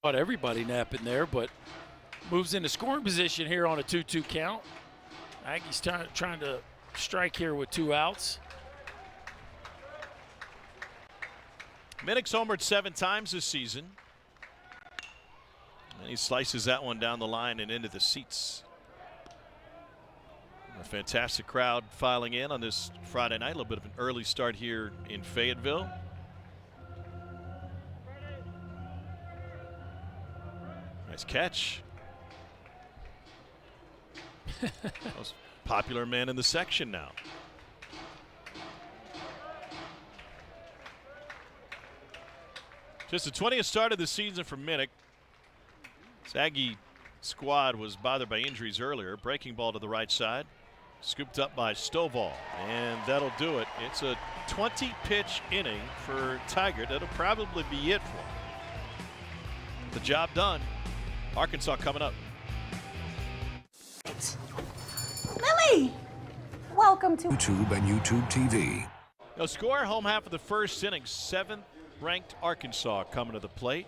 Caught everybody napping there, but moves into scoring position here on a 2-2 count. Aggies trying to strike here with 2 outs. Minnick's homered 7 times this season. And he slices that one down the line and into the seats. A fantastic crowd filing in on this Friday night. A little bit of an early start here in Fayetteville. Nice catch. Most popular man in the section now. Just the 20th start of the season for Minnick. This Aggie squad was bothered by injuries earlier. Breaking ball to the right side. Scooped up by Stovall. And that'll do it. It's a 20-pitch inning for Tiger. That'll probably be it for him. The job done. Arkansas coming up. Lily, welcome to YouTube and YouTube TV. No score, home half of the first inning. 7th ranked Arkansas coming to the plate.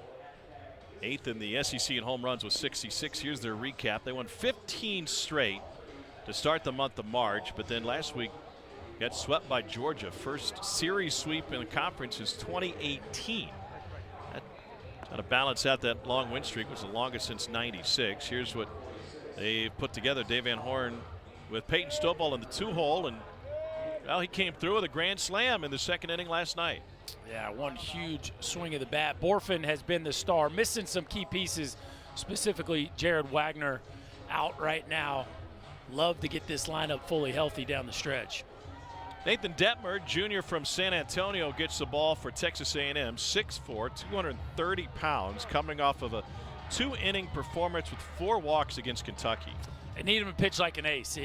8th in the SEC in home runs with 66. Here's their recap. They won 15 straight to start the month of March, but then last week got swept by Georgia. First series sweep in the conference since 2018. That to balance out that long win streak, was the longest since '96. Here's what they've put together. Dave Van Horn with Peyton Stovall in the 2-hole, and well, he came through with a grand slam in the second inning last night. Yeah, one huge swing of the bat. Borfin has been the star, missing some key pieces, specifically Jared Wagner out right now. Love to get this lineup fully healthy down the stretch. Nathan Detmer, Jr. from San Antonio, gets the ball for Texas A&M. 6'4", 230 pounds, coming off of a 2-inning performance with 4 walks against Kentucky. They need him to pitch like an ace.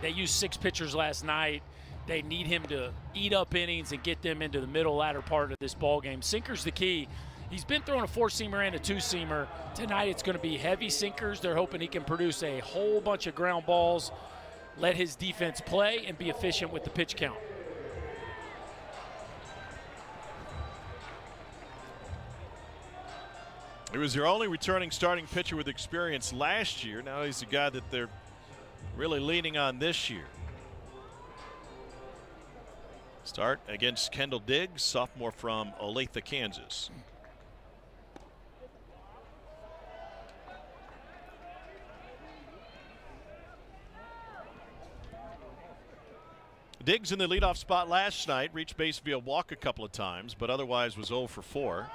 They used 6 pitchers last night. They need him to eat up innings and get them into the middle latter part of this ball game. Sinker's the key. He's been throwing a 4-seamer and a 2-seamer. Tonight it's going to be heavy sinkers. They're hoping he can produce a whole bunch of ground balls, let his defense play, and be efficient with the pitch count. He was their only returning starting pitcher with experience last year. Now he's the guy that they're really leaning on this year. Start against Kendall Diggs, sophomore from Olathe, Kansas. Diggs in the leadoff spot last night, reached base via walk a couple of times, but otherwise was 0 for 4.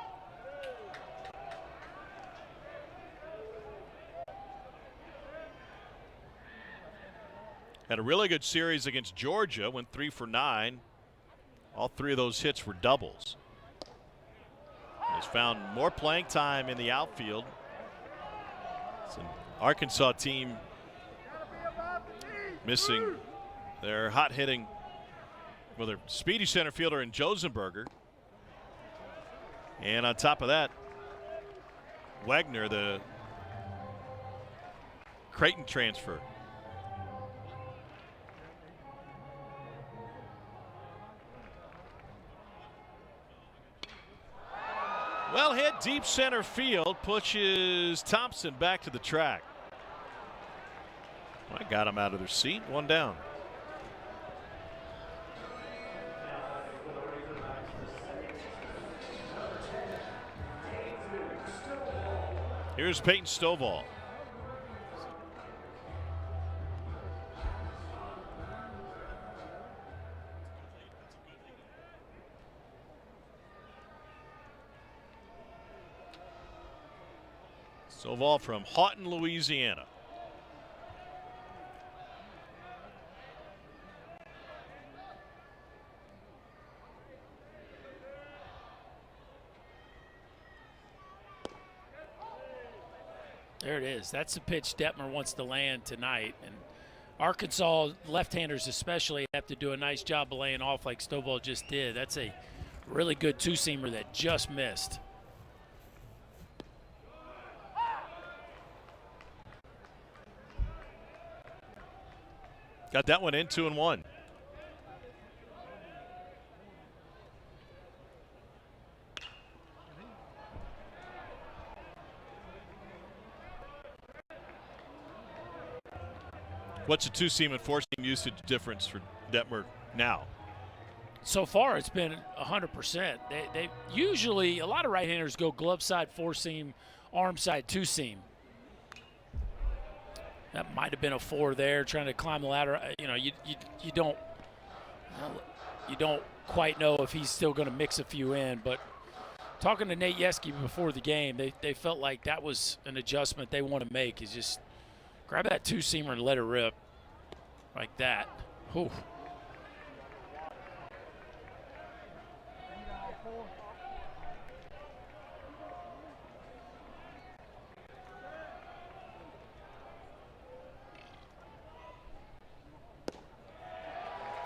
Had a really good series against Georgia, went 3 for 9. All 3 of those hits were doubles. He's found more playing time in the outfield. It's an Arkansas team missing their hot-hitting, well, their speedy center fielder in Josenberger. And on top of that, Wagner, the Creighton transfer. Well hit, deep center field, pushes Thompson back to the track. Well, I got him out of their seat, 1 down. Here's Peyton Stovall. Stovall from Houghton, Louisiana. There it is. That's the pitch Detmer wants to land tonight. And Arkansas left-handers especially have to do a nice job of laying off like Stovall just did. That's a really good 2-seamer that just missed. Got that one in, 2-1. What's the two-seam and four-seam usage difference for Detmer now? So far, it's been 100%. They usually, a lot of right-handers go glove side, four-seam, arm side, two-seam. That might have been a 4 there, trying to climb the ladder. You know, you don't quite know if he's still going to mix a few in. But talking to Nate Yeske before the game, they felt like that was an adjustment they want to make. Is just grab that two-seamer and let it rip like that. Whew.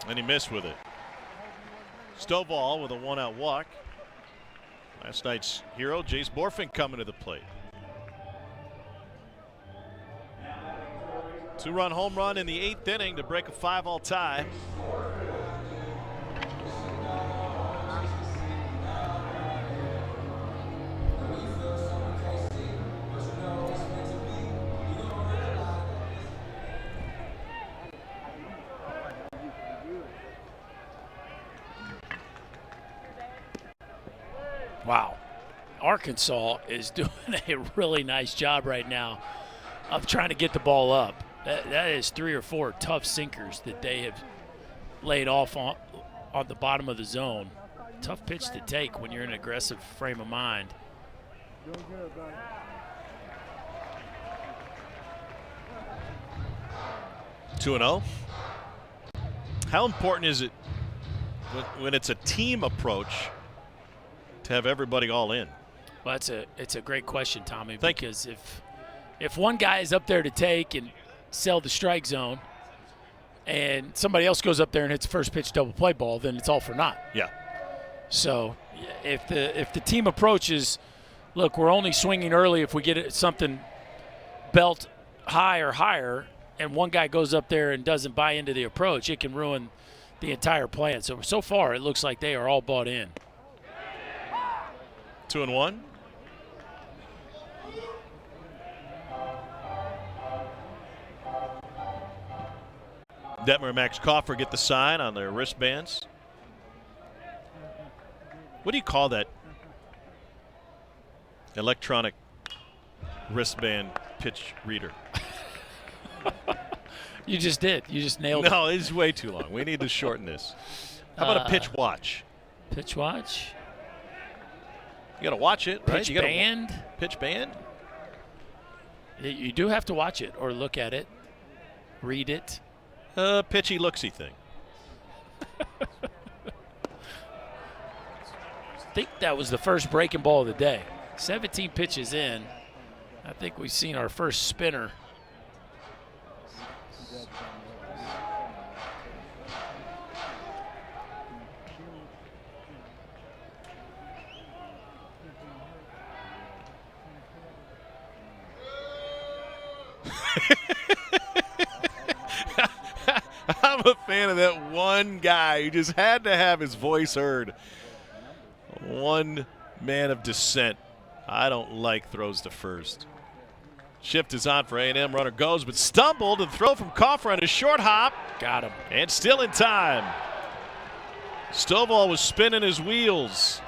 And he missed with it. Stovall with a one-out walk. Last night's hero, Jace Borfink, coming to the plate. 2-run home run in the 8th inning to break a 5-all tie. Wow. Arkansas is doing a really nice job right now of trying to get the ball up. That is 3 or 4 tough sinkers that they have laid off on the bottom of the zone. Tough pitch to take when you're in an aggressive frame of mind. 2-0. How important is it when it's a team approach to have everybody all in? Well, it's a great question, Tommy, Thank because if one guy is up there to take and sell the strike zone and somebody else goes up there and hits the first pitch double play ball, then it's all for naught. Yeah. So if the team approach is, look, we're only swinging early if we get something belt high or higher, and one guy goes up there and doesn't buy into the approach, it can ruin the entire plan. So far, it looks like they are all bought in. 2-1. Detmer and Max Coffer get the sign on their wristbands. What do you call that electronic wristband pitch reader? You just did. You just nailed it. No, it's way too long. We need to shorten this. How about a pitch watch? Pitch watch? You got to watch it, right? Pitch You band? Pitch band? You do have to watch it or look at it, read it. Pitchy looksy thing. I think that was the first breaking ball of the day. 17 pitches in. I think we've seen our first spinner. I'm a fan of that one guy who just had to have his voice heard. One man of dissent. I don't like throws to first. Shift is on for A&M. Runner goes, but stumbled and throw from Coffer on a short hop. Got him. And still in time. Stovall was spinning his wheels.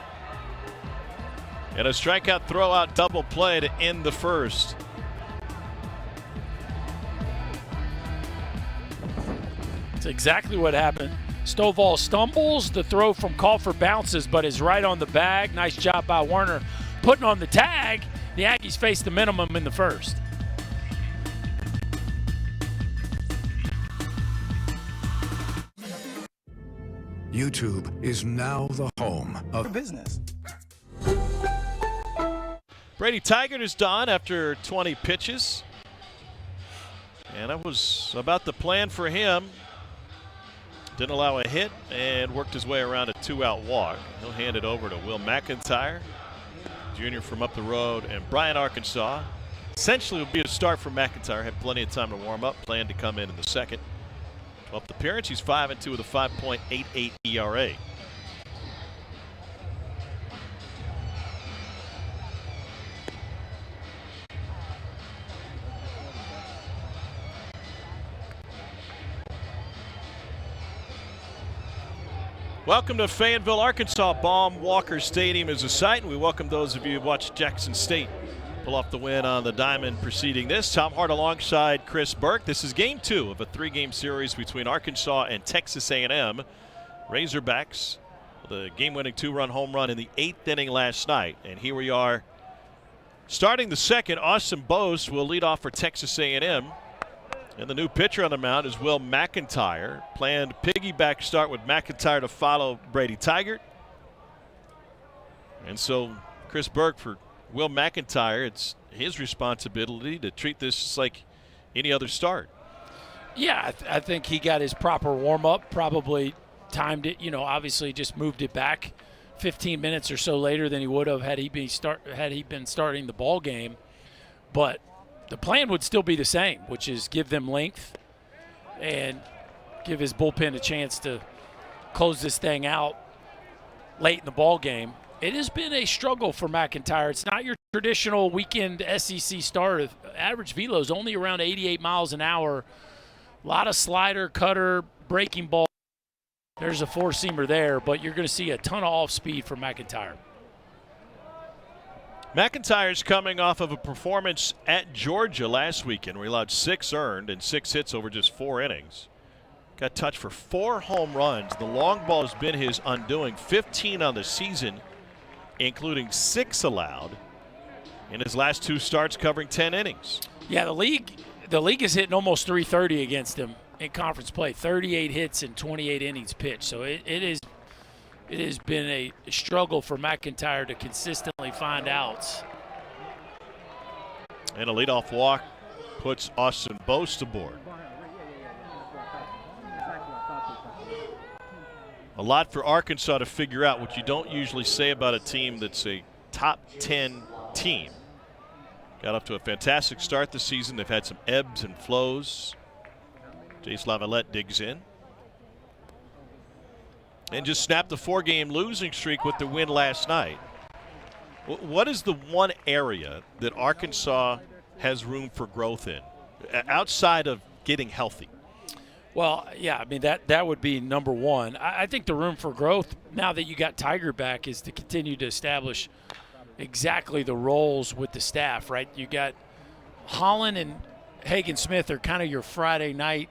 And a strikeout throw-out double play to end the first. That's exactly what happened. Stovall stumbles, the throw from Coffer bounces, but is right on the bag. Nice job by Werner putting on the tag. The Aggies face the minimum in the first. YouTube is now the home of business. Brady Tigert is done after 20 pitches. And that was about the plan for him. Didn't allow a hit and worked his way around a 2-out walk. He'll hand it over to Will McIntyre, junior from up the road, and Bryant, Arkansas. Essentially would be a start for McIntyre. Had plenty of time to warm up. Planned to come in the second. 12th appearance. He's 5-2 with a 5.88 ERA. Welcome to Fayetteville, Arkansas. Baum Walker Stadium is a site, and we welcome those of you who watched Jackson State pull off the win on the diamond preceding this. Tom Hart alongside Chris Burke. This is game 2 of a 3-game series between Arkansas and Texas A&M. Razorbacks, the game-winning 2-run home run in the 8th inning last night. And here we are starting the second. Austin Bose will lead off for Texas A&M. And the new pitcher on the mound is Will McIntyre. Planned piggyback start with McIntyre to follow Brady Tigert. And so Chris Burke, for Will McIntyre, it's his responsibility to treat this just like any other start. Yeah, I think he got his proper warm-up, probably timed it, obviously just moved it back 15 minutes or so later than he would have had he been starting the ball game. But the plan would still be the same, which is give them length and give his bullpen a chance to close this thing out late in the ball game. It has been a struggle for McIntyre. It's not your traditional weekend SEC start. Average velo is only around 88 miles an hour. A lot of slider, cutter, breaking ball. There's a four-seamer there, but you're going to see a ton of off-speed from McIntyre. McIntyre's coming off of a performance at Georgia last weekend where he allowed 6 earned and 6 hits over just 4 innings. Got touched for 4 home runs. The long ball has been his undoing. 15 on the season, including 6 allowed in his last 2 starts covering 10 innings. Yeah, the league is hitting almost 330 against him in conference play. 38 hits and 28 innings pitched. So it has been a struggle for McIntyre to consistently find outs. And a leadoff walk puts Austin Bose to board. A lot for Arkansas to figure out, which you don't usually say about a team that's a top 10 team. Got off to a fantastic start this season. They've had some ebbs and flows. Jace Lavalette digs in. And just snapped the 4-game losing streak with the win last night. What is the one area that Arkansas has room for growth in, outside of getting healthy? Well, yeah, I mean, that would be number one. I think the room for growth, now that you got Tiger back, is to continue to establish exactly the roles with the staff, right? You got Holland and Hagen Smith are kind of your Friday night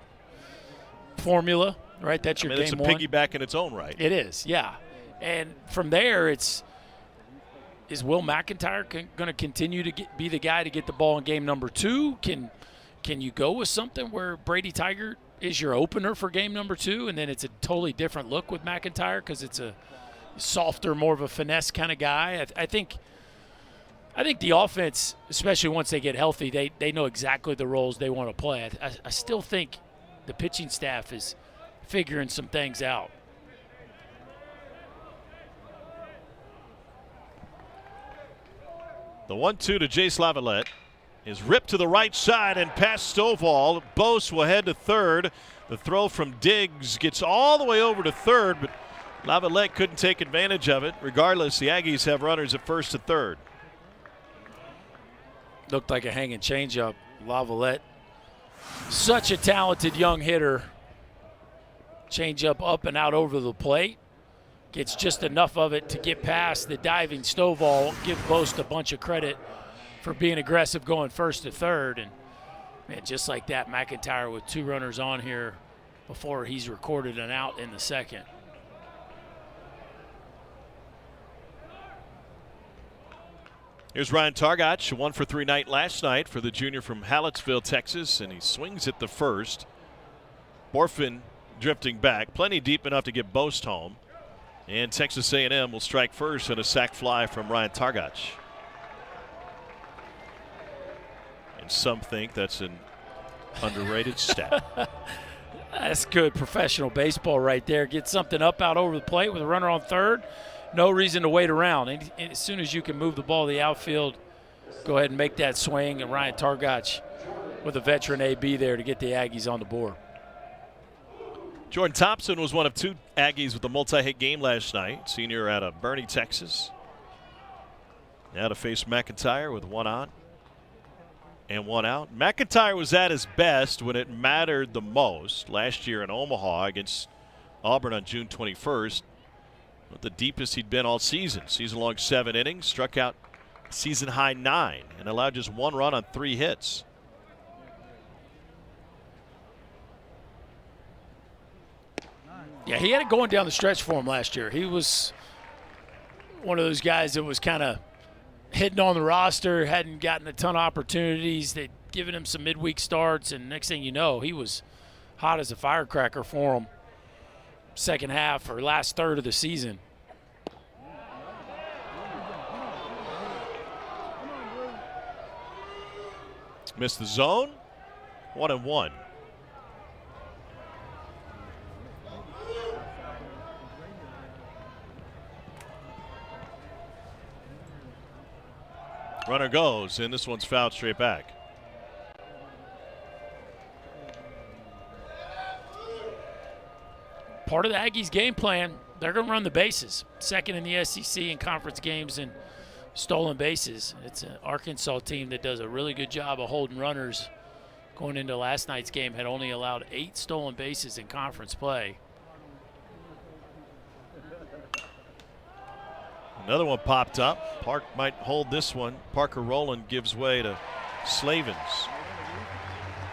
formula. Right, that's your game it's a one. piggyback in its own right. It is, yeah. And from there, is Will McIntyre going to continue to be the guy to get the ball in game number 2? Can you go with something where Brady Tigert is your opener for game number 2, and then it's a totally different look with McIntyre because it's a softer, more of a finesse kind of guy? I think the offense, especially once they get healthy, they know exactly the roles they want to play. I still think the pitching staff is figuring some things out. The 1-2 to Jace Lavalette is ripped to the right side and past Stovall. Bose will head to third. The throw from Diggs gets all the way over to third, but Lavalette couldn't take advantage of it. Regardless, the Aggies have runners at first and third. Looked like a hanging changeup. Lavalette, such a talented young hitter. Changeup up and out over the plate. Gets just enough of it to get past the diving Stovall. Give Bost a bunch of credit for being aggressive going first to third. And, man, just like that, McIntyre with 2 runners on here before he's recorded an out in the second. Here's Ryan Targach, 1-for-3 night last night for the junior from Hallettsville, Texas, and he swings at the first. Borfin drifting back, plenty deep enough to get Bost home. And Texas A&M will strike first on a sac fly from Ryan Targach. And some think that's an underrated stat. That's good professional baseball right there. Get something up out over the plate with a runner on third. No reason to wait around. And as soon as you can move the ball to the outfield, go ahead and make that swing. And Ryan Targach with a veteran AB there to get the Aggies on the board. Jordan Thompson was one of 2 Aggies with a multi-hit game last night. Senior out of Bernie, Texas. Now to face McIntyre with 1 on and 1 out. McIntyre was at his best when it mattered the most last year in Omaha against Auburn on June 21st. The deepest he'd been all season. Season-long 7 innings, struck out season-high 9, and allowed just 1 run on 3 hits. Yeah, he had it going down the stretch for him last year. He was one of those guys that was kind of hidden on the roster, hadn't gotten a ton of opportunities. They'd given him some midweek starts, and next thing you know, he was hot as a firecracker for him second half or last third of the season. Missed the zone. 1-1. Runner goes, and this one's fouled straight back. Part of the Aggies' game plan, they're going to run the bases. Second in the SEC in conference games in stolen bases. It's an Arkansas team that does a really good job of holding runners. Going into last night's game, had only allowed 8 stolen bases in conference play. Another one popped up. Park might hold this one. Parker Rowland gives way to Slavens.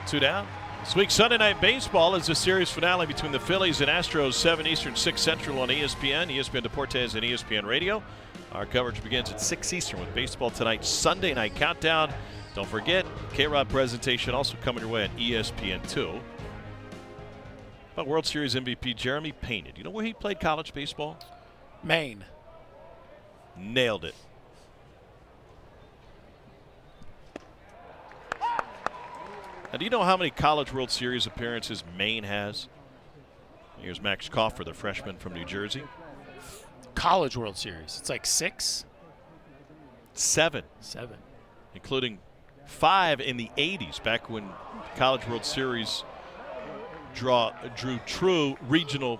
2 down. This week's Sunday Night Baseball is the series finale between the Phillies and Astros, 7 Eastern, 6 Central on ESPN, ESPN Deportes, and ESPN Radio. Our coverage begins at 6 Eastern with baseball tonight, Sunday Night Countdown. Don't forget, K-Rod presentation also coming your way on ESPN2. About World Series MVP Jeremy Payne. Do you know where he played college baseball? Maine. Nailed it. Now, do you know how many College World Series appearances Maine has? Here's Max Coffer, the freshman from New Jersey. College World Series. It's like 6? 7. 7. Including 5 in the 80s, back when College World Series drew true regional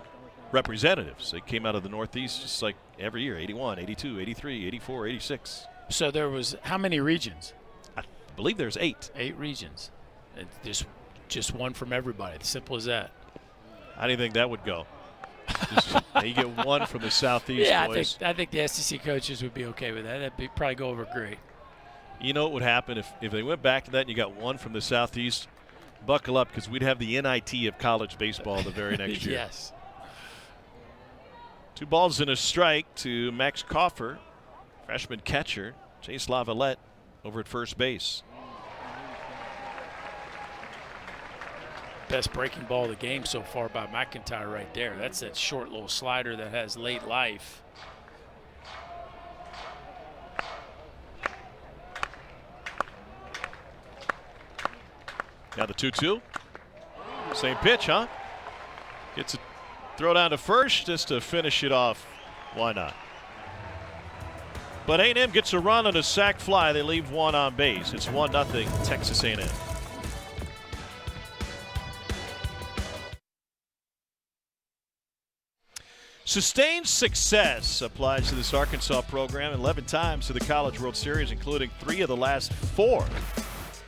representatives. They came out of the Northeast just like every year, 81, 82, 83, 84, 86. So there was how many regions? I believe there's 8. 8 regions. And just one from everybody. Simple as that. How do you think that would go? You get 1 from the Southeast, yeah, boys. I think the SEC coaches would be okay with that. That'd probably go over great. You know what would happen if they went back to that and you got 1 from the Southeast? Buckle up, because we'd have the NIT of college baseball the very next year. Yes. 2 balls and a strike to Max Coffer, freshman catcher. Chase Lavalette over at first base. Best breaking ball of the game so far by McIntyre right there. That's that short little slider that has late life. Now the 2-2. Same pitch, huh? Gets a throw down to first just to finish it off. Why not? But A&M gets a run on a sac fly. They leave 1 on base. It's 1-0 Texas A&M. Sustained success applies to this Arkansas program 11 times to the College World Series, including 3 of the last 4.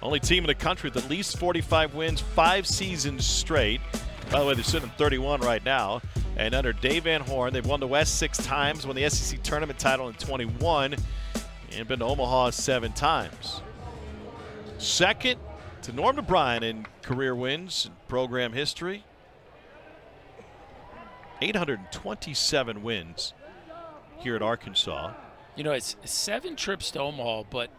Only team in the country with at least 45 wins 5 seasons straight. By the way, they're sitting at 31 right now. And under Dave Van Horn, they've won the West 6 times, won the SEC tournament title in 21, and been to Omaha 7 times. Second to Norm DeBryan in career wins in program history. 827 wins here at Arkansas. You know, it's 7 trips to Omaha, but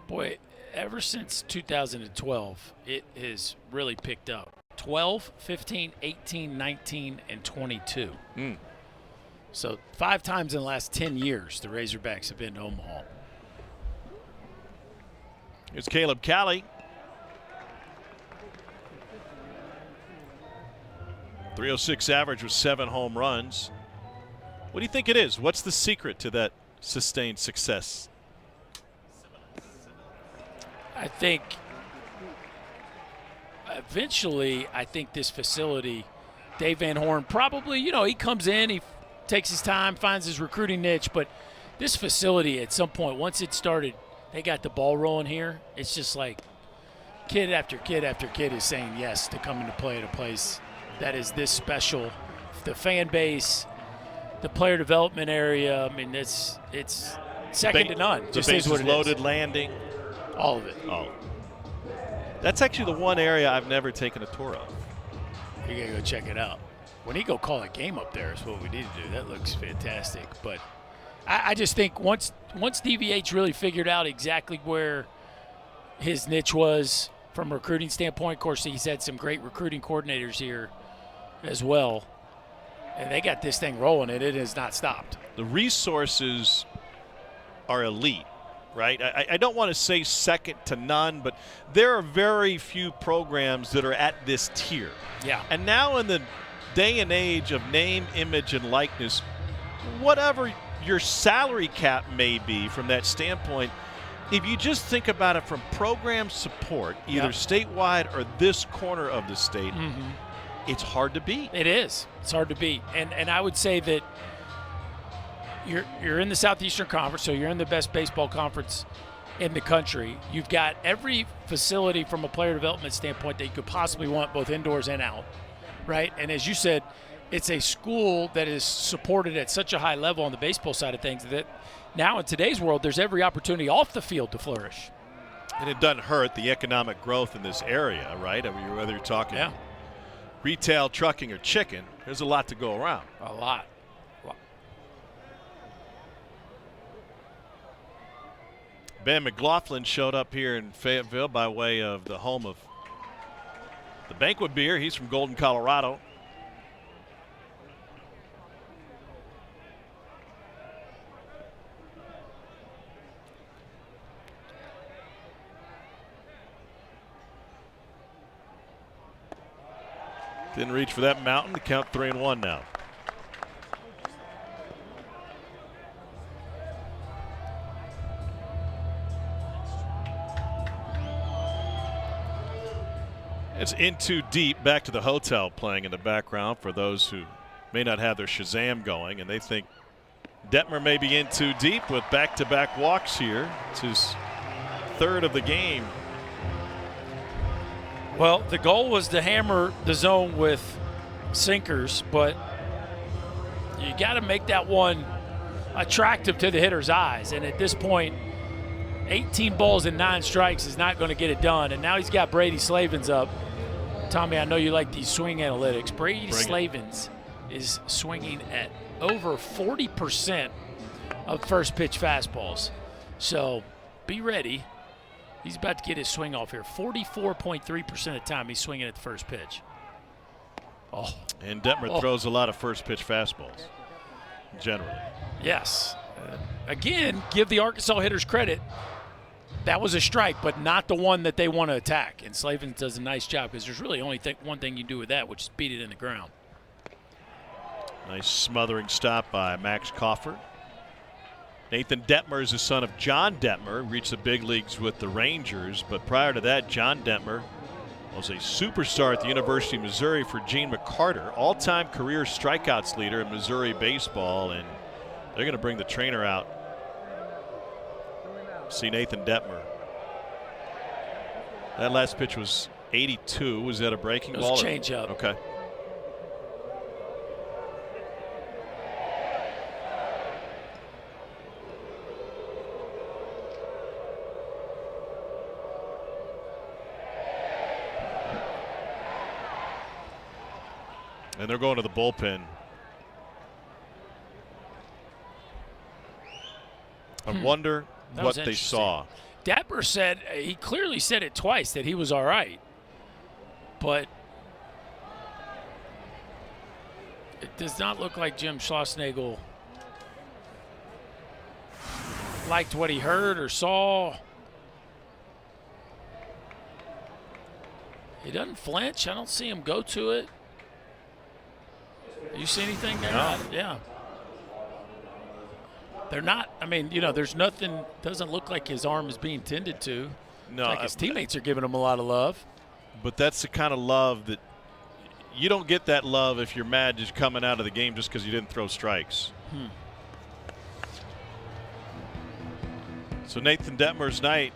boy, ever since 2012, it has really picked up. 12, 15, 18, 19, and 22. So 5 times in the last 10 years, the Razorbacks have been to Omaha. Here's Caleb Cali. .306 average with 7 home runs. What do you think it is? What's the secret to that sustained success? I think eventually, this facility, Dave Van Horn probably, he comes in, he takes his time, finds his recruiting niche, but this facility at some point, once it started, they got the ball rolling here. It's just like kid after kid after kid is saying yes to coming to play at a place that is this special. The fan base, the player development area, I mean, it's second to none. The Just bases is what it loaded is. landing. All of it. Oh. That's actually the one area I've never taken a tour of. You got to go check it out. We need to go call a game up there is what we need to do. That looks fantastic. But I just think once DVH really figured out exactly where his niche was from a recruiting standpoint, of course, he's had some great recruiting coordinators here as well. And they got this thing rolling, and it has not stopped. The resources are elite, right? I don't want to say second to none, but there are very few programs that are at this tier. Yeah. And now in the day and age of name, image, and likeness, whatever your salary cap may be from that standpoint, if you just think about it from program support, either statewide or this corner of the state, it's hard to beat. It is. It's hard to beat. And I would say that you're in the Southeastern Conference, so you're in the best baseball conference in the country. You've got every facility from a player development standpoint that you could possibly want, both indoors and out, right? And as you said, it's a school that is supported at such a high level on the baseball side of things that now in today's world, there's every opportunity off the field to flourish. And it doesn't hurt the economic growth in this area, right? I mean, whether you're talking retail, trucking, or chicken, there's a lot to go around. A lot. Ben McLaughlin showed up here in Fayetteville by way of the home of the Banquet Beer. He's from Golden, Colorado. Didn't reach for that mountain. The count 3-1 now. It's In Too Deep, Back to the Hotel playing in the background for those who may not have their Shazam going, and they think Detmer may be in too deep with back-to-back walks here. It's his third of the game. Well, the goal was to hammer the zone with sinkers, but you got to make that one attractive to the hitter's eyes. And at this point, 18 balls and 9 strikes is not going to get it done. And now he's got Brady Slavens up. Tommy, I know you like these swing analytics. Brady Slavens is swinging at over 40% of first pitch fastballs. So be ready. He's about to get his swing off here. 44.3% of the time he's swinging at the first pitch. Oh. And Detmer throws a lot of first pitch fastballs, generally. Yes. Again, give the Arkansas hitters credit. That was a strike, but not the one that they want to attack. And Slavens does a nice job because there's really only one thing you do with that, which is beat it in the ground. Nice smothering stop by Max Coffer. Nathan Detmer is the son of John Detmer, reached the big leagues with the Rangers, but prior to that, John Detmer was a superstar at the University of Missouri for Gene McCarter, all-time career strikeouts leader in Missouri baseball, and they're going to bring the trainer out. See Nathan Detmer. That last pitch was 82. Was that a breaking ball? It was a changeup. Okay. And they're going to the bullpen. I wonder what they saw. Dapper said, he clearly said it twice, that he was all right. But it does not look like Jim Schlossnagle liked what he heard or saw. He doesn't flinch. I don't see him go to it. You see anything there? No. Yeah. They're not, I mean, you know, there's nothing, doesn't look like his arm is being tended to. No. Like his teammates are giving him a lot of love. But that's the kind of love that you don't get, that love if you're mad just coming out of the game just because you didn't throw strikes. So Nathan Detmer's night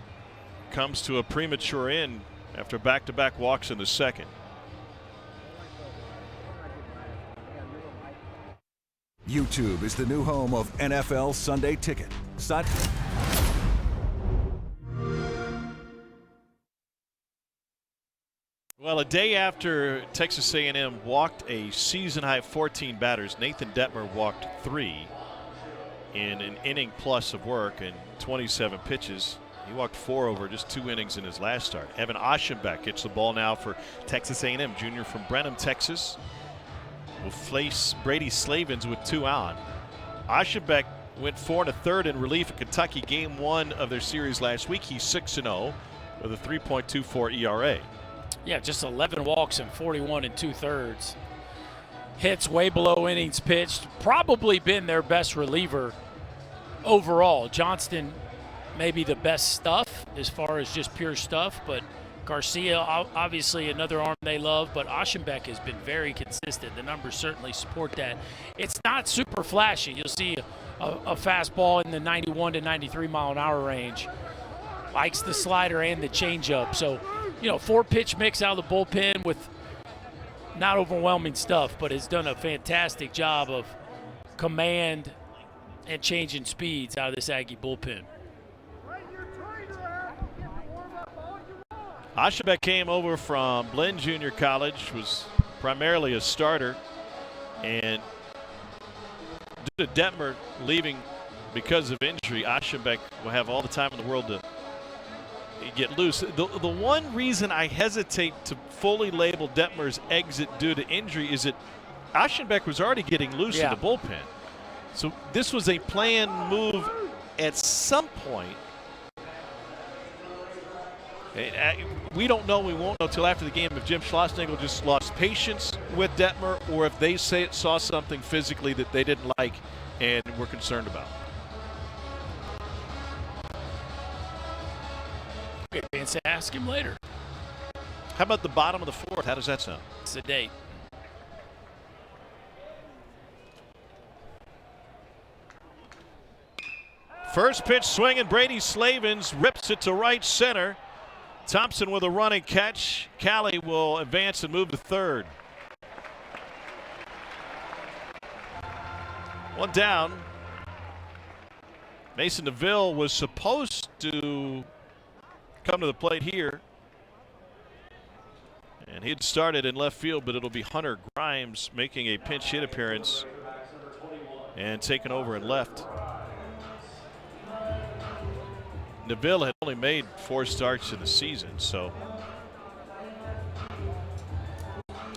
comes to a premature end after back-to-back walks in the second. YouTube is the new home of NFL Sunday Ticket. Well, a day after Texas A&M walked a season-high 14 batters, Nathan Detmer walked 3 in an inning plus of work and 27 pitches. He walked 4 over just 2 innings in his last start. Evan Aschenbeck gets the ball now for Texas A&M, junior from Brenham, Texas. Will face Brady Slavens with 2 on. Aschenbeck went 4 1/3 in relief at Kentucky, game 1 of their series last week. He's 6-0 with a 3.24 ERA. Yeah, just 11 walks and 41 2/3. Hits way below innings pitched. Probably been their best reliever overall. Johnston maybe the best stuff as far as just pure stuff, but Garcia, obviously another arm they love, but Aschenbeck has been very consistent. The numbers certainly support that. It's not super flashy. You'll see a fastball in the 91 to 93 mile an hour range. Likes the slider and the changeup. So, 4-pitch mix out of the bullpen with not overwhelming stuff, but has done a fantastic job of command and changing speeds out of this Aggie bullpen. Aschenbeck came over from Blinn Junior College, was primarily a starter, and due to Detmer leaving because of injury, Aschenbeck will have all the time in the world to get loose. The one reason I hesitate to fully label Detmer's exit due to injury is that Aschenbeck was already getting loose in the bullpen. So this was a planned move at some point. We don't know, we won't know until after the game if Jim Schlossnagle just lost patience with Detmer or if they saw something physically that they didn't like and were concerned about. Okay, Vince, ask him later. How about the bottom of the 4th? How does that sound? It's a date. First pitch swinging, Brady Slavens rips it to right center. Thompson with a running catch. Callie will advance and move to 3rd. 1 down. Mason DeVille was supposed to come to the plate here. And he had started in left field, but it'll be Hunter Grimes making a pinch hit appearance and taking over in left. DeVille had only made 4 starts in the season, so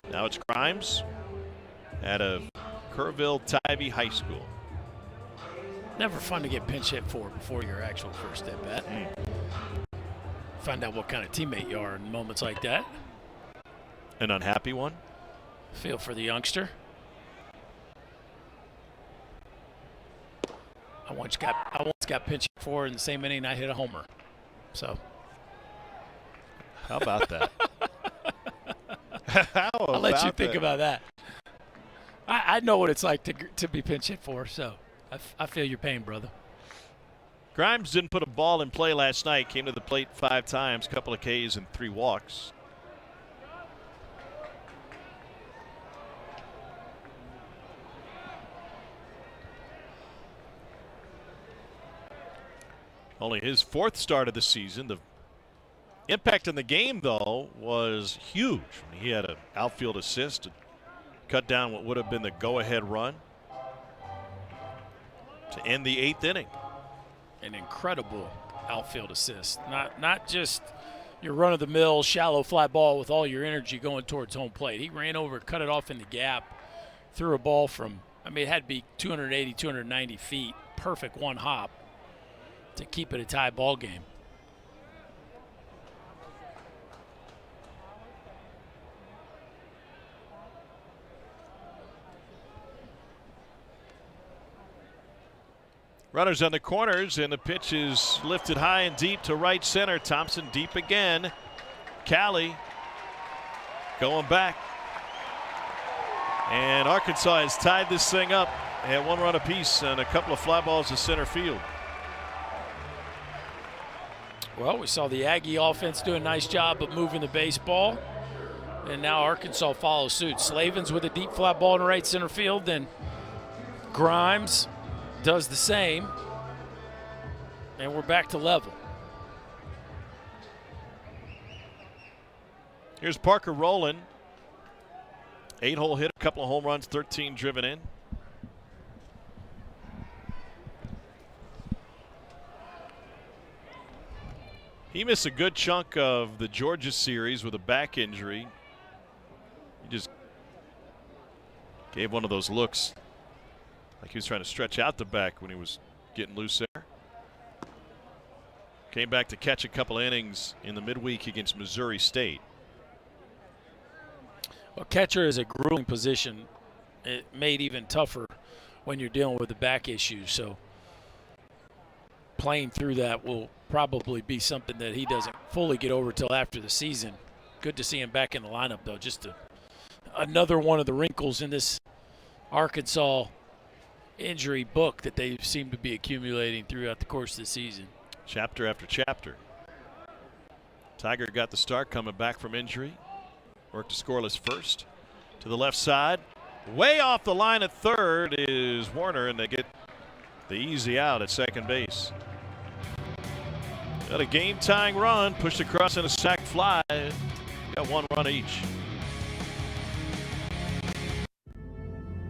now it's Grimes out of Kerrville-Tybee High School. Never fun to get pinch hit for before your actual first at bat. Find out what kind of teammate you are in moments like that. An unhappy one? Feel for the youngster. I once got pinched for in the same inning I hit a homer. So how about that? I'll let you think about that. I know what it's like to be pinch hit for, so I feel your pain, brother. Grimes didn't put a ball in play last night. Came to the plate 5 times, couple of Ks and 3 walks. Only his 4th start of the season. The impact in the game, though, was huge. He had an outfield assist to cut down what would have been the go-ahead run to end the 8th inning. An incredible outfield assist. Not just your run-of-the-mill shallow fly ball with all your energy going towards home plate. He ran over, cut it off in the gap, threw a ball from, it had to be 280, 290 feet. Perfect one hop to keep it a tie ball game. Runners on the corners, and the pitch is lifted high and deep to right center. Thompson deep again. Callie going back. And Arkansas has tied this thing up. They had 1 run apiece and a couple of fly balls to center field. Well, we saw the Aggie offense do a nice job of moving the baseball, and now Arkansas follows suit. Slavens with a deep fly ball to right center field, and Grimes does the same, and we're back to level. Here's Parker Rowland. 8-hole hit, a couple of home runs, 13 driven in. He missed a good chunk of the Georgia series with a back injury. He just gave one of those looks like he was trying to stretch out the back when he was getting loose there. Came back to catch a couple innings in the midweek against Missouri State. Well, catcher is a grueling position. It made even tougher when you're dealing with the back issues. So playing through that will probably be something that he doesn't fully get over till after the season. Good to see him back in the lineup, though. Just another one of the wrinkles in this Arkansas injury book that they seem to be accumulating throughout the course of the season. Chapter after chapter. Tiger got the start coming back from injury. Worked a scoreless first. To the left side. Way off the line at third is Warner, and they get the easy out at second base. Got a game-tying run, pushed across in a sac fly. Got one run each.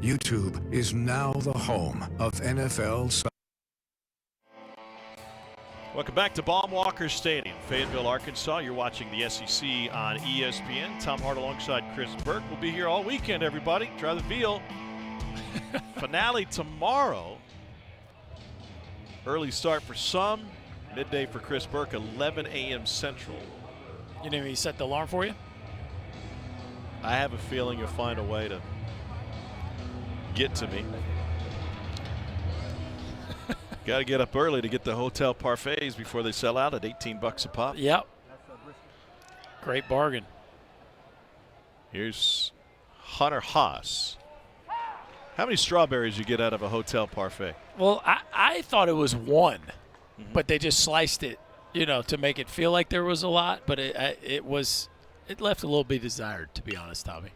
YouTube is now the home of NFL. Welcome back to Baum-Walker Stadium, Fayetteville, Arkansas. You're watching the SEC on ESPN. Tom Hart alongside Chris Burke. We'll be here all weekend, everybody. Try the veal. Finale tomorrow. Early start for some. Midday for Chris Burke, 11 a.m. Central. You know, he set the alarm for you? I have a feeling you'll find a way to get to me. Got to get up early to get the hotel parfaits before they sell out at $18 a pop. Yep. Great bargain. Here's Hunter Haas. How many strawberries you get out of a hotel parfait? Well, I thought it was one, but they just sliced it, you know, to make it feel like there was a lot. But it left a little bit desired, to be honest, Tommy.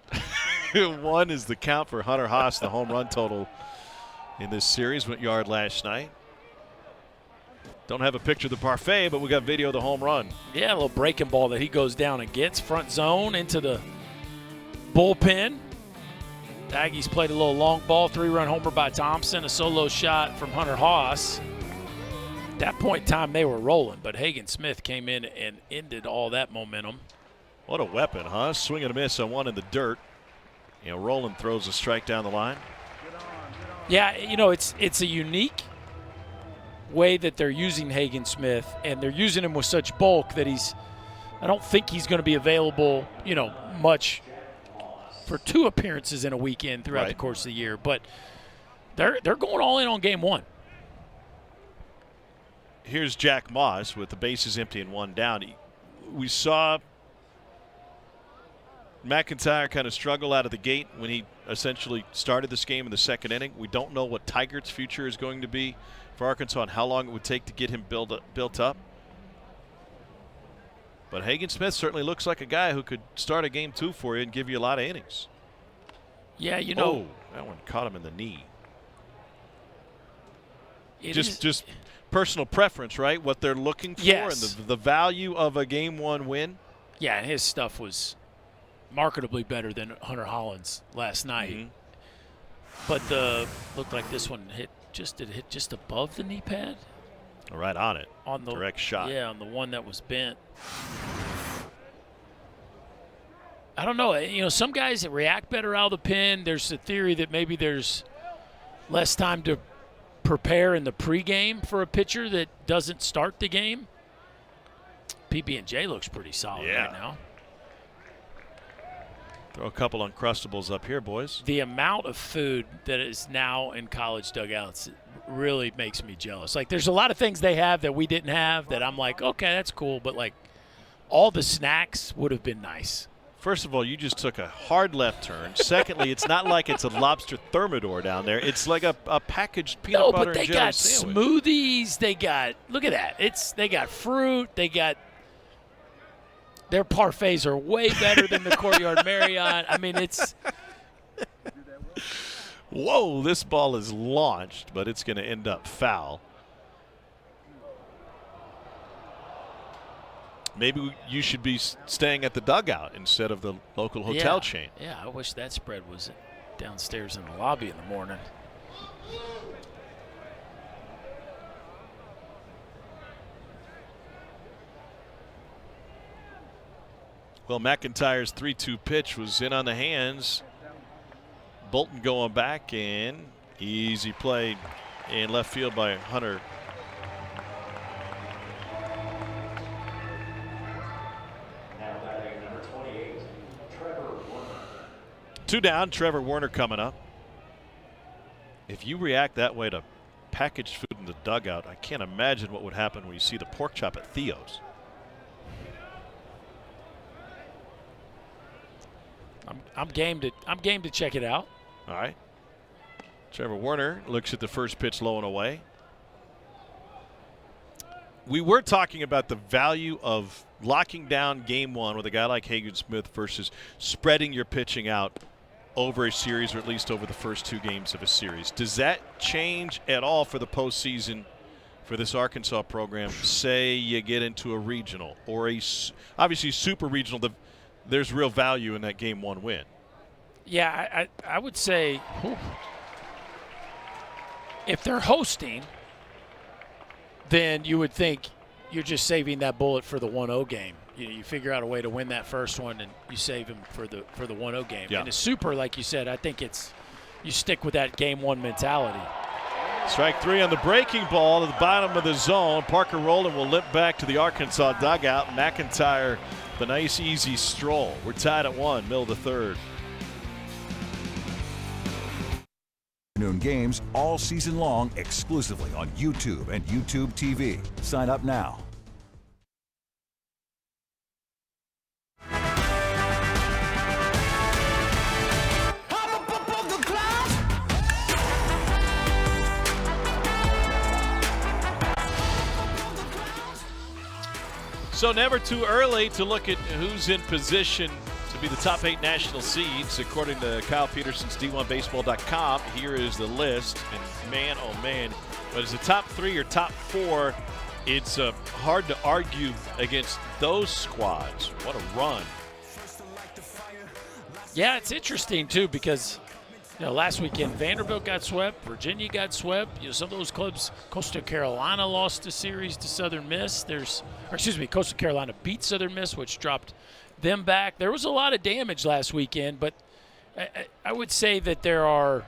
One is the count for Hunter Haas, the home run total in this series. Went yard last night. Don't have a picture of the parfait, but we got video of the home run. Yeah, a little breaking ball that he goes down and gets. Front zone into the bullpen. The Aggies played a little long ball, 3-run homer by Thompson, a solo shot from Hunter Haas. At that point in time, they were rolling, but Hagen Smith came in and ended all that momentum. What a weapon, huh? Swing and a miss on one in the dirt. You know, Rowland throws a strike down the line. Yeah, you know, it's a unique way that they're using Hagen Smith, and they're using him with such bulk that I don't think he's going to be available, you know, much for 2 appearances in a weekend throughout the course of the year. But they're going all in on game 1. Here's Jack Moss with the bases empty and 1 down. We saw McIntyre kind of struggle out of the gate when he essentially started this game in the second inning. We don't know what Tigert's future is going to be for Arkansas and how long it would take to get him built up. But Hagen Smith certainly looks like a guy who could start a game 2 for you and give you a lot of innings. Yeah, you know. Oh, that one caught him in the knee. It Just personal preference, right? What they're looking for and the value of a game 1 win. Yeah, his stuff was marketably better than Hunter Holland's last night. But looked like this one hit just above the knee pad. Right on it. On the direct shot. Yeah, on the one that was bent. I don't know. You know, some guys that react better out of the pen. There's a theory that maybe there's less time to prepare in the pregame for a pitcher that doesn't start the game. PB&J looks pretty solid right now. Throw a couple Uncrustables up here, boys. The amount of food that is now in college dugouts really makes me jealous. Like, there's a lot of things they have that we didn't have that I'm like, okay, that's cool. But, like, all the snacks would have been nice. First of all, you just took a hard left turn. Secondly, it's not like it's a lobster thermidor down there. It's like a packaged peanut butter and jelly sandwich. No, but they got smoothies. They got, look at that. They got fruit. They got, their parfaits are way better than the Courtyard Marriott. I mean, it's. Whoa, this ball is launched, but it's going to end up foul. Maybe you should be staying at the dugout instead of the local hotel chain. Yeah, I wish that spread was downstairs in the lobby in the morning. Well, McIntyre's 3-2 pitch was in on the hands. Bolton going back, and easy play in left field by Hunter. Two down, Trevor Warner coming up. If you react that way to packaged food in the dugout, I can't imagine what would happen when you see the pork chop at Theo's. I'm game to check it out. All right. Trevor Warner looks at the first pitch low and away. We were talking about the value of locking down game one with a guy like Hagen Smith versus spreading your pitching out over a series, or at least over the first 2 games of a series. Does that change at all for the postseason for this Arkansas program? Say you get into a regional or obviously super regional, there's real value in that game 1 win. Yeah, I would say if they're hosting, then you would think you're just saving that bullet for the 1-0 game. You figure out a way to win that first one, and you save him for the 1-0 game. Yeah. And the super, like you said, I think you stick with that game 1 mentality. Strike 3 on the breaking ball to the bottom of the zone. Parker Rowland will limp back to the Arkansas dugout. McIntyre, the nice easy stroll. We're tied at 1, middle of the third. Noon games all season long exclusively on YouTube and YouTube TV. Sign up now. So never too early to look at who's in position to be the top 8 national seeds. According to Kyle Peterson's D1Baseball.com, here is the list. And man, oh man, but as the top 3 or top 4, it's hard to argue against those squads. What a run. Yeah, it's interesting, too, because last weekend Vanderbilt got swept, Virginia got swept. Some of those clubs, Coastal Carolina lost a series to Southern Miss. Coastal Carolina beat Southern Miss, which dropped them back. There was a lot of damage last weekend, but I would say that there are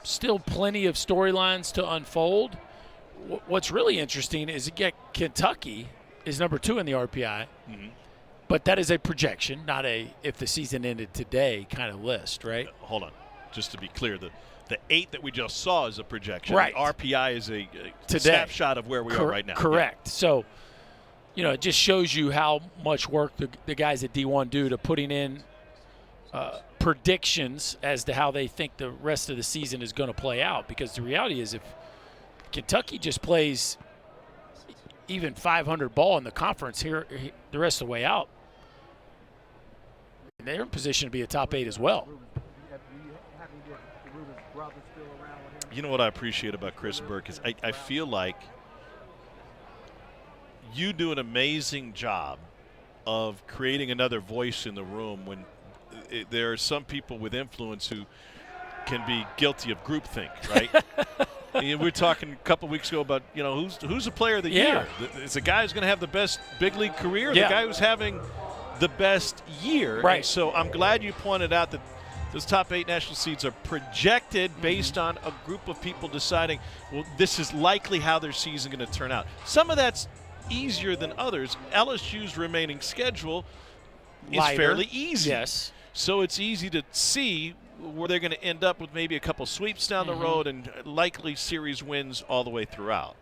still plenty of storylines to unfold. What's really interesting is Kentucky is number 2 in the RPI, but that is a projection, not a if the season ended today kind of list, right? Hold on. Just to be clear, the 8 that we just saw is a projection. Right. The RPI is a snapshot of where we are right now. Correct. Yeah. So, it just shows you how much work the guys at D1 do to putting in predictions as to how they think the rest of the season is going to play out. Because the reality is if Kentucky just plays even 500 ball in the conference here the rest of the way out, they're in position to be a top 8 as well. You know what I appreciate about Chris Burke is I feel like you do an amazing job of creating another voice in the room when there are some people with influence who can be guilty of groupthink, right? We were talking a couple weeks ago about, who's the player of the year? It's the guy who's going to have the best big league career, the guy who's having the best year. Right. And so I'm glad you pointed out that those top 8 national seeds are projected based on a group of people deciding, well, this is likely how their season going to turn out. Some of that's easier than others. LSU's remaining schedule is fairly easy. Yes. So it's easy to see where they're going to end up with maybe a couple sweeps down the road and likely series wins all the way throughout.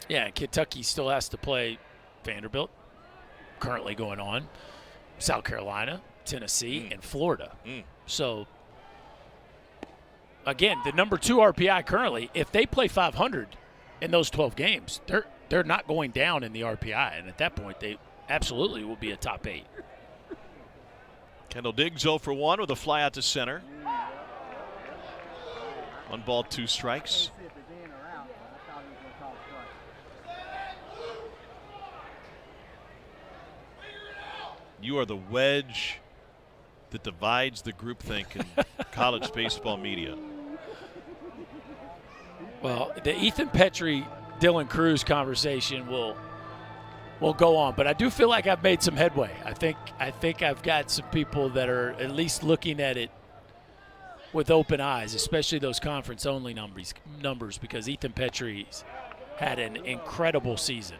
Yeah, and Kentucky still has to play Vanderbilt, currently going on, South Carolina, Tennessee, and Florida. So, again, the number 2 RPI currently, if they play 500 in those 12 games, they're not going down in the RPI. And at that point, they absolutely will be a top 8. Kendall Diggs 0 for 1 with a fly out to center. 1 ball, 2 strikes. You are the wedge that divides the groupthink in college baseball media. Well, the Ethan Petrie, Dylan Cruz conversation will go on, but I do feel like I've made some headway. I think I've got some people that are at least looking at it with open eyes, especially those conference-only numbers, because Ethan Petrie's had an incredible season.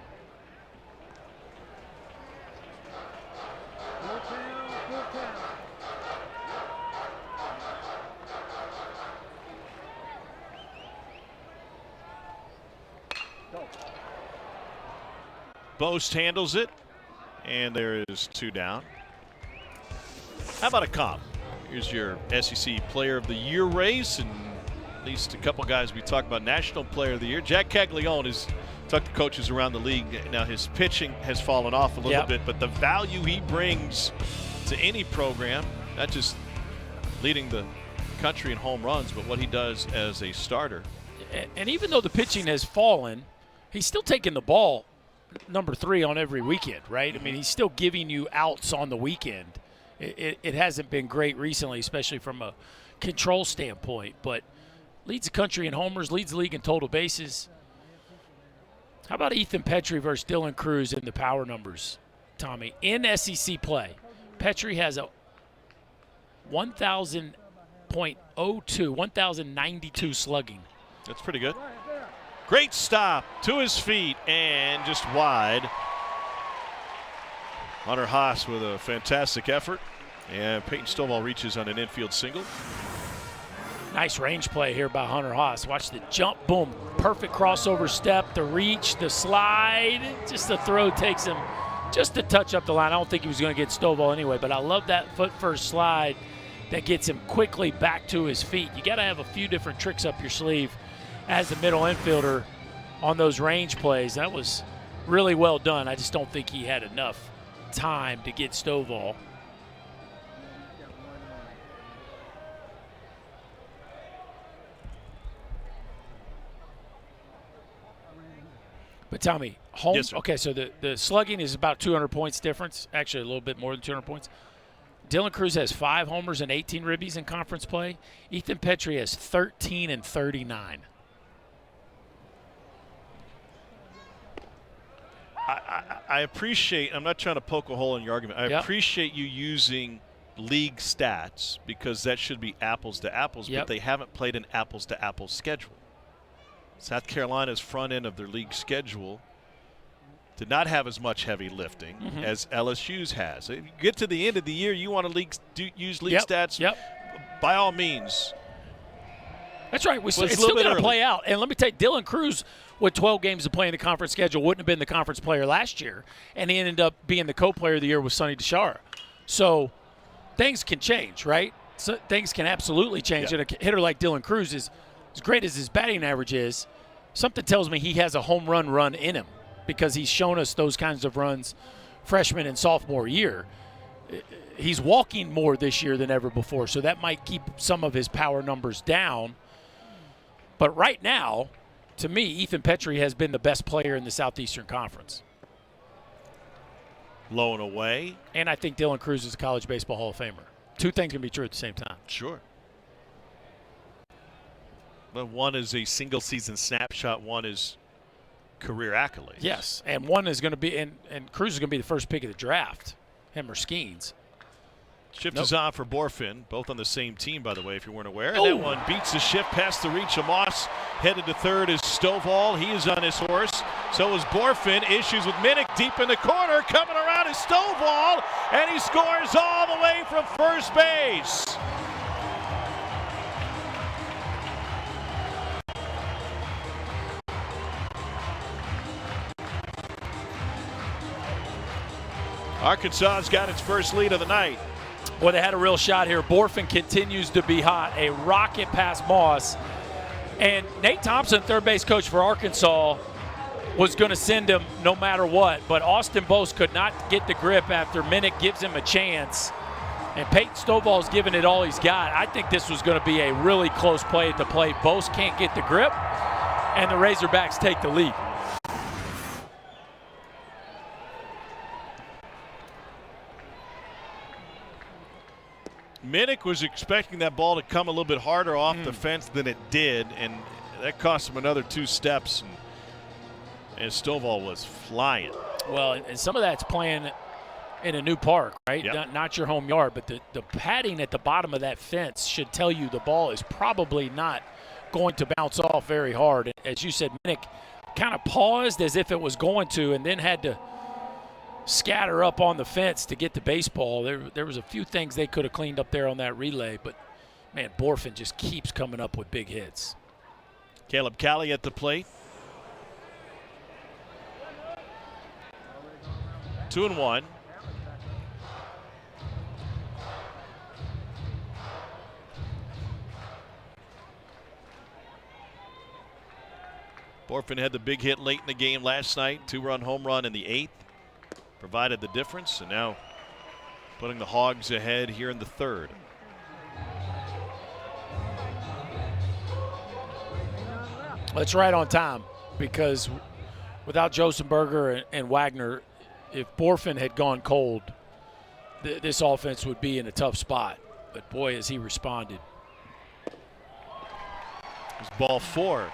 Boast handles it, and there is 2 down. How about a comp? Here's your SEC Player of the Year race, and at least a couple guys we talked about National Player of the Year. Jack Caglione has talked to coaches around the league. Now his pitching has fallen off a little bit, but the value he brings to any program, not just leading the country in home runs, but what he does as a starter. And even though the pitching has fallen, he's still taking the ball number 3 on every weekend, right? I mean, he's still giving you outs on the weekend. It hasn't been great recently, especially from a control standpoint, but leads the country in homers, leads the league in total bases. How about Ethan Petrie versus Dylan Cruz in the power numbers, Tommy? In SEC play, Petrie has a 1,092 slugging. That's pretty good. Great stop to his feet and just wide. Hunter Haas with a fantastic effort. And Peyton Stovall reaches on an infield single. Nice range play here by Hunter Haas. Watch the jump, boom, perfect crossover step, the reach, the slide. Just the throw takes him just a touch up the line. I don't think he was going to get Stovall anyway, but I love that foot first slide that gets him quickly back to his feet. You got to have a few different tricks up your sleeve as the middle infielder on those range plays. That was really well done. I just don't think he had enough time to get Stovall. But Tommy, home. Yes, sir. Okay, so the slugging is about 200 points difference. Actually, a little bit more than 200 points. Dylan Cruz has 5 homers and 18 ribbies in conference play. Ethan Petrie has 13 and 39. I appreciate, I'm not trying to poke a hole in your argument. I appreciate you using league stats because that should be apples to apples, but they haven't played an apples to apples schedule. South Carolina's front end of their league schedule did not have as much heavy lifting as LSU's has. If you get to the end of the year, you want to use league stats, by all means. That's right. It's still going to play out. And let me tell you, Dylan Cruz, with 12 games to play in the conference schedule, wouldn't have been the conference player last year, and he ended up being the co-player of the year with Sonny DeShara. So things can change, right? So things can absolutely change. And a hitter like Dylan Cruz is as great as his batting average is. Something tells me he has a home run in him because he's shown us those kinds of runs freshman and sophomore year. He's walking more this year than ever before, so that might keep some of his power numbers down. But right now, to me, Ethan Petrie has been the best player in the Southeastern Conference. Low and away. And I think Dylan Cruz is a college baseball Hall of Famer. Two things can be true at the same time. Sure. But one is a single season snapshot, one is career accolades. Yes, and one is going to be, and Cruz is going to be the first pick of the draft, him or Skeens. Shift is on for Borfin, both on the same team, by the way, if you weren't aware. And that one beats the shift past the reach of Moss. Headed to third is Stovall. He is on his horse. So is Borfin. Issues with Minnick deep in the corner. Coming around is Stovall, and he scores all the way from first base. Arkansas has got its first lead of the night. Well, they had a real shot here. Borfin continues to be hot. A rocket past Moss. And Nate Thompson, third base coach for Arkansas, was going to send him no matter what. But Austin Bose could not get the grip after Minnick gives him a chance. And Peyton Stovall's giving it all he's got. I think this was going to be a really close play at the plate. Bose can't get the grip, and the Razorbacks take the lead. Minnick was expecting that ball to come a little bit harder off the fence than it did, and that cost him another 2 steps, and Stovall was flying. Well, and some of that's playing in a new park, right? Yep. Not your home yard, but the padding at the bottom of that fence should tell you the ball is probably not going to bounce off very hard. As you said, Minnick kind of paused as if it was going to, and then had to scatter up on the fence to get the baseball. There was a few things they could have cleaned up there on that relay, but man, Borfin just keeps coming up with big hits. Caleb Cali at the plate. 2-1. Borfin had the big hit late in the game last night. 2-run home run in the 8th. Provided the difference, and now putting the Hogs ahead here in the 3rd. That's right on time, because without Josenberger and Wagner, if Borfin had gone cold, this offense would be in a tough spot. But boy, has he responded. It's ball 4.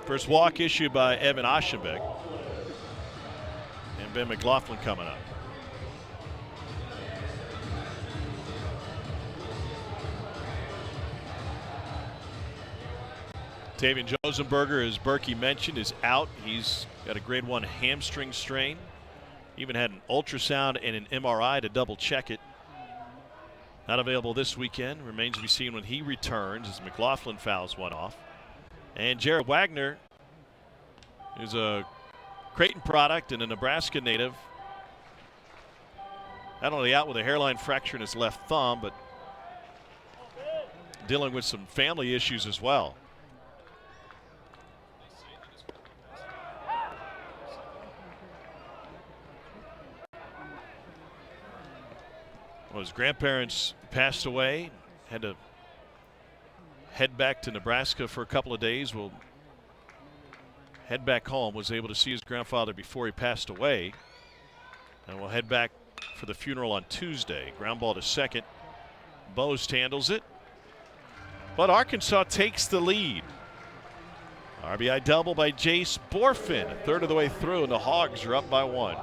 First walk issued by Evan Aschenbeck. And Ben McLaughlin coming up. Tavian Josenberger, as Berkey mentioned, is out. He's got a grade 1 hamstring strain. Even had an ultrasound and an MRI to double check it. Not available this weekend. Remains to be seen when he returns as McLaughlin fouls one off. And Jared Wagner is a Creighton product and a Nebraska native. Not only out with a hairline fracture in his left thumb, but dealing with some family issues as well. Well, his grandparents passed away, had to head back to Nebraska for a couple of days. Will head back home, was able to see his grandfather before he passed away, and we'll head back for the funeral on Tuesday. Ground ball to second. Bose handles it, but Arkansas takes the lead. RBI double by Jace Borfin, a third of the way through, and the Hogs are up by 1.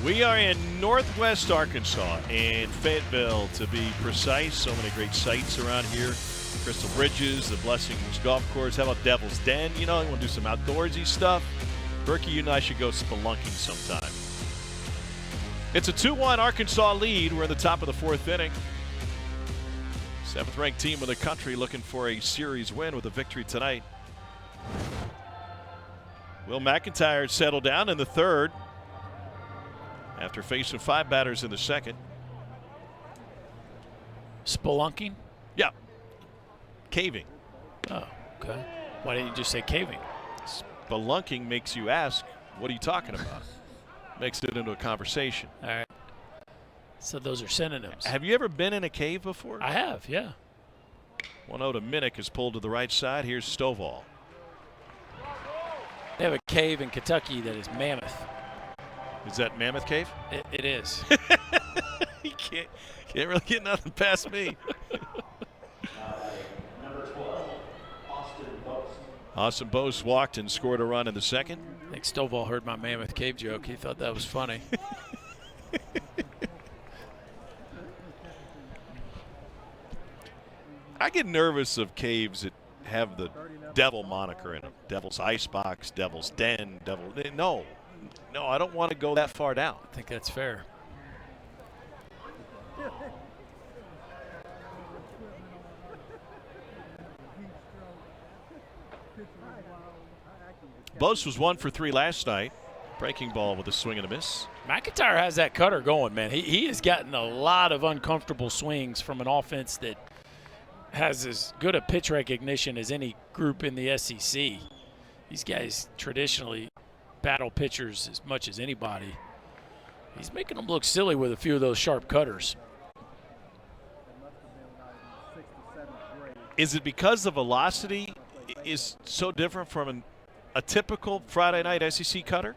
We are in Northwest Arkansas, in Fayetteville to be precise. So many great sights around here. Crystal Bridges, the Blessings Golf Course. How about Devil's Den? You know, you want to do some outdoorsy stuff? Berkey, you and I should go spelunking sometime. It's a 2-1 Arkansas lead. We're in the top of the 4th inning. 7th-ranked team in the country looking for a series win with a victory tonight. Will McIntyre settle down in the 3rd after facing 5 batters in the 2nd. Spelunking? Yeah. Caving. Oh, okay. Why didn't you just say caving? Spelunking makes you ask, what are you talking about? Makes it into a conversation. All right. So those are synonyms. Have you ever been in a cave before? I have, yeah. 1-0 to Minnick is pulled to the right side. Here's Stovall. They have a cave in Kentucky that is mammoth. Is that Mammoth Cave? It is. You can't really get nothing past me. Austin Bose walked and scored a run in the 2nd. I think Stovall heard my Mammoth Cave joke. He thought that was funny. I get nervous of caves that have the devil moniker in them. Devil's Icebox, Devil's Den, Devil. No, I don't want to go that far down. I think that's fair. Bose was 1 for 3 last night. Breaking ball with a swing and a miss. McIntyre has that cutter going, man. He has gotten a lot of uncomfortable swings from an offense that has as good a pitch recognition as any group in the SEC. These guys traditionally battle pitchers as much as anybody. He's making them look silly with a few of those sharp cutters. Is it because the velocity is so different from a typical Friday night SEC cutter?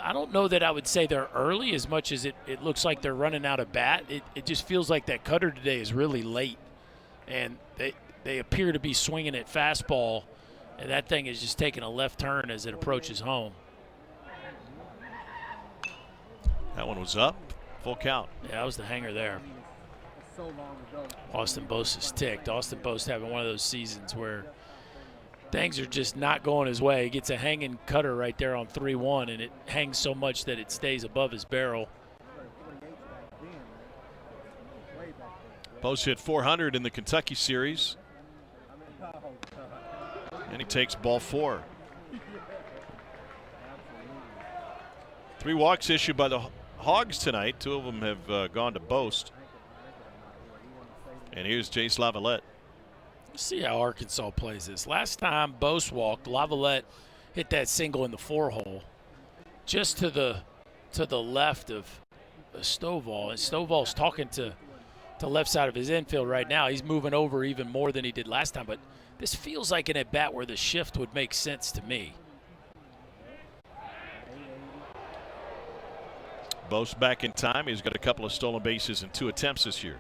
I don't know that I would say they're early as much as it looks like they're running out of bat. It just feels like that cutter today is really late, and they appear to be swinging at fastball, and that thing is just taking a left turn as it approaches home. That one was up, full count. Yeah, that was the hanger there. Austin Bose is ticked. Austin Bose having one of those seasons where things are just not going his way. He gets a hanging cutter right there on 3-1, and it hangs so much that it stays above his barrel. Bose hit 400 in the Kentucky series, and he takes ball 4. 3 walks issued by the Hogs tonight. 2 of them have gone to Bose. And here's Jace Lavalette. See how Arkansas plays this. Last time Bose walked, Lavalette hit that single in the 4-hole just to the left of Stovall. And Stovall's talking to the left side of his infield right now. He's moving over even more than he did last time. But this feels like an at-bat where the shift would make sense to me. Bose back in time. He's got a couple of stolen bases and 2 attempts this year.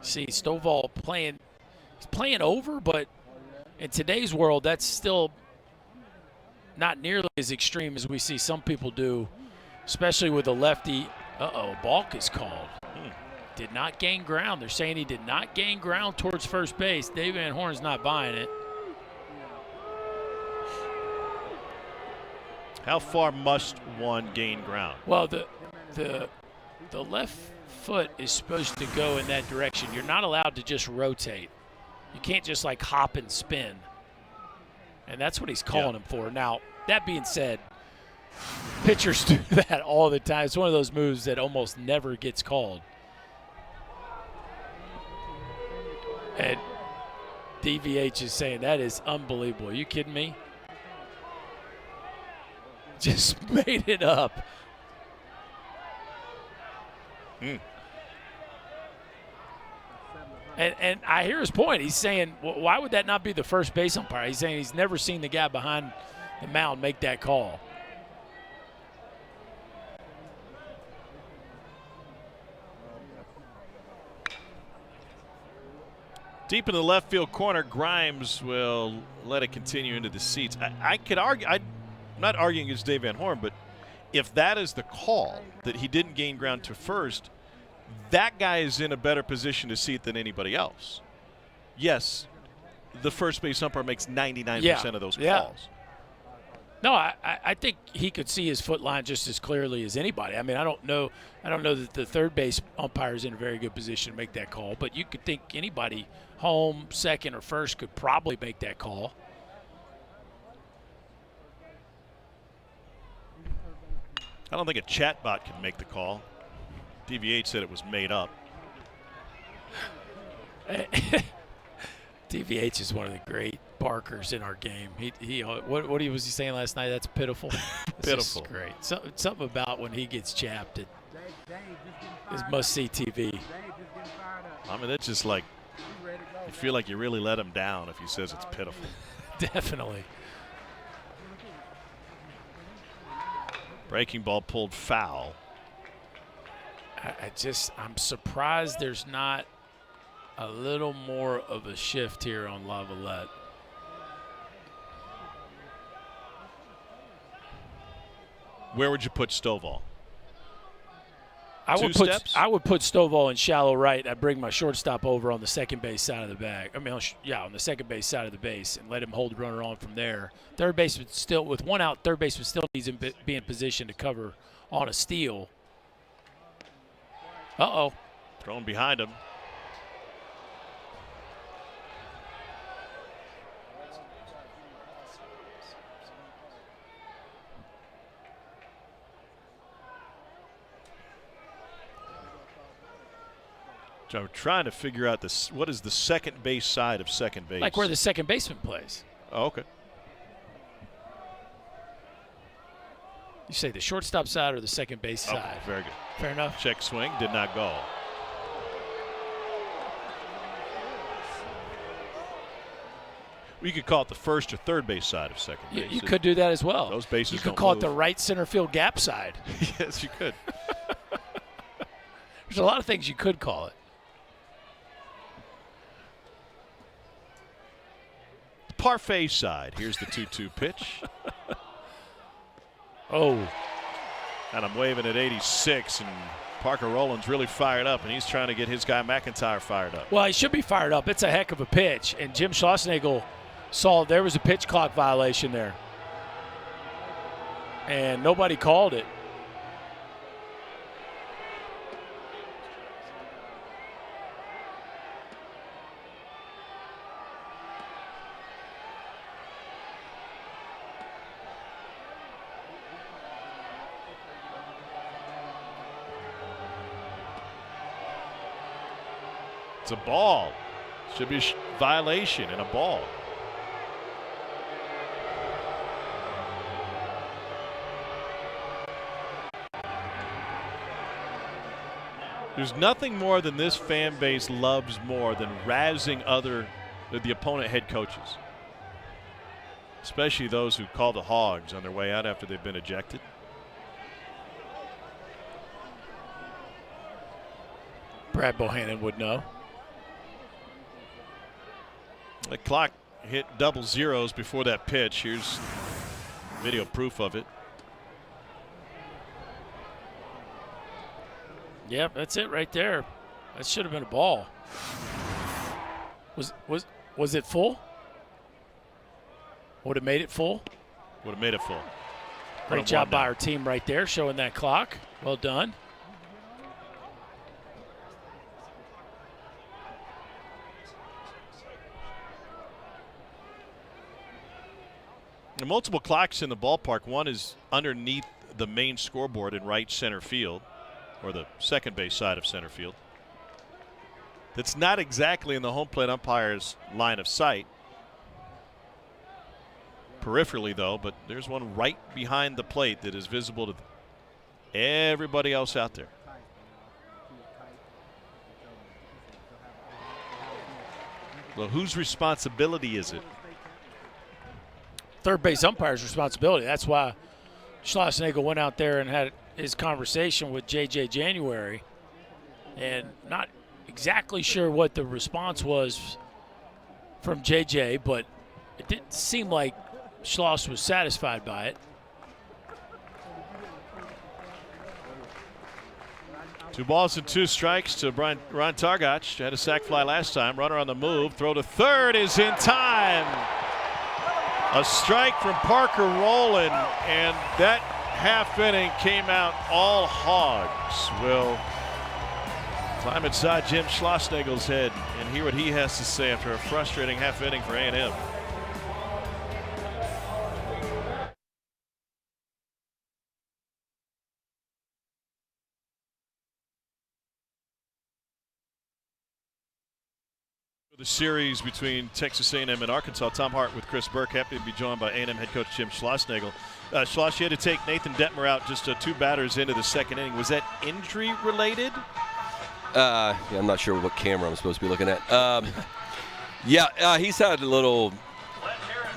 See, Stovall he's playing over, but in today's world, that's still not nearly as extreme as we see some people do, especially with a lefty. Balk is called. Did not gain ground. They're saying he did not gain ground towards first base. Dave Van Horn's not buying it. How far must one gain ground? Well, the left foot is supposed to go in that direction. You're not allowed to just rotate. You can't just like hop and spin. And that's what he's calling him for. Now, that being said, pitchers do that all the time. It's one of those moves that almost never gets called. And DVH is saying that is unbelievable. Are you kidding me? Just made it up. And I hear his point. He's saying, well, why would that not be the first base umpire? He's saying he's never seen the guy behind the mound make that call. Deep in the left field corner, Grimes will let it continue into the seats. I could argue, I'm not arguing against Dave Van Horn, but if that is the call, that he didn't gain ground to first, that guy is in a better position to see it than anybody else. Yes, the first base umpire makes 99% of those calls. No, I think he could see his foot line just as clearly as anybody. I mean, I don't know that the third base umpire is in a very good position to make that call, but you could think anybody, home, second, or first, could probably make that call. I don't think a chatbot can make the call. DVH said it was made up. DVH is one of the great barkers in our game. What was he saying last night? That's pitiful. Pitiful. Great. Something about when he gets chapped. It is must-see TV. I mean, that's just like, you feel like you really let him down if he says it's pitiful. Definitely. Breaking ball pulled foul. I'm surprised there's not a little more of a shift here on Lavalette. Where would you put Stovall? I would put Stovall in shallow right. I'd bring my shortstop over on the second base side of the bag. I mean, on the second base side of the base, and let him hold the runner on from there. Third baseman still, with one out, third baseman still needs to be in position to cover on a steal. Thrown behind him. I'm trying to figure out this. What is the second base side of second base? Like where the second baseman plays. Oh, okay. You say the shortstop side or the second base Okay, side? very good. Fair enough. Check swing, did not go. We could call it the first or third base side of second base. You could do that as well. Those bases You could don't call it move. the right center field gap side. Yes, you could. There's a lot of things you could call it. Parfait side. Here's the 2-2 pitch. Oh. And I'm waving at 86, and Parker Rowland's really fired up, and he's trying to get his guy McIntyre fired up. Well, he should be fired up. It's a heck of a pitch. And Jim Schlossnagle saw there was a pitch clock violation there. And nobody called it. It's a ball. Should be a violation and a ball. There's nothing more than this fan base loves more than razzing the opponent head coaches, especially those who call the hogs on their way out after they've been ejected. Brad Bohannon would know. The clock hit double zeros before that pitch. Here's video proof of it. Yep, that's it right there. That should have been a ball. Was it full? Would have made it full. Would have made it full. Great job by our team right there, showing that clock. Well done. There are multiple clocks in the ballpark. One is underneath the main scoreboard in right center field, or the second base side of center field. That's not exactly in the home plate umpire's line of sight. Peripherally, though, but there's one right behind the plate that is visible to everybody else out there. Well, whose responsibility is it? Third base umpire's responsibility. That's why Schlossnagle went out there and had his conversation with J.J. January, and not exactly sure what the response was from J.J., but it didn't seem like Schloss was satisfied by it. 2 balls and 2 strikes to Ron Targach. Had a sac fly last time. Runner on the move. Throw to third is in time. A strike from Parker Rowland, and that half inning came out all hogs. We'll climb inside Jim Schlossnagle's head and hear what he has to say after a frustrating half inning for A&M. The series between Texas A&M and Arkansas. Tom Hart with Chris Burke. Happy to be joined by A&M head coach Jim Schlossnagle. Schloss, you had to take Nathan Detmer out just 2 batters into the second inning. Was that injury related? Yeah, I'm not sure what camera I'm supposed to be looking at. He's had a little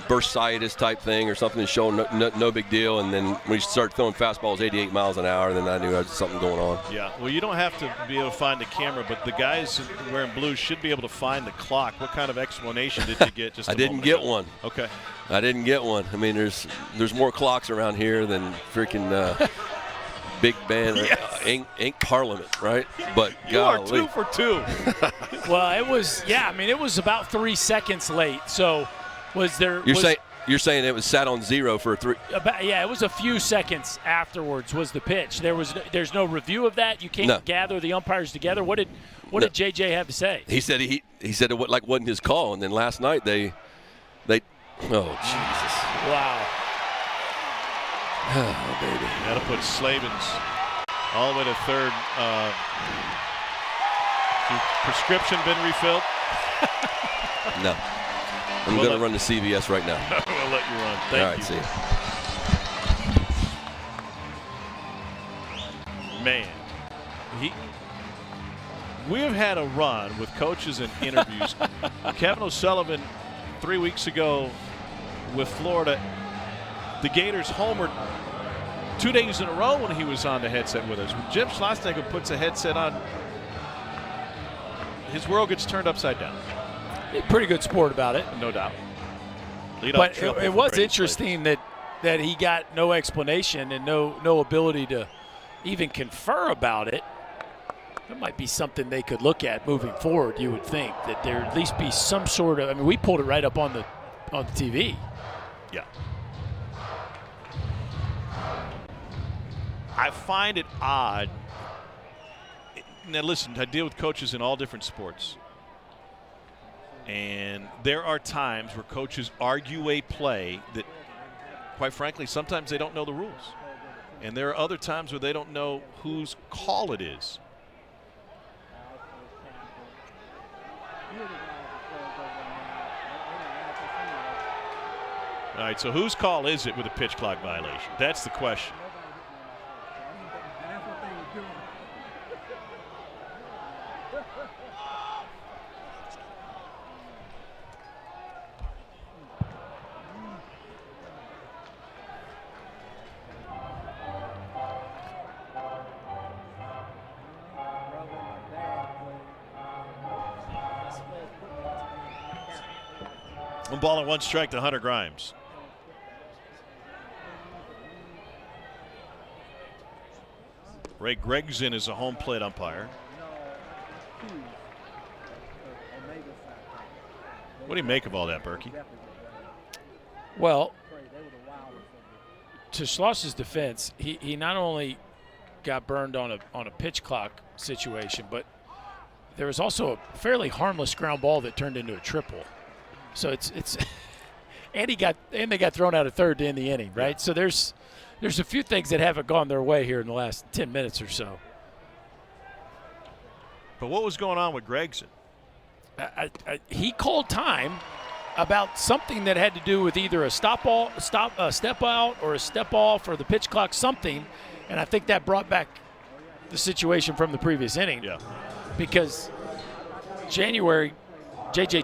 bursitis type thing or something, showing no big deal. And then when he started throwing fastballs 88 miles an hour, then I knew there was something going on. Yeah, well, you don't have to be able to find the camera, but the guys wearing blue should be able to find the clock. What kind of explanation did you get? Just I didn't get one. Okay. I didn't get one. I mean, there's more clocks around here than freaking Big Ben, Yes. Ink Parliament, right? But You are 2 for 2. Well, it was about 3 seconds late. So was there? You're saying it was sat on 0 for 3? It was a few seconds afterwards was the pitch. There's no review of that. You can't gather the umpires together. What did JJ have to say? He said he said it wasn't his call, and then last night they oh Jesus. Wow. Oh baby. Got to put Slavens all the way to third. Has your prescription been refilled? No. I'm going to run to CVS right now. We'll let you run. All right, Thank see you. you. Man, we have had a run with coaches and interviews. Kevin O'Sullivan 3 weeks ago with Florida. The Gators homered 2 days in a row when he was on the headset with us. When Jim Schlossnagle puts a headset on, his world gets turned upside down. Pretty good sport about it. No doubt. But it was interesting that he got no explanation and no ability to even confer about it. That might be something they could look at moving forward, you would think, that there at least be some sort of – I mean, we pulled it right up on the TV. Yeah. I find it odd. Now, listen, I deal with coaches in all different sports. And there are times where coaches argue a play that, quite frankly, sometimes they don't know the rules. And there are other times where they don't know whose call it is. All right, so whose call is it with a pitch clock violation? That's the question. One ball and one strike to Hunter Grimes. Ray Gregson is a home plate umpire. What do you make of all that, Berkey? Well, to Schloss's defense, he not only got burned on a pitch clock situation, but there was also a fairly harmless ground ball that turned into a triple. So it's and they got thrown out of third to end the inning, right? Yeah. So there's a few things that haven't gone their way here in the last 10 minutes or so. But what was going on with Gregson? He called time about something that had to do with either a step out or a step off or the pitch clock, something, and I think that brought back the situation from the previous inning. Yeah. Because JJ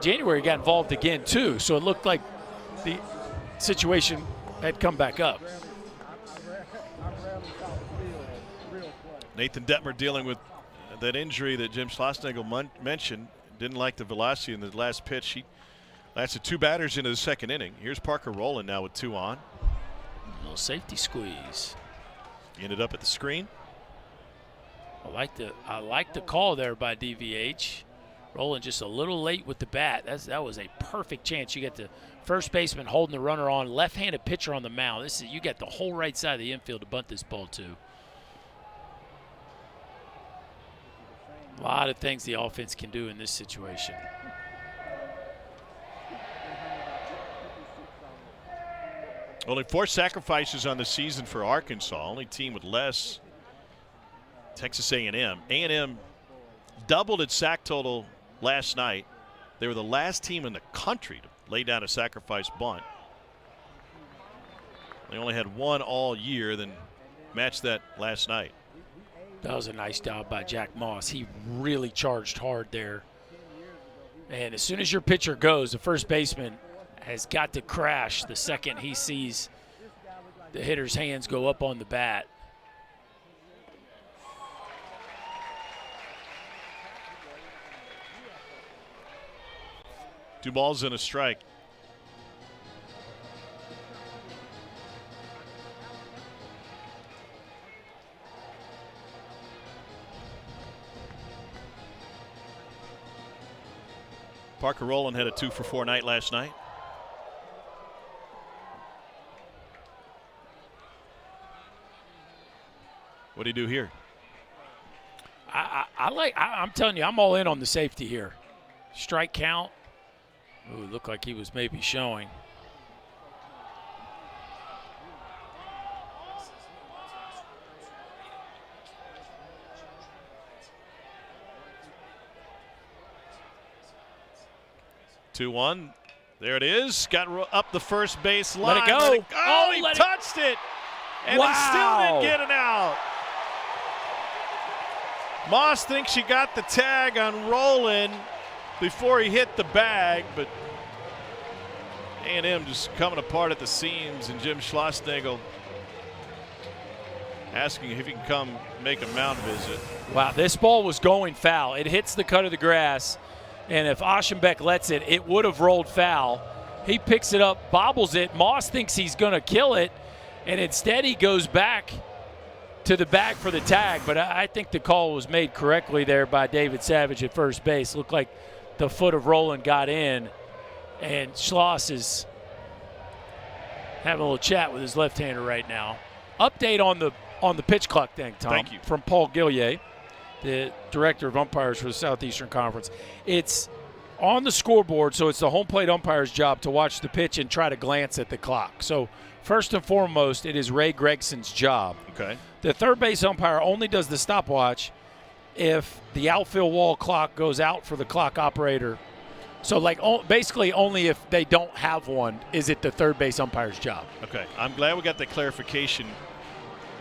January got involved again too, so it looked like the situation had come back up. Nathan Detmer dealing with that injury that Jim Schlossnagle mentioned. Didn't like the velocity in the last pitch. He lasted two batters into the second inning. Here's Parker Rowland now with two on. A little safety squeeze. He ended up at the screen. I like the call there by DVH. Rowland just a little late with the bat. That was a perfect chance. You get the first baseman holding the runner on, left-handed pitcher on the mound. You got the whole right side of the infield to bunt this ball to. A lot of things the offense can do in this situation. Only 4 sacrifices on the season for Arkansas. Only team with less. Texas A&M. A&M doubled its sack total last night. They were the last team in the country to lay down a sacrifice bunt. They only had one all year, then matched that last night. That was a nice job by Jack Moss. He really charged hard there. And as soon as your pitcher goes, the first baseman has got to crash the second he sees the hitter's hands go up on the bat. Two balls and a strike. Parker Rowland had a 2-for-4 night last night. What do you do here? I'm telling you, I'm all in on the safety here. Strike count. Ooh, looked like he was maybe showing. 2-1. There it is. Got up the first base line. Let it go. Oh, he touched it. And he still didn't get it out. Moss thinks he got the tag on Roland before he hit the bag, but A&M just coming apart at the seams, and Jim Schlossnagel asking if he can come make a mound visit. Wow, this ball was going foul. It hits the cut of the grass, and if Aschenbeck lets it, it would have rolled foul. He picks it up, bobbles it. Moss thinks he's going to kill it, and instead he goes back to the bag for the tag. But I think the call was made correctly there by David Savage at first base. Looked like the foot of Roland got in, and Schloss is having a little chat with his left-hander right now. Update on the pitch clock thing, Tom. Thank you. From Paul Gillier, the director of umpires for the Southeastern Conference. It's on the scoreboard, so it's the home plate umpire's job to watch the pitch and try to glance at the clock. So first and foremost, it is Ray Gregson's job. Okay. The third base umpire only does the stopwatch if the outfield wall clock goes out for the clock operator. So, basically only if they don't have one is it the third base umpire's job. Okay. I'm glad we got that clarification,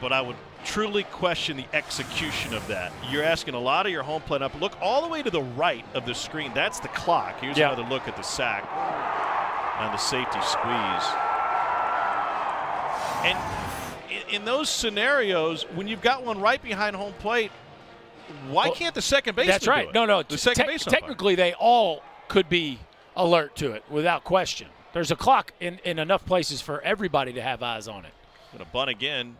but I would truly question the execution of that. You're asking a lot of your home plate up. Look all the way to the right of the screen. That's the clock. Here's another look at the sack and the safety squeeze. And in those scenarios, when you've got one right behind home plate, why can't the second baseman That's right. do it? No. The second base umpire. Technically, they all could be alert to it without question. There's a clock in enough places for everybody to have eyes on it. Going to bunt again.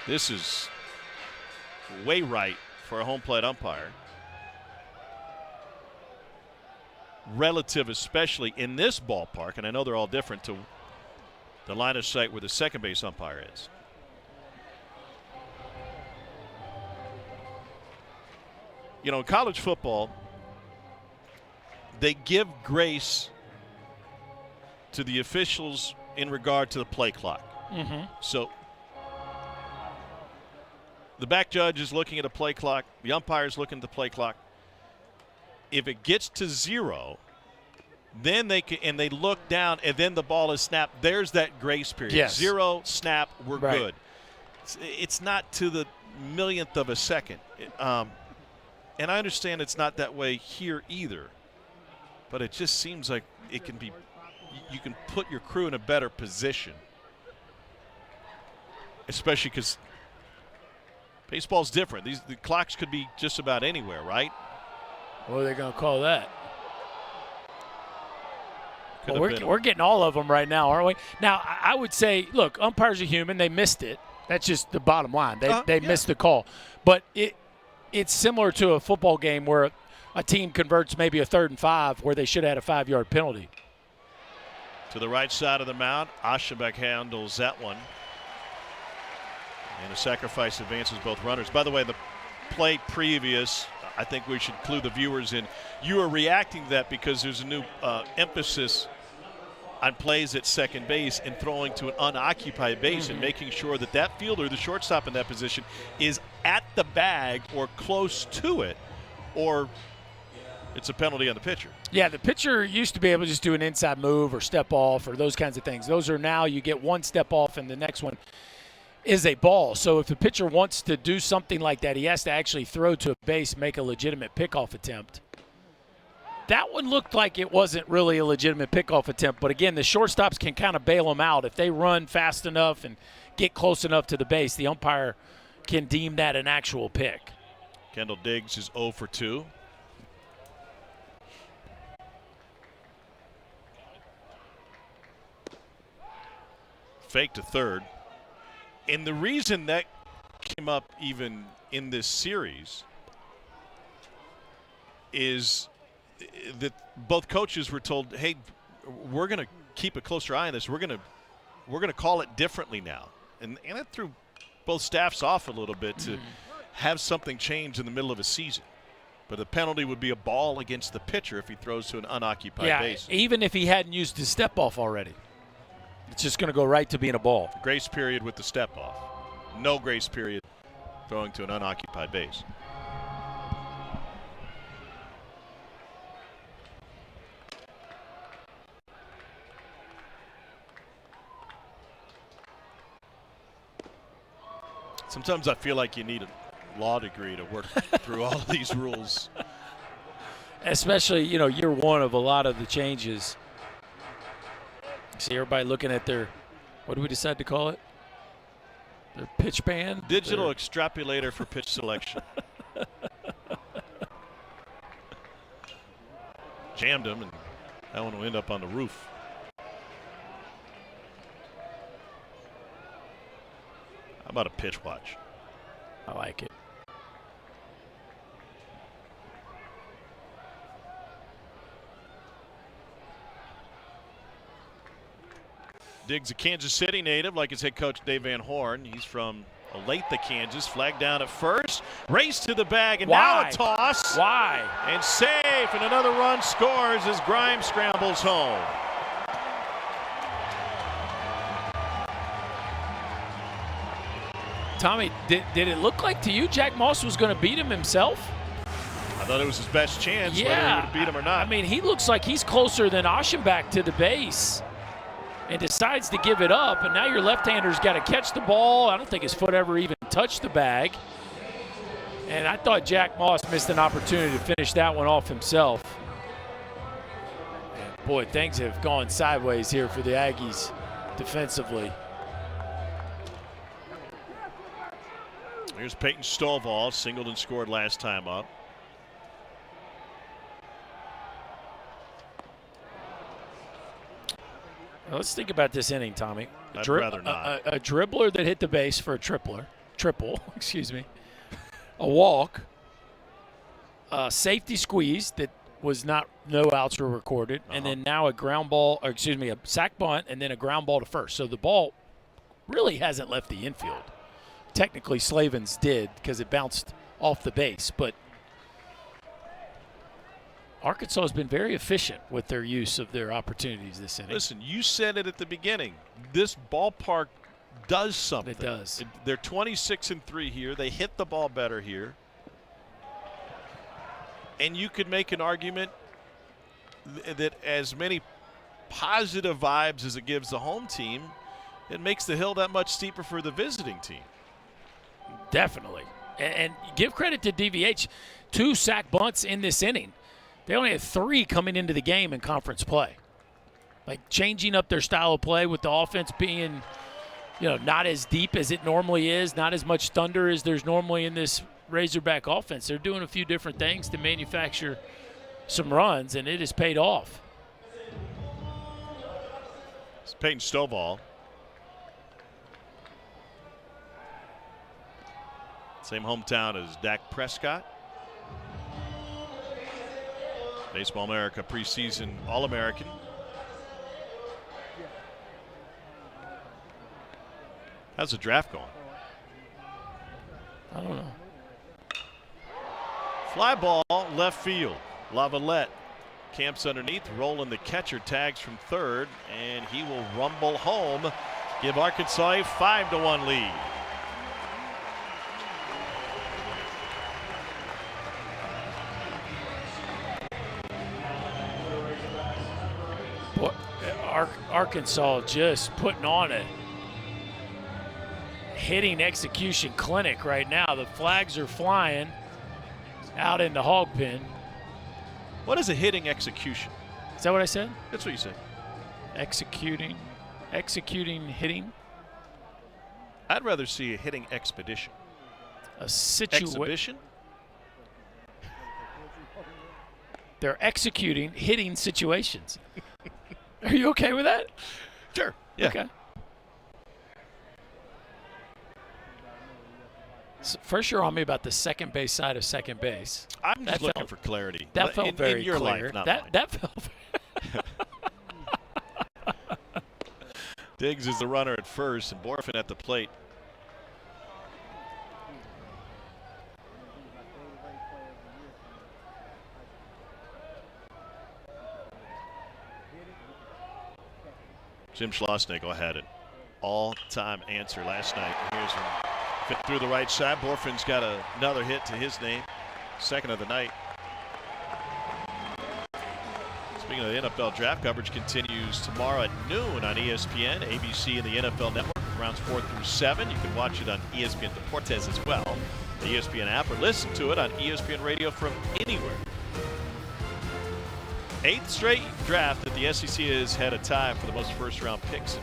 This is way right for a home plate umpire. Relative, especially in this ballpark, and I know they're all different, to the line of sight where the second base umpire is. You know, in college football, they give grace to the officials in regard to the play clock. Mm-hmm. So the back judge is looking at a play clock. The umpire is looking at the play clock. If it gets to 0, then they can, and they look down, and then the ball is snapped. There's that grace period. Yes. 0, snap, we're Right. good. It's not to the millionth of a second. And I understand it's not that way here either, but it just seems like it can be. You can put your crew in a better position, especially because baseball's different. The clocks could be just about anywhere, right? What are they going to call that? Could Well, have been we're getting all of them right now, aren't we? Now, I would say, look, umpires are human. They missed it. That's just the bottom line. They missed the call. But it's similar to a football game where a team converts maybe a 3rd and 5 where they should have had a 5-yard penalty. to the right side of the mound. Aschenbeck handles that one. And a sacrifice advances both runners. By the way, the play previous, I think we should clue the viewers in. You are reacting to that because there's a new emphasis on plays at second base and throwing to an unoccupied base and making sure that that fielder, the shortstop in that position, is at the bag or close to it, or it's a penalty on the pitcher. Yeah, the pitcher used to be able to just do an inside move or step off or those kinds of things. Those are now you get one step off and the next one is a ball. So if the pitcher wants to do something like that, he has to actually throw to a base, make a legitimate pickoff attempt. That one looked like it wasn't really a legitimate pickoff attempt. But, again, the shortstops can kind of bail them out. If they run fast enough and get close enough to the base, the umpire can deem that an actual pick. Kendall Diggs is 0 for 2. Fake to third. And the reason that came up even in this series is that both coaches were told, hey, we're going to keep a closer eye on this. We're going to call it differently now. And it threw both staffs off a little bit to have something change in the middle of a season. But the penalty would be a ball against the pitcher if he throws to an unoccupied base. Even if he hadn't used his step off already. It's just going to go right to being a ball. Grace period with the step off. No grace period throwing to an unoccupied base. Sometimes I feel like you need a law degree to work through all of these rules. Especially, year one of a lot of the changes. See everybody looking at their, what do we decide to call it? Their pitch band? Digital extrapolator for pitch selection. Jammed him, and that one will end up on the roof. How about a pitch watch? I like it. Diggs, a Kansas City native, like his head coach Dave Van Horn. He's from Olathe, Kansas. Flag down at first. Race to the bag, and now a toss. Why? And safe, and another run scores as Grimes scrambles home. Tommy, did it look like to you Jack Moss was going to beat him himself? I thought it was his best chance, whether he would beat him or not. I mean, he looks like he's closer than Aschenbach to the base and decides to give it up. And now your left-hander's got to catch the ball. I don't think his foot ever even touched the bag. And I thought Jack Moss missed an opportunity to finish that one off himself. And boy, things have gone sideways here for the Aggies defensively. Here's Peyton Stovall, singled and scored last time up. Well, let's think about this inning, Tommy. I'd rather not. A dribbler that hit the base for a triple, excuse me. A walk, a safety squeeze that was no outs were recorded, and then now a sac bunt, and then a ground ball to first. So the ball really hasn't left the infield. Technically, Slavin's did because it bounced off the base, but Arkansas has been very efficient with their use of their opportunities this inning. Listen, you said it at the beginning. This ballpark does something. It does. They're 26-3 here. They hit the ball better here. And you could make an argument that as many positive vibes as it gives the home team, it makes the hill that much steeper for the visiting team. Definitely. And give credit to DVH. 2 sack bunts in this inning. They only had 3 coming into the game in conference play. Like changing up their style of play with the offense being, not as deep as it normally is, not as much thunder as there's normally in this Razorback offense. They're doing a few different things to manufacture some runs, and it has paid off. It's Peyton Stovall. Same hometown as Dak Prescott. Baseball America preseason All-American. How's the draft going? I don't know. Fly ball left field. Lavalette camps underneath, rolling the catcher, tags from third, and he will rumble home, give Arkansas a 5-1 lead. Arkansas just putting on a hitting execution clinic right now. The flags are flying out in the hog pen. What is a hitting execution? Is that what I said? That's what you said. Executing, hitting. I'd rather see a hitting expedition. Exhibition? They're executing hitting situations. Are you okay with that? Sure. Yeah. Okay. So first, you're on me about the second base side of second base. I'm just looking for clarity. That felt very in your clear. life, not mine. That felt. Diggs is the runner at first, and Borfin at the plate. Jim Schlossnagle had an all-time answer last night. Here's Fit through the right side. Borfin's got another hit to his name. Second of the night. Speaking of the NFL draft, coverage continues tomorrow at noon on ESPN, ABC, and the NFL Network. Rounds 4 through 7. You can watch it on ESPN Deportes as well, the ESPN app, or listen to it on ESPN Radio from anywhere. 8th straight draft that the SEC has had a tie for the most first-round picks.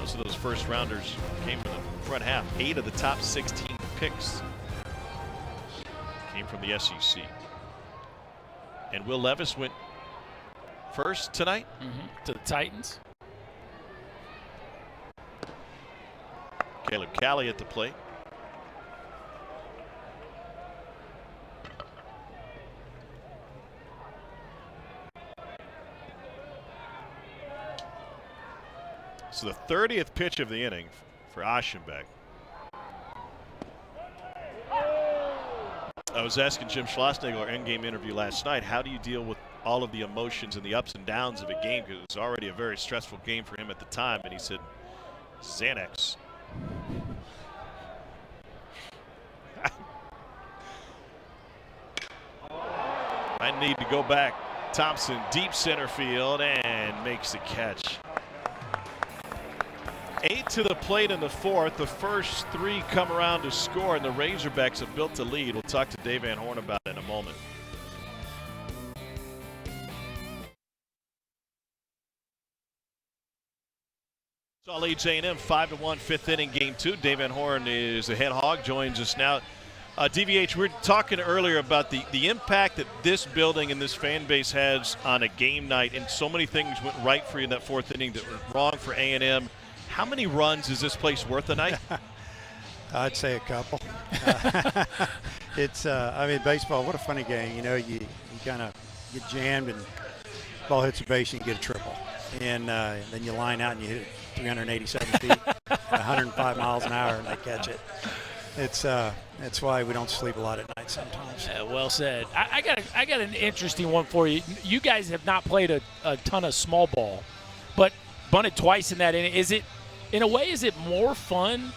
Most of those first-rounders came from the front half. 8 of the top 16 picks came from the SEC. And Will Levis went first tonight to the Titans. Caleb Cali at the plate. So the 30th pitch of the inning for Aschenbeck. I was asking Jim Schlossnagle, our in-game interview last night, how do you deal with all of the emotions and the ups and downs of a game? Because it was already a very stressful game for him at the time. And he said, Xanax. I need to go back. Thompson, deep center field, and makes the catch. 8 to the plate in the 4th. The first 3 come around to score, and the Razorbacks have built a lead. We'll talk to Dave Van Horn about it in a moment. Saw Leeds A&M 5-1 5th inning, game 2. Dave Van Horn is the head hog, joins us now. DVH, we were talking earlier about the impact that this building and this fan base has on a game night, and so many things went right for you in that 4th inning that were wrong for A&M. How many runs is this place worth a night? I'd say a couple. It's, I mean, baseball, what a funny game. You know, you kind of get jammed and ball hits a base and you get a triple. And then you line out and you hit it 387 feet at 105 miles an hour and they catch it. It's why we don't sleep a lot at night sometimes. Well said. I got an interesting one for you. You guys have not played a ton of small ball, but bunted twice in that inning. Is it, in a way, is it more fun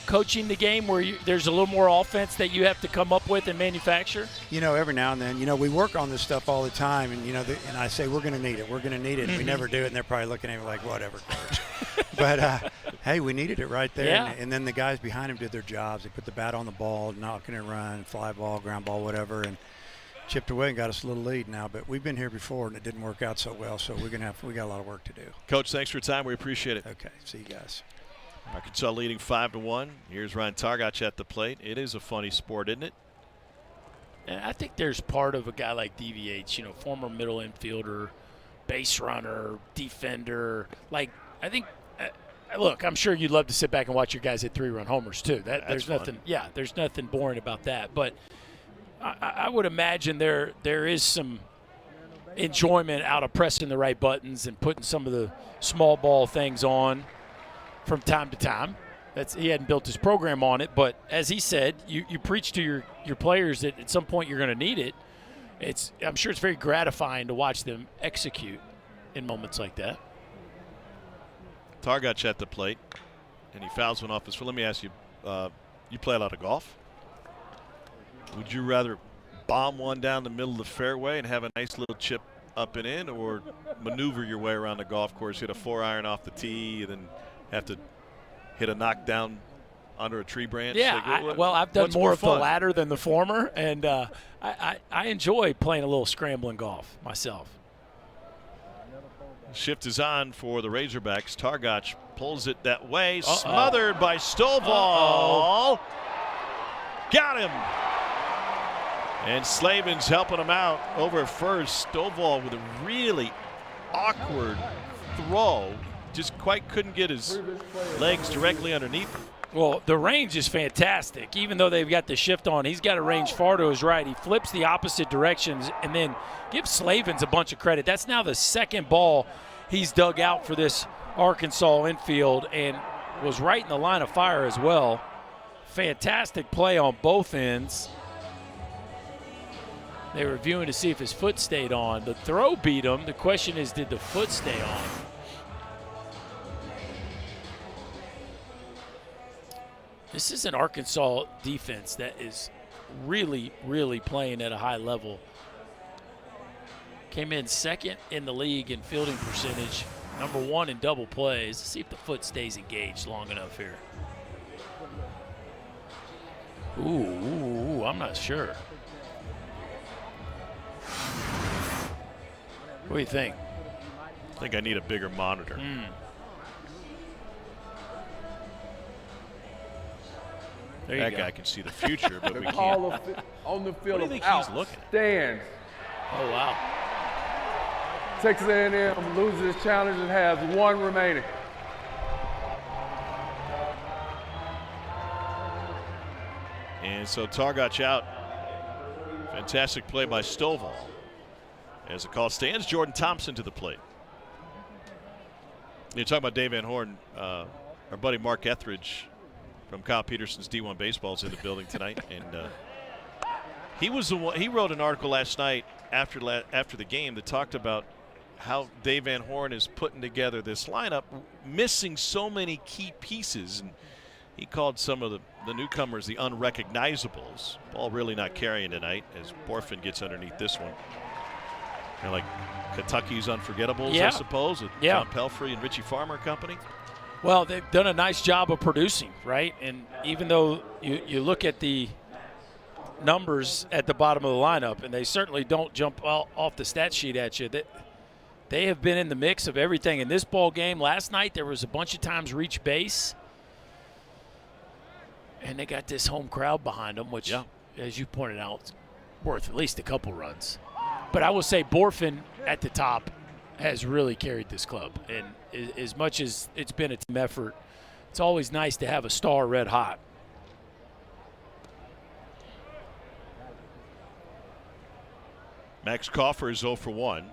coaching the game where there's a little more offense that you have to come up with and manufacture? You know, every now and then, you know, we work on this stuff all the time, and, you know, and I say, we're going to need it. We're going to need it. And we never do it, and they're probably looking at me like, whatever, coach. But, hey, we needed it right there. Yeah. And then the guys behind him did their jobs. They put the bat on the ball, knocking it run, fly ball, ground ball, whatever, and chipped away and got us a little lead now. But we've been here before, and it didn't work out so well, so we got a lot of work to do. Coach, thanks for your time. We appreciate it. Okay, see you guys. Arkansas leading 5-1. Here's Ryan Targach at the plate. It is a funny sport, isn't it? And I think there's part of a guy like DVH, you know, former middle infielder, base runner, defender. Like, I think, look, I'm sure you'd love to sit back and watch your guys hit 3-run homers too. There's nothing, fun. yeah, there's nothing boring about that. But I would imagine there is some enjoyment out of pressing the right buttons and putting some of the small ball things on from time to time. He hadn't built his program on it, but as he said, you preach to your players that at some point you're going to need it. I'm sure it's very gratifying to watch them execute in moments like that. Targach at the plate, and he fouls one off his foot. Let me ask you, you play a lot of golf? Would you rather bomb one down the middle of the fairway and have a nice little chip up and in, or maneuver your way around the golf course, hit a 4-iron off the tee, and then have to hit a knockdown under a tree branch? Yeah, I've done more of the latter than the former, and I enjoy playing a little scrambling golf myself. Shift is on for the Razorbacks. Targach pulls it that way, smothered by Stovall. Got him. And Slavin's helping him out over at first. Stovall with a really awkward throw. Just quite couldn't get his legs directly underneath him. Well, the range is fantastic. Even though they've got the shift on, he's got a range far to his right. He flips the opposite directions and then gives Slavins a bunch of credit. That's now the second ball he's dug out for this Arkansas infield and was right in the line of fire as well. Fantastic play on both ends. They were reviewing to see if his foot stayed on. The throw beat him. The question is, did the foot stay on? This is an Arkansas defense that is really, really playing at a high level. Came in second in the league in fielding percentage, number 1 in double plays. Let's see if the foot stays engaged long enough here. Ooh, I'm not sure. What do you think? I think I need a bigger monitor. There you That go. guy can see the future, but we can't. On the field What do you think of he's looking at? stands. Oh, wow. Texas A&M loses its challenge and has 1 remaining. And so Targach out. Fantastic play by Stovall. As the call stands, Jordan Thompson to the plate. You're talking about Dave Van Horn. Our buddy Mark Etheridge from Kyle Peterson's D1 Baseball is in the building tonight, and he was the one. He wrote an article last night after the game that talked about how Dave Van Horn is putting together this lineup, missing so many key pieces, and he called some of the newcomers the unrecognizables. Ball really not carrying tonight as Borfin gets underneath this one. Kind of like Kentucky's Unforgettables, I suppose, with Tom Pelfrey and Richie Farmer Company. Well, they've done a nice job of producing, right? And even though you look at the numbers at the bottom of the lineup, and they certainly don't jump off the stat sheet at you, they have been in the mix of everything. In this ball game last night, there was a bunch of times reach base, and they got this home crowd behind them, which, as you pointed out, is worth at least a couple runs. But I will say Borfin at the top has really carried this club. And as much as it's been a team effort, it's always nice to have a star red hot. Max Coffer is 0 for 1.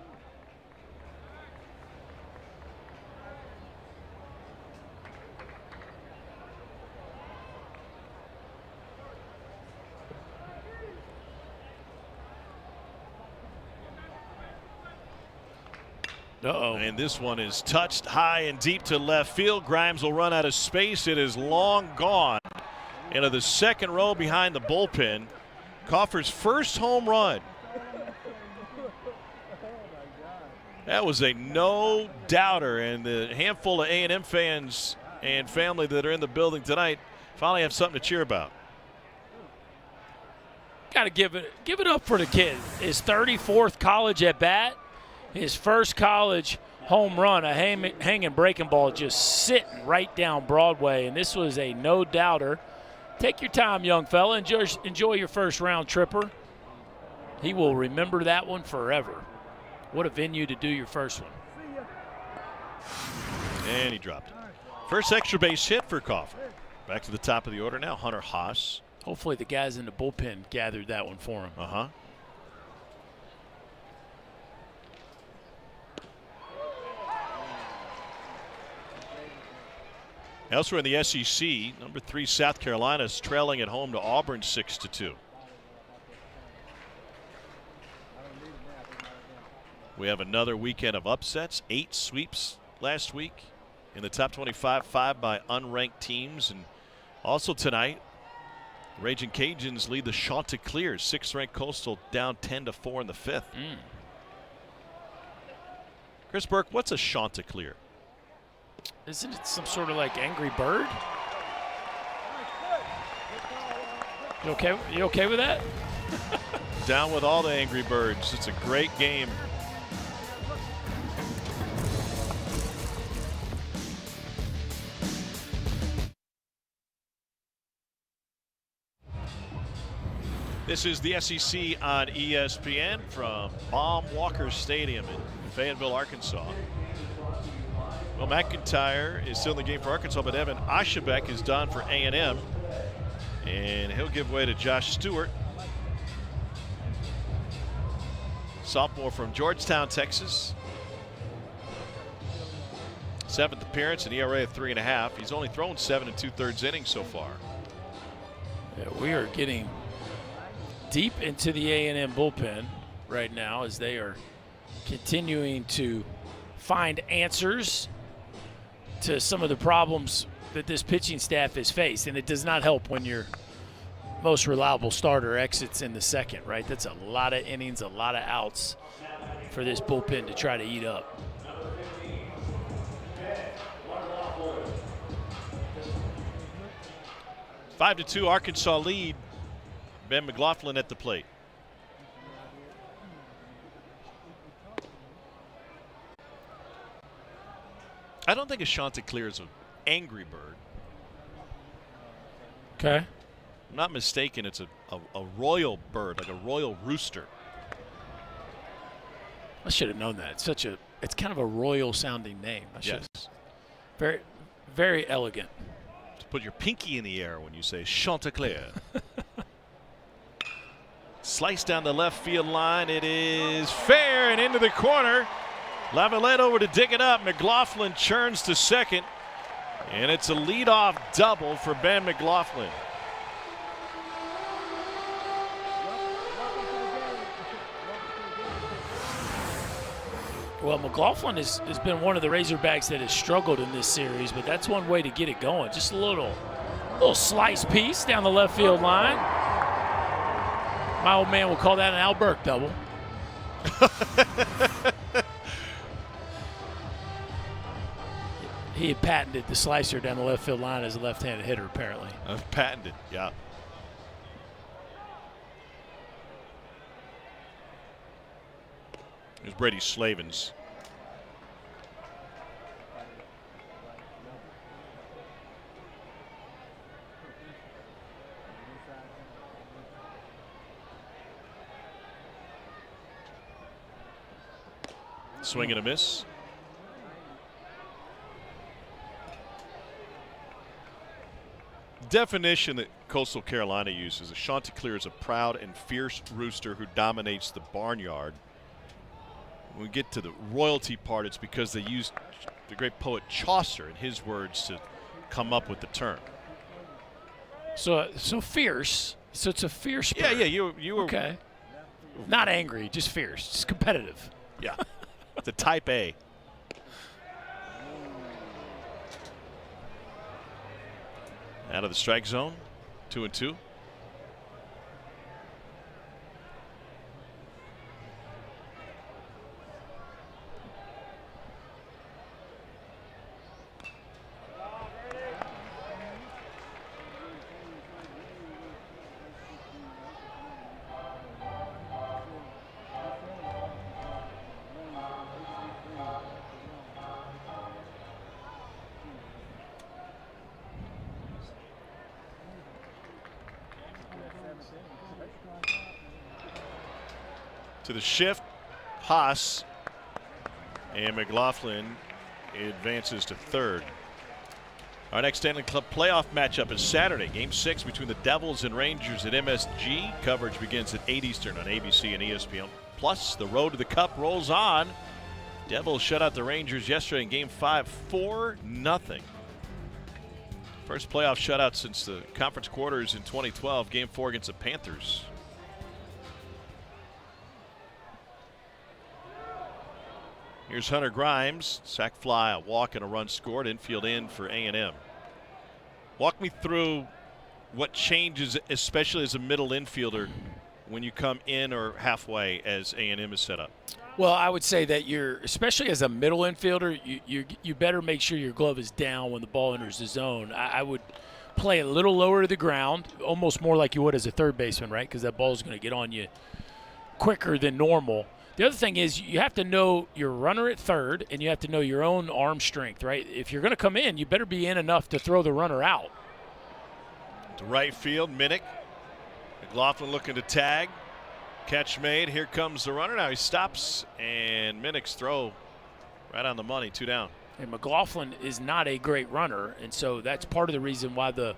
Uh-oh. And this one is touched high and deep to left field. Grimes will run out of space. It is long gone into the second row behind the bullpen. Coffer's first home run. That was a no-doubter, and the handful of A&M fans and family that are in the building tonight finally have something to cheer about. Got to give it up for the kid. His 34th college at bat. His first college home run, a hanging breaking ball just sitting right down Broadway, and this was a no-doubter. Take your time, young fella. Enjoy your first round tripper. He will remember that one forever. What a venue to do your first one. And he dropped it. First extra base hit for Coffer. Back to the top of the order now, Hunter Haas. Hopefully the guys in the bullpen gathered that one for him. Uh-huh. Elsewhere in the SEC, number 3 South Carolina is trailing at home to Auburn 6-2. We have another weekend of upsets, 8 sweeps last week in the top 25, 5 by unranked teams. And also tonight, Raging Cajuns lead the Chanticleers, 6th ranked Coastal, down 10-4 in the 5th. Chris Burke, what's a Chanticleer? Isn't it some sort of like angry bird? You okay with that? Down with all the angry birds. It's a great game. This is the SEC on ESPN from Baum Walker Stadium in Fayetteville, Arkansas. Well, McIntyre is still in the game for Arkansas, but Evan Ashabek is done for A&M. And he'll give way to Josh Stewart, sophomore from Georgetown, Texas. 7th appearance, an ERA of 3.5. He's only thrown 7 2/3 innings so far. Yeah, we are getting deep into the A&M bullpen right now as they are continuing to find answers to some of the problems that this pitching staff has faced, and it does not help when your most reliable starter exits in the second, right? That's a lot of innings, a lot of outs for this bullpen to try to eat up. Five to 2 Arkansas lead. Ben McLaughlin at the plate. I don't think a Chanticleer is an angry bird. Okay. I'm not mistaken, it's a royal bird, like a royal rooster. I should have known that. It's kind of a royal sounding name. Yes. Very, very elegant. To put your pinky in the air when you say Chanticleer. Slice down the left field line. It is fair and into the corner. Lavalette over to dig it up. McLaughlin churns to second. And it's a leadoff double for Ben McLaughlin. Well, McLaughlin has been one of the Razorbacks that has struggled in this series, but that's one way to get it going. Just a little slice piece down the left field line. My old man will call that an Al Burke double. He had patented the slicer down the left field line as a left-handed hitter, apparently. Patented, yeah. Here's Brady Slavens. Swing and a miss. Definition that Coastal Carolina uses: a Chanticleer is a proud and fierce rooster who dominates the barnyard. When we get to the royalty part, it's because they used the great poet Chaucer in his words to come up with the term. So fierce. So it's a fierce bird. Yeah, you were okay. Not angry, just fierce, just competitive. Yeah, it's a type A. Out of the strike zone, 2-2. To the shift, Haas, and McLaughlin advances to third. Our next Stanley Cup playoff matchup is Saturday, Game 6 between the Devils and Rangers at MSG. Coverage begins at 8 Eastern on ABC and ESPN. Plus, the road to the Cup rolls on. Devils shut out the Rangers yesterday in Game 5, 4-0. First playoff shutout since the conference quarters in 2012, Game 4 against the Panthers. Here's Hunter Grimes, sac fly, a walk and a run scored, infield in for A&M. Walk me through what changes, especially as a middle infielder, when you come in or halfway as A&M is set up. Well, I would say that especially as a middle infielder, you better make sure your glove is down when the ball enters the zone. I would play a little lower to the ground, almost more like you would as a third baseman, right? Because that ball is going to get on you quicker than normal. The other thing is you have to know your runner at third, and you have to know your own arm strength, right? If you're going to come in, you better be in enough to throw the runner out. To right field, Minnick. McLaughlin looking to tag. Catch made. Here comes the runner. Now he stops, and Minnick's throw right on the money, 2 down. And McLaughlin is not a great runner, and so that's part of the reason why the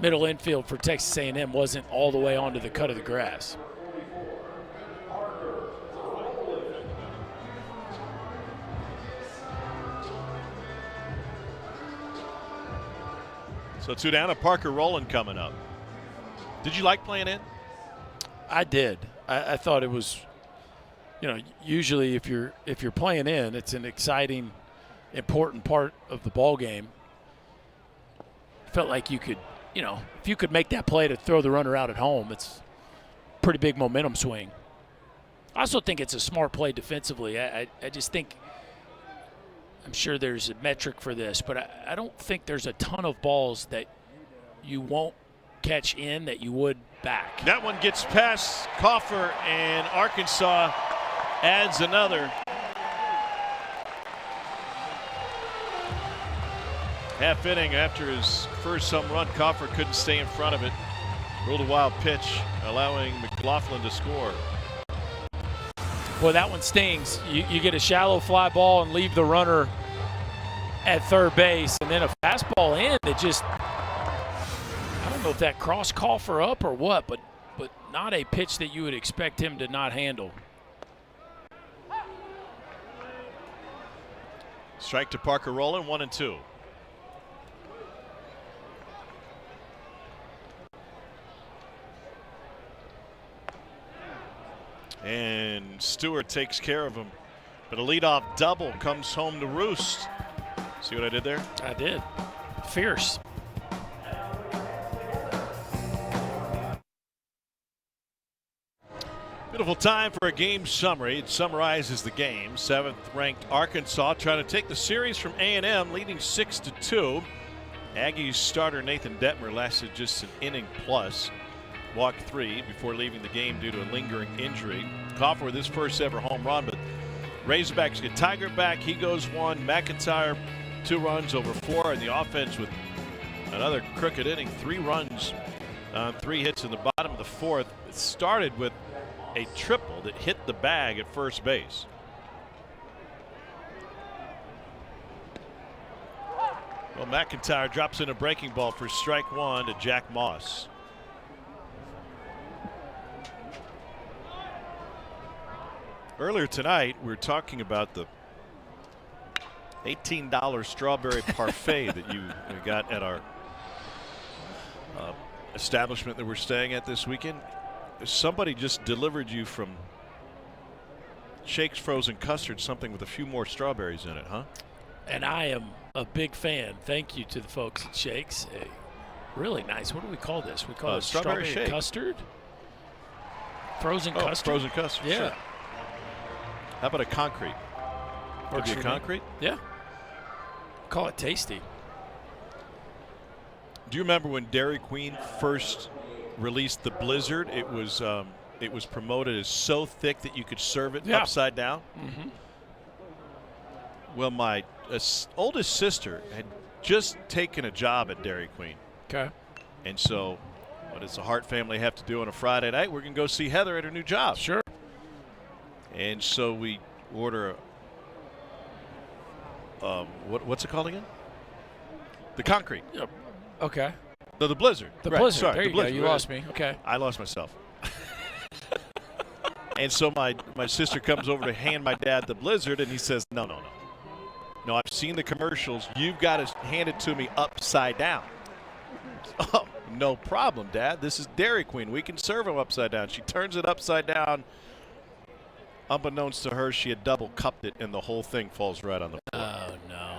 middle infield for Texas A&M wasn't all the way onto the cut of the grass. So 2 down, a Parker Rowland coming up. Did you like playing in? I did. I thought it was, usually if you're playing in, it's an exciting important part of the ball game. Felt like you could, if you could make that play to throw the runner out at home, it's a pretty big momentum swing. I also think it's a smart play defensively. I just think, I'm sure there's a metric for this, but I don't think there's a ton of balls that you won't catch in that you would back. That one gets past Coffer, and Arkansas adds another. Half inning after his first home run, Coffer couldn't stay in front of it. Ruled a wild pitch, allowing McLaughlin to score. Boy, that one stings. You get a shallow fly ball and leave the runner at third base, and then a fastball in that just, I don't know if that crossed Coffer up or what, but not a pitch that you would expect him to not handle. Strike to Parker Rowland, 1-2. And Stewart takes care of him. But a leadoff double comes home to roost. See what I did there? I did. Fierce. Beautiful time for a game summary. It summarizes the game. 7th-ranked Arkansas trying to take the series from A&M, leading 6-2. Aggies starter Nathan Detmer lasted just an inning plus. Walked 3 before leaving the game due to a lingering injury. Coffer with his first ever home run, but Razorbacks get Tiger back. He goes 1. McIntyre 2 runs over 4, and the offense with another crooked inning. 3 runs on 3 hits in the bottom of the 4th. It started with a triple that hit the bag at first base. Well, McIntyre drops in a breaking ball for strike 1 to Jack Moss. Earlier tonight, we were talking about the $18 strawberry parfait that you got at our establishment that we're staying at this weekend. Somebody just delivered you from Shake's Frozen Custard something with a few more strawberries in it, huh? And I am a big fan. Thank you to the folks at Shake's. Really nice. What do we call this? We call it strawberry shake. Custard? Frozen custard? Frozen custard, yeah. Sure. How about a concrete? Could be a concrete? Yeah. Call it tasty. Do you remember when Dairy Queen first released the Blizzard? It was promoted as so thick that you could serve it upside down. Mm-hmm. Well, my oldest sister had just taken a job at Dairy Queen. Okay. And so what does the Hart family have to do on a Friday night? We're going to go see Heather at her new job. Sure. And so we order what's it called again? The concrete. Yep. Okay. No, the Blizzard. The right, Blizzard. Sorry, there the you Blizzard. go. You lost me. Okay. I lost myself. And so my sister comes over to hand my dad the Blizzard, and he says, no, I've seen the commercials. You've got to hand it to me upside down. Oh, no problem, Dad. This is Dairy Queen. We can serve them upside down. She turns it upside down. Unbeknownst to her, she had double cupped it, and the whole thing falls right on the floor. Oh, no.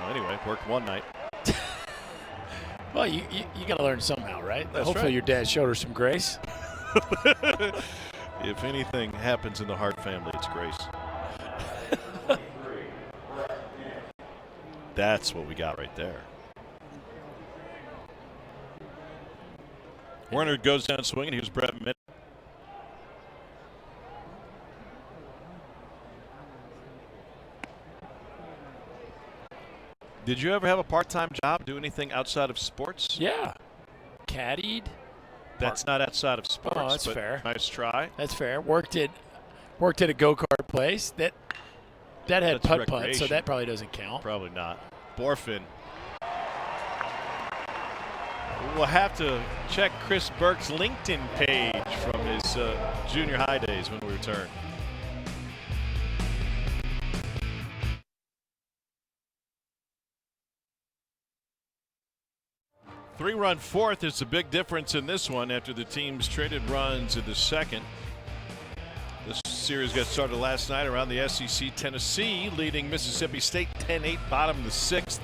Well, anyway, worked one night. Well, you got to learn somehow, right? That's Hopefully right. your dad showed her some grace. If anything happens in the Hart family, it's grace. That's what we got right there. Werner goes down swinging. Here's Brett Mitt. Did you ever have a part-time job, do anything outside of sports? Yeah. Caddied. That's not outside of sports. Oh, that's but fair. Nice try. That's fair. Worked at a go-kart place that had That's putt-putt, so recreation. that probably doesn't count. Probably not. Borfin. We'll have to check Chris Burke's LinkedIn page from his junior high days when we return. Three-run fourth is the big difference in this one after the teams traded runs in the second. This series got started last night around the SEC. Tennessee leading Mississippi State 10-8, bottom of the 6th.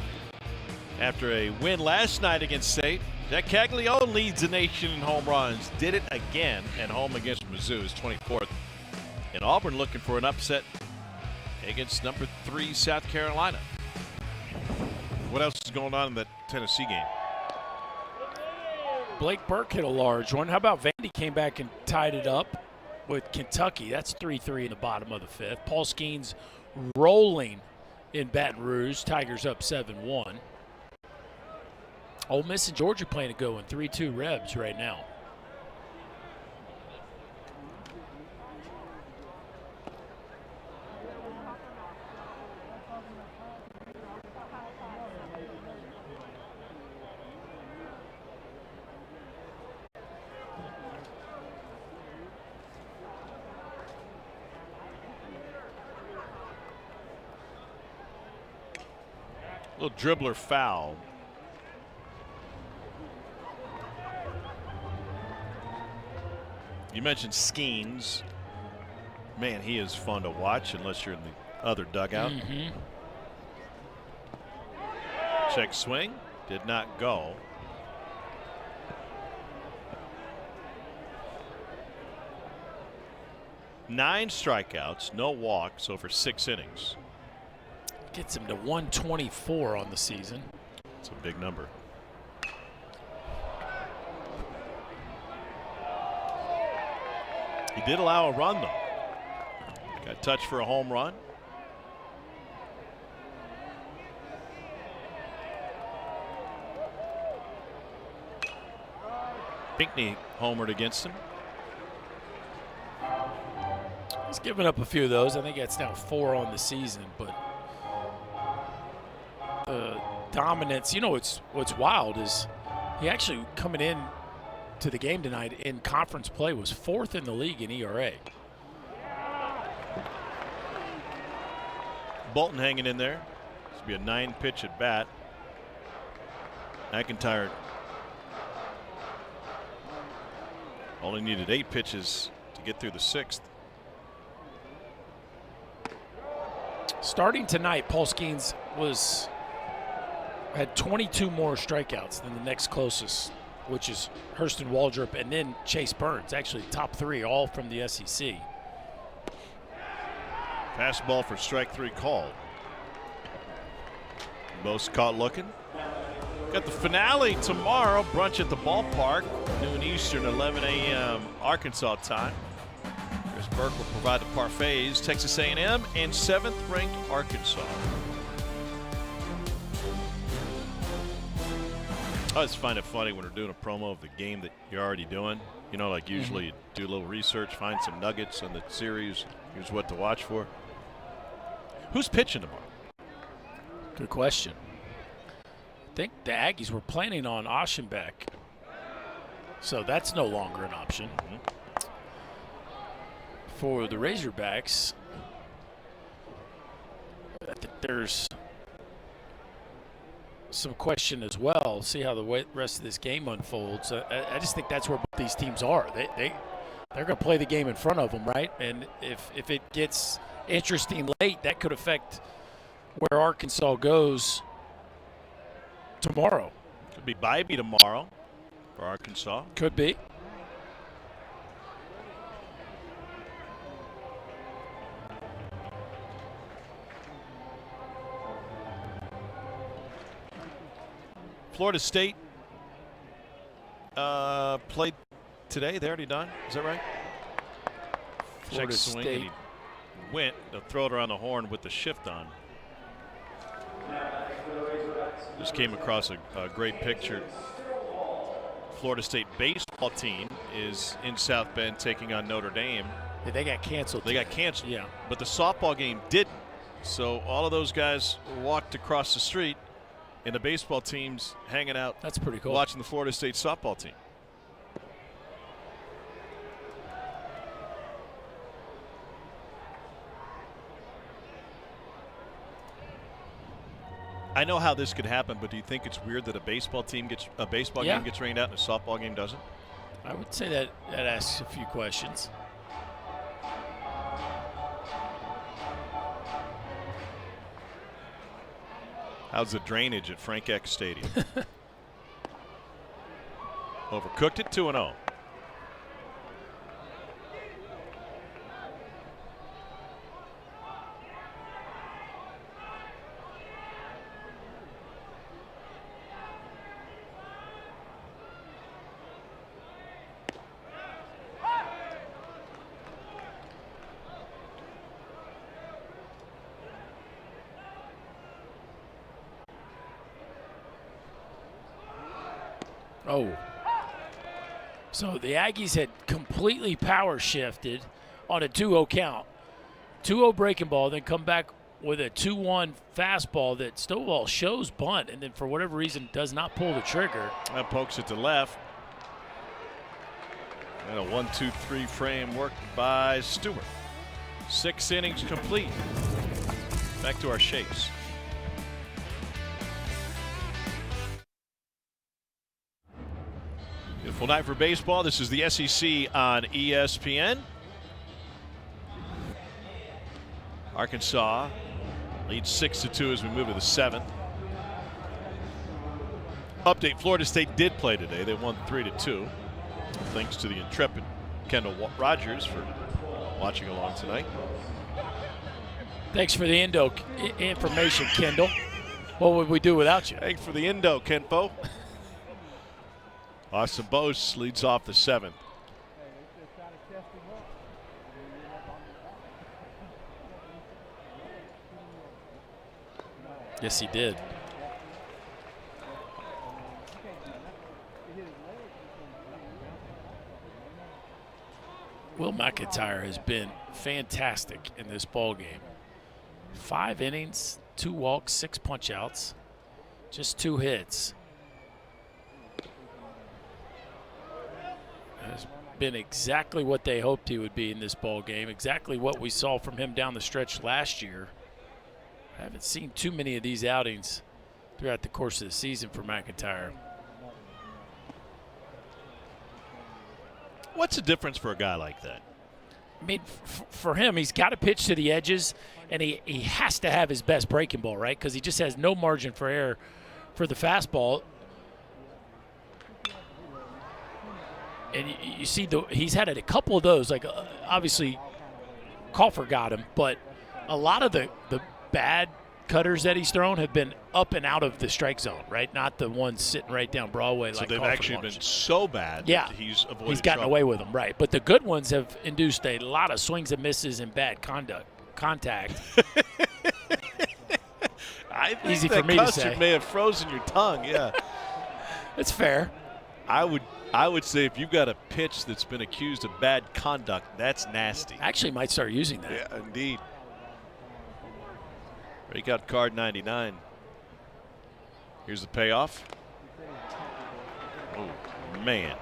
After a win last night against State, Jack Caglione leads the nation in home runs. Did it again at home against Mizzou, his 24th. And Auburn looking for an upset against number 3 South Carolina. What else is going on in that Tennessee game? Blake Burke hit a large one. How about Vandy came back and tied it up with Kentucky? That's 3-3 in the bottom of the 5th. Paul Skeens rolling in Baton Rouge. Tigers up 7-1. Ole Miss and Georgia playing a good one. 3-2 Rebs right now. Little dribbler foul. You mentioned Skeens. Man, he is fun to watch unless you're in the other dugout. Check swing. Did not go. Nine strikeouts, no walks over 6 innings. Gets him to 124 on the season. It's a big number. He did allow a run, though. Got touched for a home run. Pinckney homered against him. He's given up a few of those. I think that's now 4 on the season, but the dominance, you know, what's wild is he actually coming in to the game tonight in conference play was 4th in the league in ERA. Bolton hanging in there. This will be a 9-pitch at bat. McIntyre only needed 8 pitches to get through the 6th. Starting tonight, Paul Skeens had 22 more strikeouts than the next closest, which is Hurston Waldrop, and then Chase Burns. Actually, top 3, all from the SEC. Fastball for strike 3 called. Most caught looking. Got the finale tomorrow. Brunch at the ballpark, noon Eastern, 11 a.m. Arkansas time. Chris Burke will provide the parfaits. Texas A&M and 7th-ranked Arkansas. I always find it funny when we're doing a promo of the game that you're already doing. You know, like usually you do a little research, find some nuggets on the series. Here's what to watch for. Who's pitching tomorrow? Good question. I think the Aggies were planning on Aschenbeck, so that's no longer an option. For the Razorbacks, I think there's some question as well. See how the rest of this game unfolds. I just think that's where both these teams are. They're going to play the game in front of them, right? And if it gets interesting late, that could affect where Arkansas goes tomorrow. Could be Bybee tomorrow for Arkansas. Could be. Florida State played today. They already done. Is that right? Florida Check swing. State. And he went. They'll throw it around the horn with the shift on. Just came across a great picture. Florida State baseball team is in South Bend taking on Notre Dame. Yeah, they got canceled. They got canceled. Yeah. But the softball game didn't. So all of those guys walked across the street, and the baseball team's hanging out. That's pretty cool. Watching the Florida State softball team. I know how this could happen, but do you think it's weird that a baseball game gets rained out and a softball game doesn't? I would say that asks a few questions. How's the drainage at Frank Eck Stadium? Overcooked it 2-0. Oh. So the Aggies had completely power shifted on a 2-0 count. 2-0 breaking ball, then come back with a 2-1 fastball that Stovall shows bunt, and then for whatever reason does not pull the trigger. That pokes it to left. And a 1-2-3 frame worked by Stewart. 6 innings complete. Back to our shapes. Beautiful night for baseball. This is the SEC on ESPN. Arkansas leads 6-2 as we move to the 7th. Update: Florida State did play today. They won 3-2. Thanks to the intrepid Kendall Rogers for watching along tonight. Thanks for the information, Kendall. What would we do without you? Thanks for the Indo, Kenpo. Austin Bose leads off the 7th. Yes, he did. Will McIntyre has been fantastic in this ball game. 5 innings, 2 walks, 6 punch-outs, just 2 hits. Has been exactly what they hoped he would be in this ball game, exactly what we saw from him down the stretch last year. I haven't seen too many of these outings throughout the course of the season for McIntyre. What's the difference for a guy like that? I mean, for him, he's got to pitch to the edges, and he has to have his best breaking ball, right? Because he just has no margin for error for the fastball. And you see, he's had a couple of those. Like, obviously, Kaufer got him, but a lot of the bad cutters that he's thrown have been up and out of the strike zone, right? Not the ones sitting right down Broadway. So like they've Kaufer actually launched. been so bad that he's avoided He's gotten trouble. away with them, right. But the good ones have induced a lot of swings and misses and bad contact. I think Easy that for me to custard say. may have frozen your tongue, yeah. It's fair. I would say if you've got a pitch that's been accused of bad conduct, that's nasty. Actually might start using that. Yeah, indeed. Breakout card 99. Here's the payoff. Oh, man.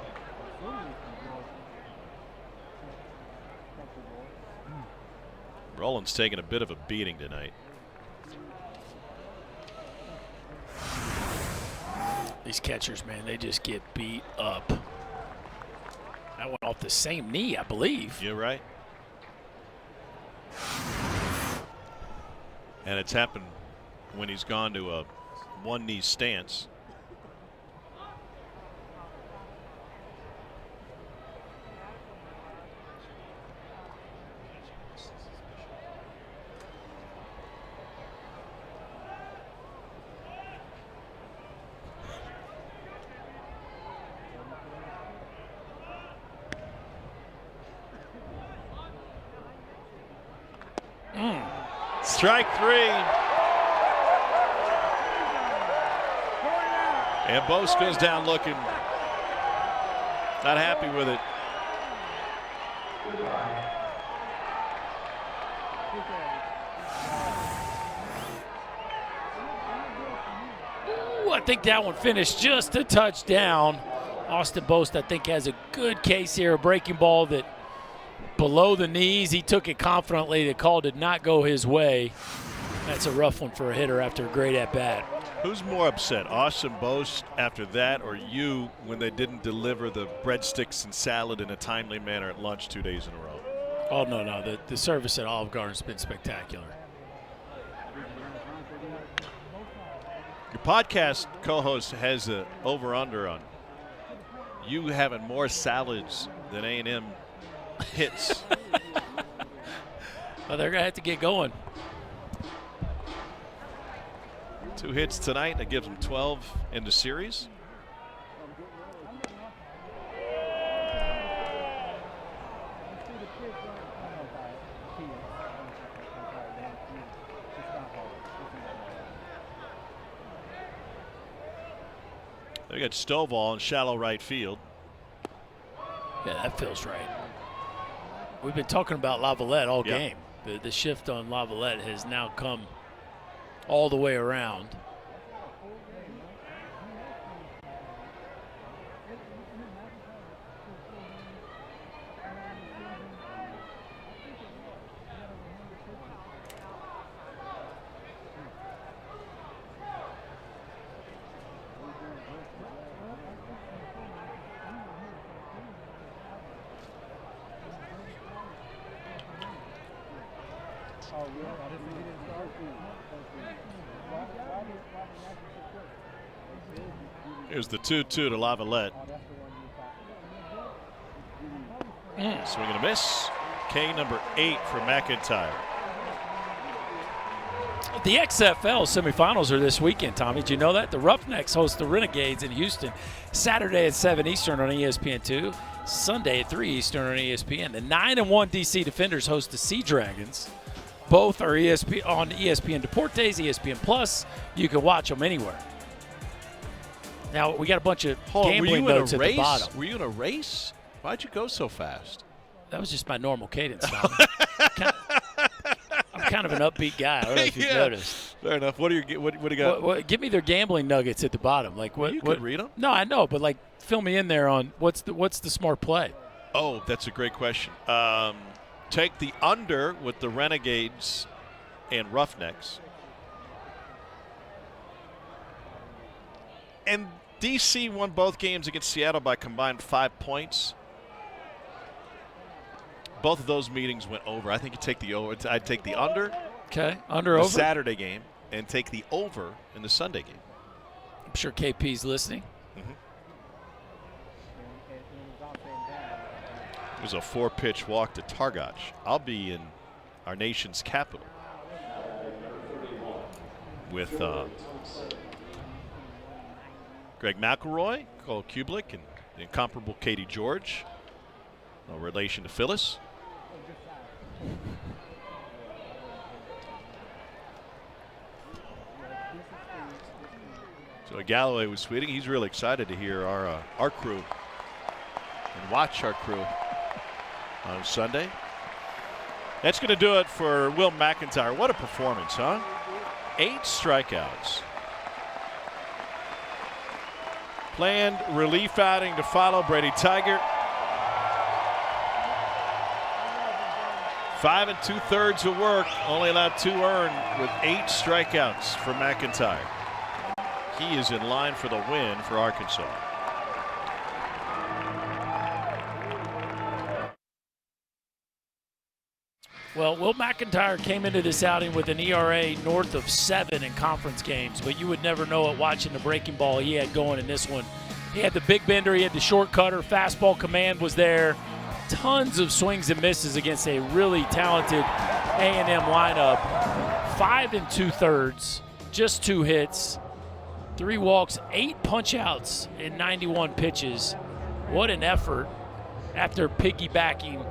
Roland's taking a bit of a beating tonight. These catchers, man, they just get beat up. That went off the same knee, I believe. You're right. And it's happened when he's gone to a one-knee stance. Strike 3. And Bose goes down looking. Not happy with it. Ooh, I think that one finished just a touchdown. Austin Bost, I think, has a good case here, a breaking ball that below the knees. He took it confidently. The call did not go his way. That's a rough one for a hitter after a great at-bat. Who's more upset, Austin Bost after that, or you when they didn't deliver the breadsticks and salad in a timely manner at lunch 2 days in a row? Oh, no. The service at Olive Garden has been spectacular. Your podcast co-host has a over-under on you having more salads than A&M hits. Well, they're going to have to get going. 2 hits tonight. That gives them 12 in the series. They got Stovall in shallow right field. Yeah, that feels right. We've been talking about Lavalette all game. The shift on Lavalette has now come all the way around. Here's the 2-2 to Lavalette. Swing and a miss. K number 8 for McIntyre. The XFL semifinals are this weekend, Tommy. Did you know that? The Roughnecks host the Renegades in Houston Saturday at 7 Eastern on ESPN2. Sunday at 3 Eastern on ESPN. The 9-1 DC Defenders host the Sea Dragons. Both are on ESPN Deportes, ESPN Plus. You can watch them anywhere. Now, we got a bunch of gambling notes at the bottom. Were you in a race? Why'd you go so fast? That was just my normal cadence, Tommy. I'm kind of an upbeat guy. I don't know if you've noticed. Fair enough. What do you got? Give me their gambling nuggets at the bottom. Like what? You could read them. No, I know, but like fill me in there on what's the smart play. Oh, that's a great question. Take the under with the Renegades and Roughnecks. And DC won both games against Seattle by combined 5 points. Both of those meetings went over. I think you take the over. I'd take the under. Okay, under the over. Saturday game, and take the over in the Sunday game. I'm sure KP's listening. Mm-hmm. It was a 4-pitch walk to Targac. I'll be in our nation's capital with Greg McElroy, Cole Kublik, and the incomparable Katie George. No relation to Phyllis. So Galloway was tweeting. He's really excited to hear our crew and watch our crew on Sunday. That's going to do it for Will McIntyre. What a performance, huh? 8 strikeouts. Planned relief outing to follow. Brady Tiger. 5 2/3 of work. Only allowed 2 earned with 8 strikeouts for McIntyre. He is in line for the win for Arkansas. Well, Will McIntyre came into this outing with an ERA north of 7 in conference games, but you would never know it watching the breaking ball he had going in this one. He had the big bender, he had the short cutter, fastball command was there. Tons of swings and misses against a really talented A&M lineup. 5 2/3, just 2 hits, 3 walks, 8 punch-outs in 91 pitches. What an effort after piggybacking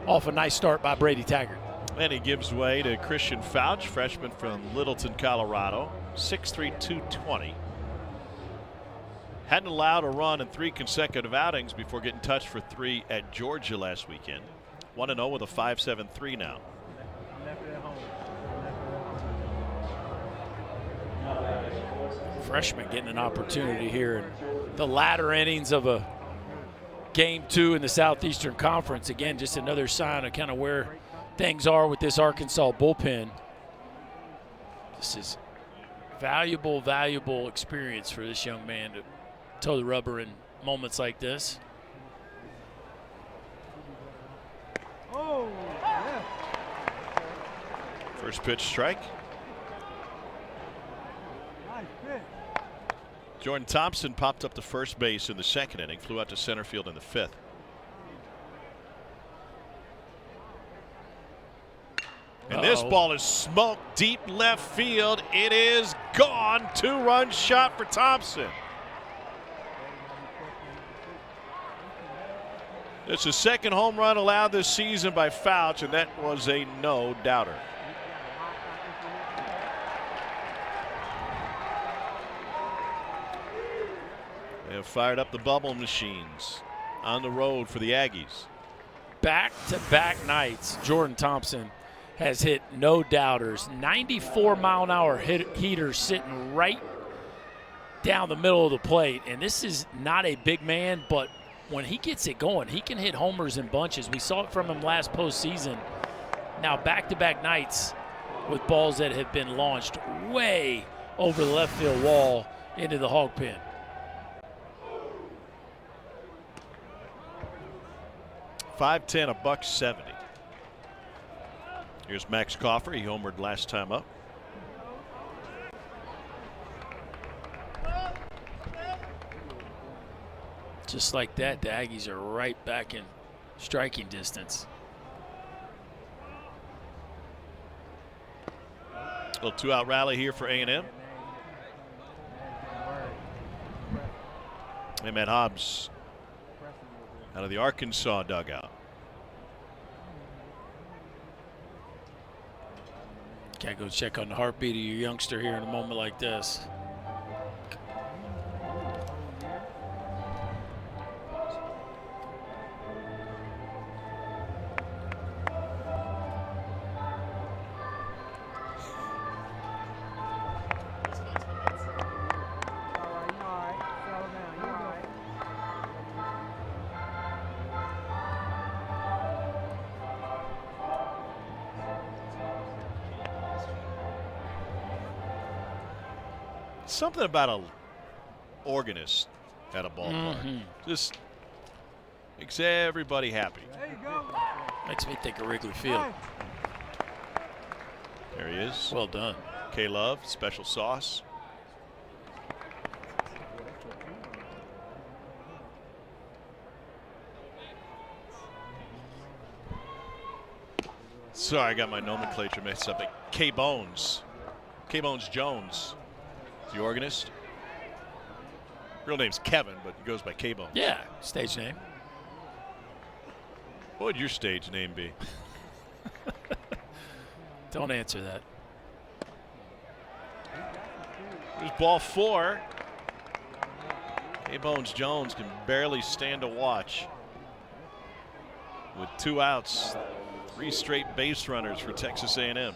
off a nice start by Brady Taggart. And he gives way to Christian Fouch, freshman from Littleton, Colorado, 6'3", 220. Hadn't allowed a run in 3 consecutive outings before getting touched for 3 at Georgia last weekend. 1-0 with a 5.73 now. Freshman getting an opportunity here in the latter innings of a Game 2 in the Southeastern Conference. Again, just another sign of kind of where things are with this Arkansas bullpen. This is valuable experience for this young man to toe the rubber in moments like this. First pitch strike. Jordan Thompson popped up to first base in the second inning, flew out to center field in the fifth. And this ball is smoked deep left field. It is gone. 2-run shot for Thompson. It's the second home run allowed this season by Fouch, and that was a no-doubter. They have fired up the bubble machines on the road for the Aggies. Back-to-back nights, Jordan Thompson has hit no doubters. 94-mile-an-hour heaters sitting right down the middle of the plate. And this is not a big man, but when he gets it going, he can hit homers in bunches. We saw it from him last postseason. Now back-to-back nights with balls that have been launched way over the left field wall into the hog pen. .510, $1.70. Here's Max Coffer. He homered last time up. Just like that, the Aggies are right back in striking distance. A little two-out rally here for A&M. And Matt Hobbs out of the Arkansas dugout. Can't go check on the heartbeat of your youngster here in a moment like this. Something about a organist at a ballpark just makes everybody happy. Makes me think of Wrigley Field. There he is. Well done. K-Love, special sauce. Sorry, I got my nomenclature mixed up. K-Bones. K-Bones Jones. The organist. Real name's Kevin, but he goes by K-Bones. Yeah, stage name. What would your stage name be? Don't answer that. There's ball 4. K-Bones Jones can barely stand to watch. With 2 outs, 3 straight base runners for Texas A&M.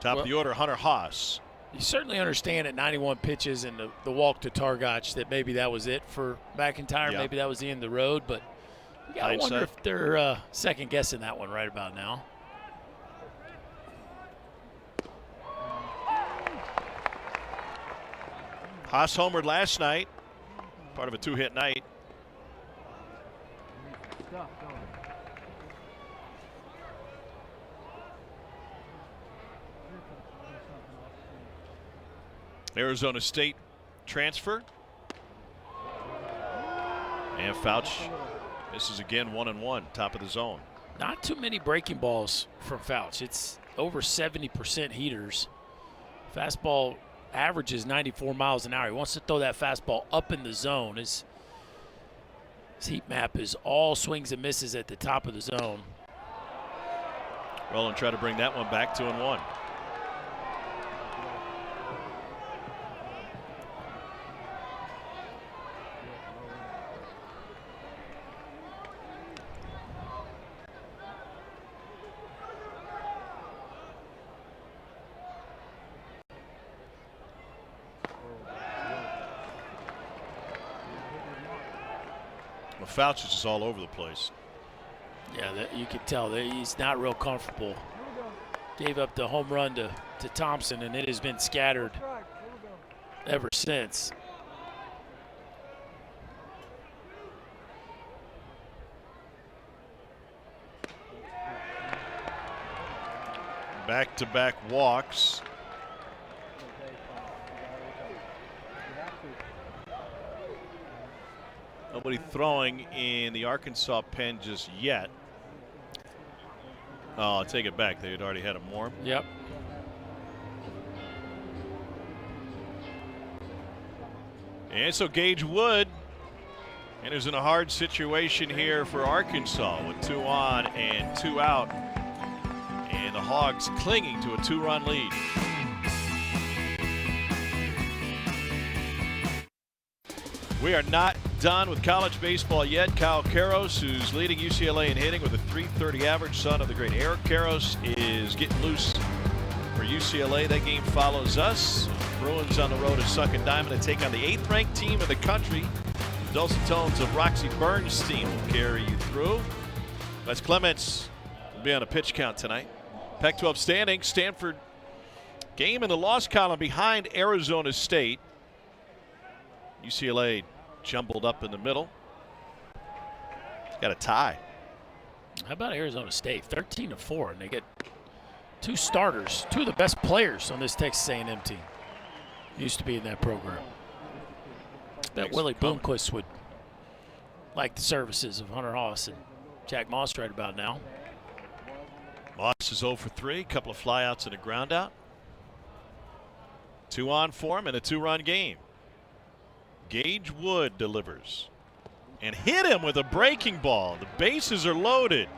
Top of the order, Hunter Haas. You certainly understand at 91 pitches and the walk to Targac that maybe that was it for McIntyre. Yeah. Maybe that was the end of the road, but you got to wonder Hindsight. if they're second guessing that one right about now. Haas homered last night, part of a 2-hit night. Arizona State transfer. And Fouch misses again, 1-1, top of the zone. Not too many breaking balls from Fouch. It's over 70% heaters. Fastball averages 94 miles an hour. He wants to throw that fastball up in the zone. His heat map is all swings and misses at the top of the zone. Well, and try to bring that one back, 2-1. Fouch is just all over the place. Yeah, you can tell that he's not real comfortable. Gave up the home run to Thompson, and it has been scattered ever since. Back-to-back walks. Nobody throwing in the Arkansas pen just yet. Oh, I'll take it back. They had already had him warm. Yep. And so Gage Wood enters in a hard situation here for Arkansas with 2 on and 2 out. And the Hogs clinging to a 2-run lead. We are not done with college baseball yet. Kyle Karros, who's leading UCLA in hitting with a .330 average, son of the great Eric Karros, is getting loose for UCLA. That game follows us. Bruins on the road at Sunken Diamond to take on the 8th-ranked team in the country. The dulcet tones of Roxy Bernstein will carry you through. Wes Clements will be on a pitch count tonight. Pac-12 standing, Stanford game in the loss column behind Arizona State. UCLA jumbled up in the middle. Got a tie. How about Arizona State? 13-4, and they get 2 starters, 2 of the best players on this Texas A&M team. Used to be in that program. Bet Willie Bloomquist would like the services of Hunter Haas and Jack Moss right about now. Moss is 0 for 3, a couple of flyouts and a ground out. 2 on for him and a 2-run game. Gage Wood delivers and hit him with a breaking ball. The bases are loaded.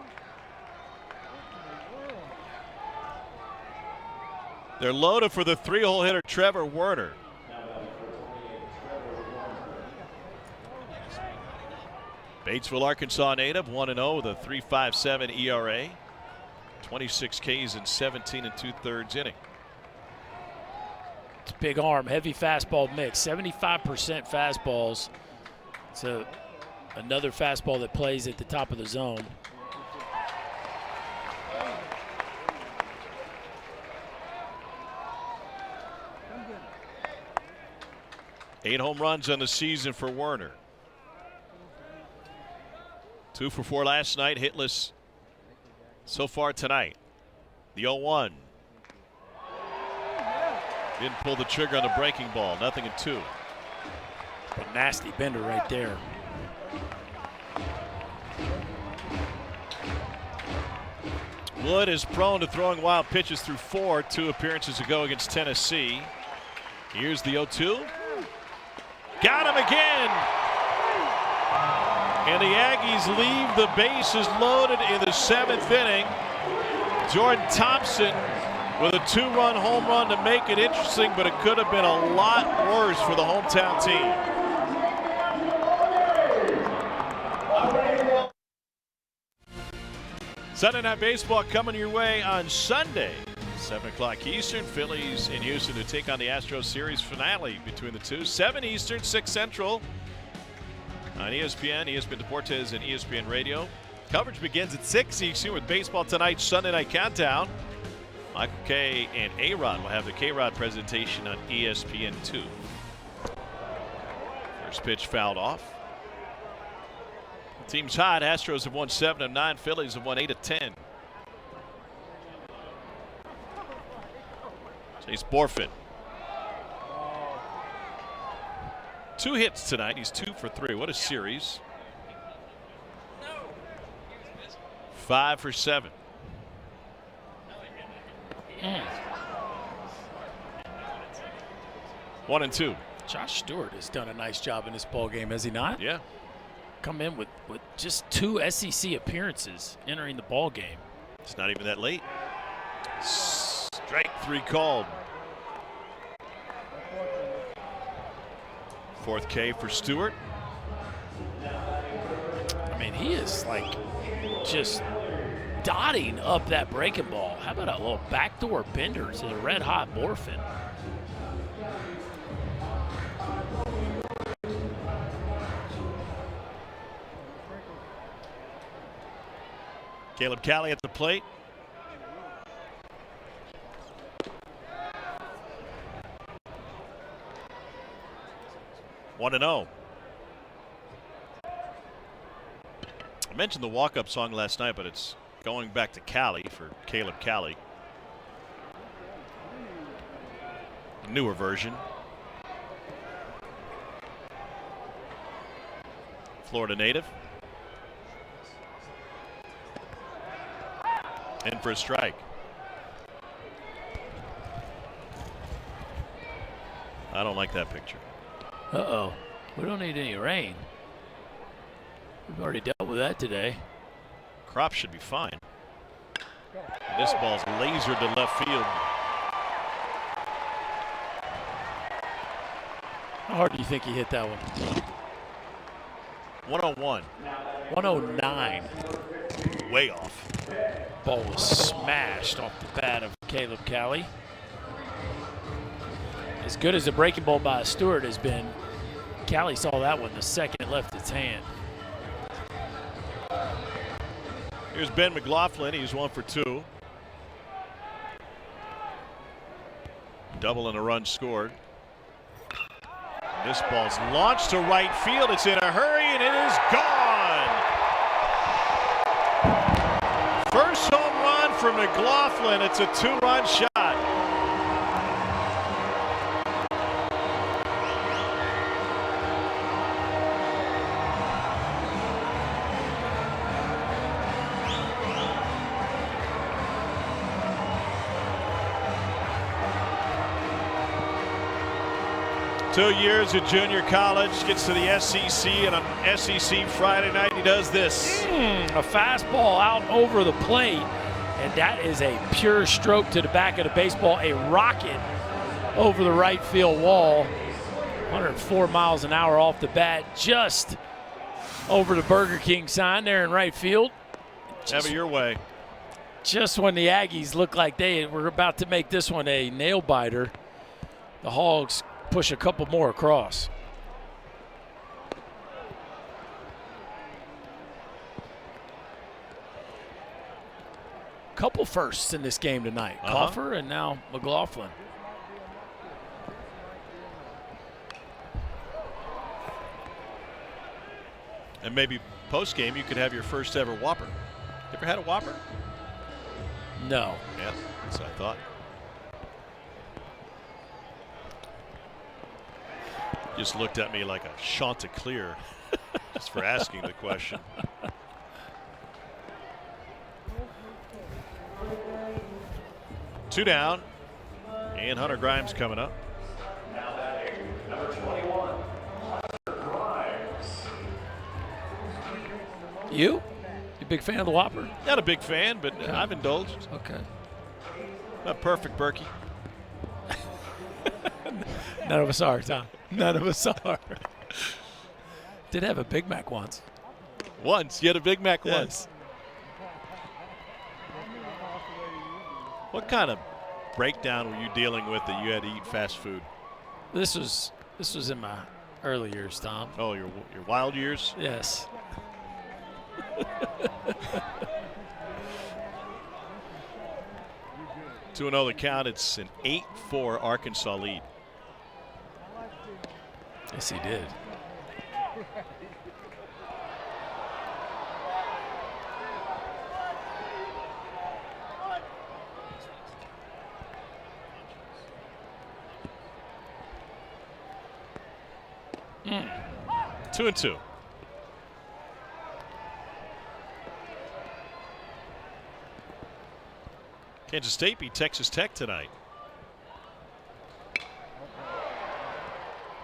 They're loaded for the 3-hole hitter Trevor Werner. Batesville, Arkansas native, 1-0 with a 3.57 ERA. 26 Ks in 17 2/3 inning. It's big arm, heavy fastball mix, 75% fastballs. It's another fastball that plays at the top of the zone. Eight home runs on the season for Werner. 2 for 4 last night, hitless so far tonight. The 0-1. Didn't pull the trigger on the breaking ball. 0-2. A nasty bender right there. Wood is prone to throwing wild pitches through 4, 2 appearances ago against Tennessee. Here's the 0-2. Got him again. And the Aggies leave the bases loaded in the 7th inning. Jordan Thompson with a 2-run home run to make it interesting, but it could have been a lot worse for the hometown team. Sunday Night Baseball coming your way on Sunday, 7 o'clock Eastern. Phillies in Houston to take on the Astros series finale between the two. 7 Eastern, 6 Central on ESPN, ESPN Deportes, and ESPN Radio. Coverage begins at 6 Eastern with Baseball Tonight's Sunday Night Countdown. Michael K. and A-Rod will have the K-Rod presentation on ESPN2. First pitch fouled off. The team's hot. Astros have won 7 of 9. Phillies have won 8 of 10. Chase Borfin. 2 hits tonight. He's 2 for 3. What a series. 5 for 7. 1-2. Josh Stewart has done a nice job in this ball game, has he not? Yeah. Come in with just 2 SEC appearances entering the ball game. It's not even that late. Strike 3 called. 4th K for Stewart. I mean, he is like just dotting up that breaking ball. How about a little backdoor bender to the red-hot Borfin? Caleb Cali at the plate. One and 0. I mentioned the walk-up song last night, but it's going back to Cali for Caleb Cali. A newer version. Florida native. In for a strike. I don't like that picture. Uh-oh. We don't need any rain. We've already dealt with that today. Crop should be fine. And this ball's lasered to left field. How hard do you think he hit that one? 101. 109. Way off. Ball was smashed off the bat of Caleb Cali. As good as the breaking ball by Stewart has been, Cali saw that one the second it left its hand. Here's Ben McLaughlin. He's 1 for 2. Double and a run scored. This ball's launched to right field. It's in a hurry, and it is gone. First home run for McLaughlin. It's a 2-run shot. Two years at junior college, gets to the SEC, and on SEC Friday night he does this. A fastball out over the plate, and that is a pure stroke to the back of the baseball, a rocket over the right field wall. 104 miles an hour off the bat, just over the Burger King sign there in right field. Have it your way. Just when the Aggies look like they were about to make this one a nail biter, the Hogs push a couple more across. Couple firsts in this game tonight. Coffer and now McLaughlin. And maybe post game you could have your first ever Whopper. You ever had a Whopper? No. Yeah, that's what I thought. Just looked at me like a Chanticleer just for asking the question. Two down, and Hunter Grimes coming up. Now batting, number 21, Hunter Grimes. You a big fan of the Whopper? Not a big fan, but I've indulged. Okay. Not perfect, Berkey. None of us are, Tom. None of us are. Did have a Big Mac once. Once? You had a Big Mac Yes. once? What kind of breakdown were you dealing with that you had to eat fast food? This was in my early years, Tom. Oh, your wild years? Yes. 2-0 the count. It's an 8-4 Arkansas lead. Yes, he did. Mm. 2-2. Kansas State beat Texas Tech tonight.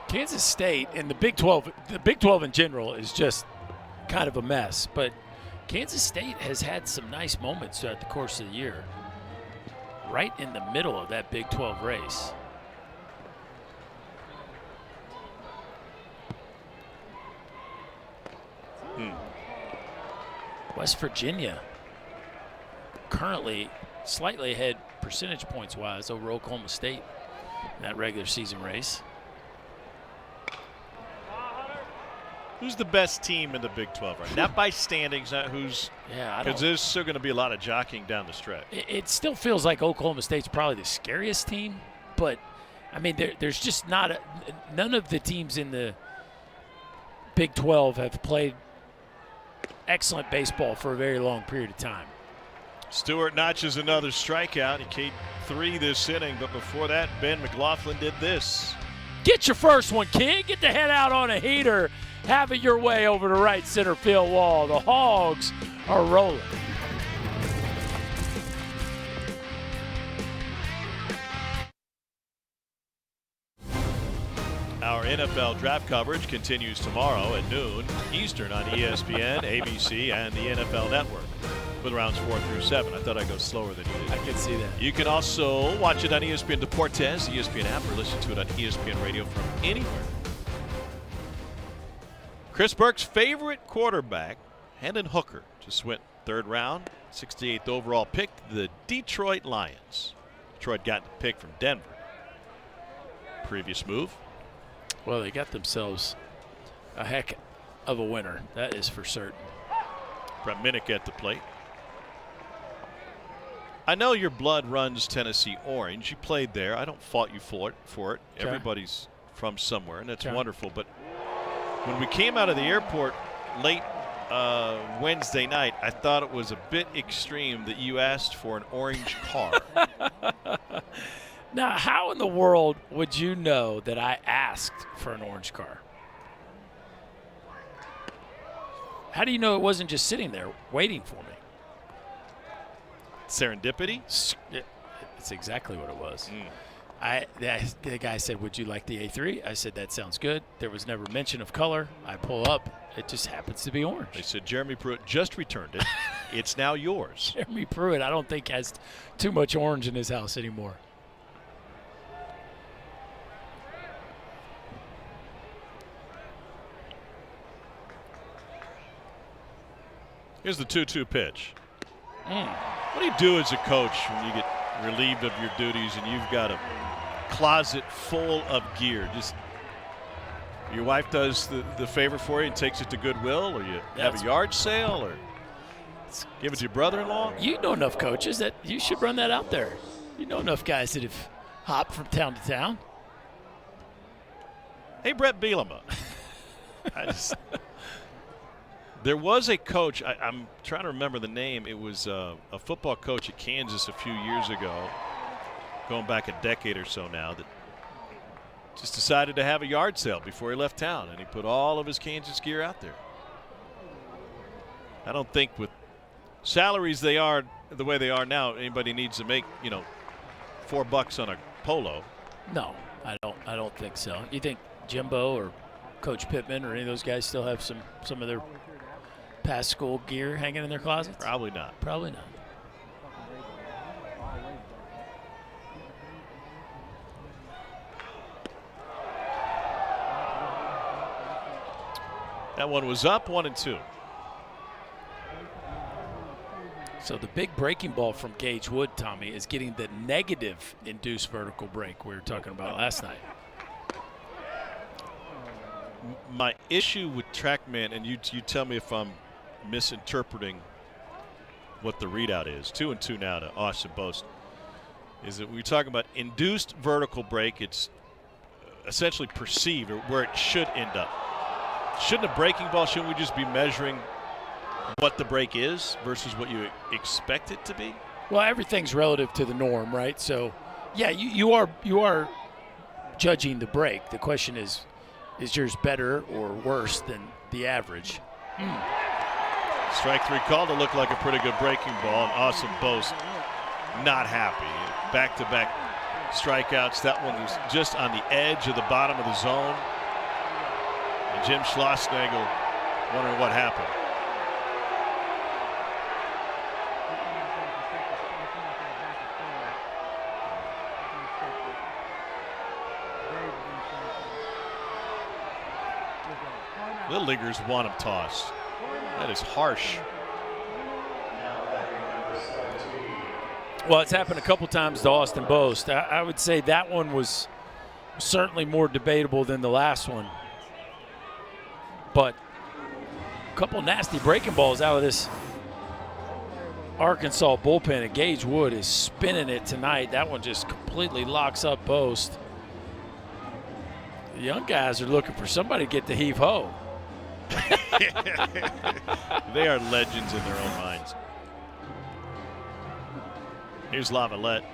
Kansas State and the Big 12 in general is just kind of a mess, but Kansas State has had some nice moments throughout the course of the year. Right in the middle of that Big 12 race. West Virginia currently slightly ahead percentage points wise over Oklahoma State in that regular season race. Who's the best team in the Big 12 right now? Not by standings, not who's. Yeah, because there's still going to be a lot of jockeying down the stretch. It still feels like Oklahoma State's probably the scariest team, but I mean, there's just not none of the teams in the Big 12 have played excellent baseball for a very long period of time. Stewart notches another strikeout. He K'd 3 this inning, but before that, Ben McLaughlin did this. Get your first one, kid. Get the head out on a heater. Have it your way over the right center field wall. The Hogs are rolling. Our NFL draft coverage continues tomorrow at noon Eastern on ESPN, ABC, and the NFL Network with rounds 4 through 7. I thought I'd go slower than you did. I can see that. You can also watch it on ESPN Deportes, the ESPN app, or listen to it on ESPN Radio from anywhere. Chris Burke's favorite quarterback, Hendon Hooker, just went 3rd round, 68th overall pick, the Detroit Lions. Detroit got the pick from Denver. Previous move. Well, they got themselves a heck of a winner. That is for certain. Brett Minnick at the plate. I know your blood runs Tennessee orange. You played there. I don't fault you for it. Okay. Everybody's from somewhere, and that's Okay. wonderful. But when we came out of the airport late Wednesday night, I thought it was a bit extreme that you asked for an orange car. Now, how in the world would you know that I asked for an orange car? How do you know it wasn't just sitting there waiting for me? Serendipity? It's exactly what it was. The guy said, "Would you like the A3?" I said, "That sounds good." There was never mention of color. I pull up. It just happens to be orange. They said Jeremy Pruitt just returned it. It's now yours. Jeremy Pruitt, I don't think has too much orange in his house anymore. Here's the 2-2 pitch. What do you do as a coach when you get relieved of your duties and you've got a closet full of gear? Just your wife does the favor for you and takes it to Goodwill, or you have a yard sale, or give it to your brother-in-law? You know enough coaches that you should run that out there. You know enough guys that have hopped from town to town. Hey, Brett Bielema. There was a coach, I'm trying to remember the name. It was a football coach at Kansas a few years ago, going back a decade or so now, that just decided to have a yard sale before he left town, and he put all of his Kansas gear out there. I don't think with salaries they are the way they are now, anybody needs to make, $4 on a polo. No, I don't think so. You think Jimbo or Coach Pittman or any of those guys still have some of their past school gear hanging in their closets? Probably not. Probably not. That one was up 1-2. So the big breaking ball from Gage Wood, Tommy, is getting the negative induced vertical break we were talking about last night. My issue with TrackMan, and you tell me if I'm misinterpreting what the readout is, 2-2 now to Austin Boast, is that we're talking about induced vertical break. It's essentially perceived, or where it should end up. Shouldn't a breaking ball, shouldn't we just be measuring what the break is versus what you expect it to be? Well, everything's relative to the norm, right? So, yeah, you are judging the break. The question is yours better or worse than the average? Strike 3 called to look like a pretty good breaking ball, and Austin Boast not happy. Back-to-back strikeouts. That one was just on the edge of the bottom of the zone. And Jim Schlossnagel wondering what happened. Little leaguers want him tossed. That is harsh. Well, it's happened a couple times to Austin Boast. I would say that one was certainly more debatable than the last one. But a couple nasty breaking balls out of this Arkansas bullpen, and Gage Wood is spinning it tonight. That one just completely locks up Boast. The young guys are looking for somebody to get the heave-ho. They are legends in their own minds. Here's Lavalette.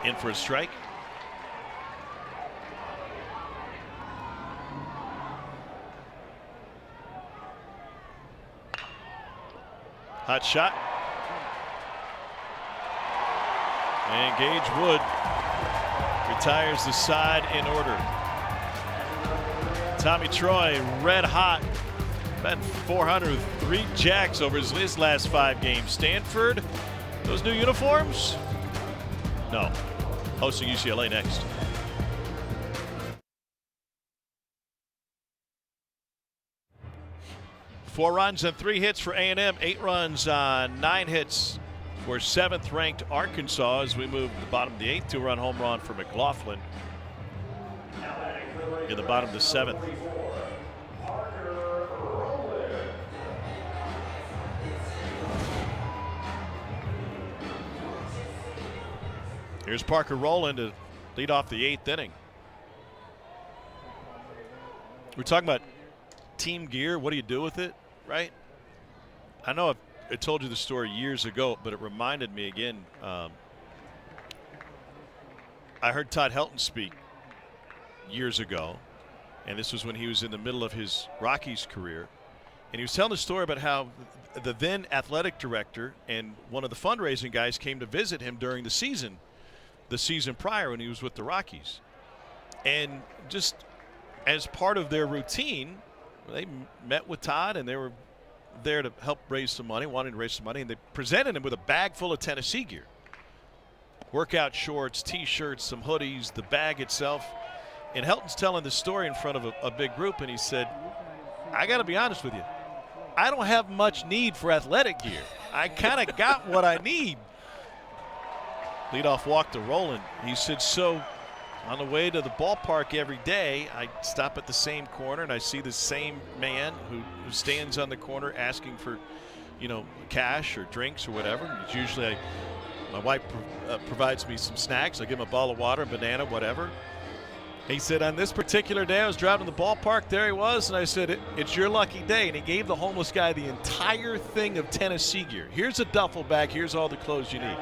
In for a strike. Hot shot. And Gage Wood retires the side in order. Tommy Troy, red hot. Batting 400 with 3 jacks over his last 5 games. Stanford, those new uniforms? No. Hosting UCLA next. Four runs and 3 hits for A&M. 8 runs on 9 hits for 7th-ranked Arkansas as we move to the bottom of the 8th. 2-run home run for McLaughlin in the bottom of the 7th. Here's Parker Rowland to lead off the 8th inning. We're talking about team gear. What do you do with it, right? I know I told you the story years ago, but it reminded me again. I heard Todd Helton speak years ago, and this was when he was in the middle of his Rockies career. And he was telling a story about how the then athletic director and one of the fundraising guys came to visit him during the season prior when he was with the Rockies. And just as part of their routine, they met with Todd and they were there to help raise some money, wanting to raise some money, and they presented him with a bag full of Tennessee gear. Workout shorts, T-shirts, some hoodies, the bag itself. And Helton's telling the story in front of a big group, and he said, I got to be honest with you. I don't have much need for athletic gear. I kind of got what I need. Leadoff walk to Rowland. He said, so on the way to the ballpark every day, I stop at the same corner and I see the same man who stands on the corner asking for, cash or drinks or whatever. It's usually my wife provides me some snacks. I give him a bottle of water, a banana, whatever. He said, on this particular day, I was driving to the ballpark. There he was, and I said, it's your lucky day. And he gave the homeless guy the entire thing of Tennessee gear. Here's a duffel bag. Here's all the clothes you need.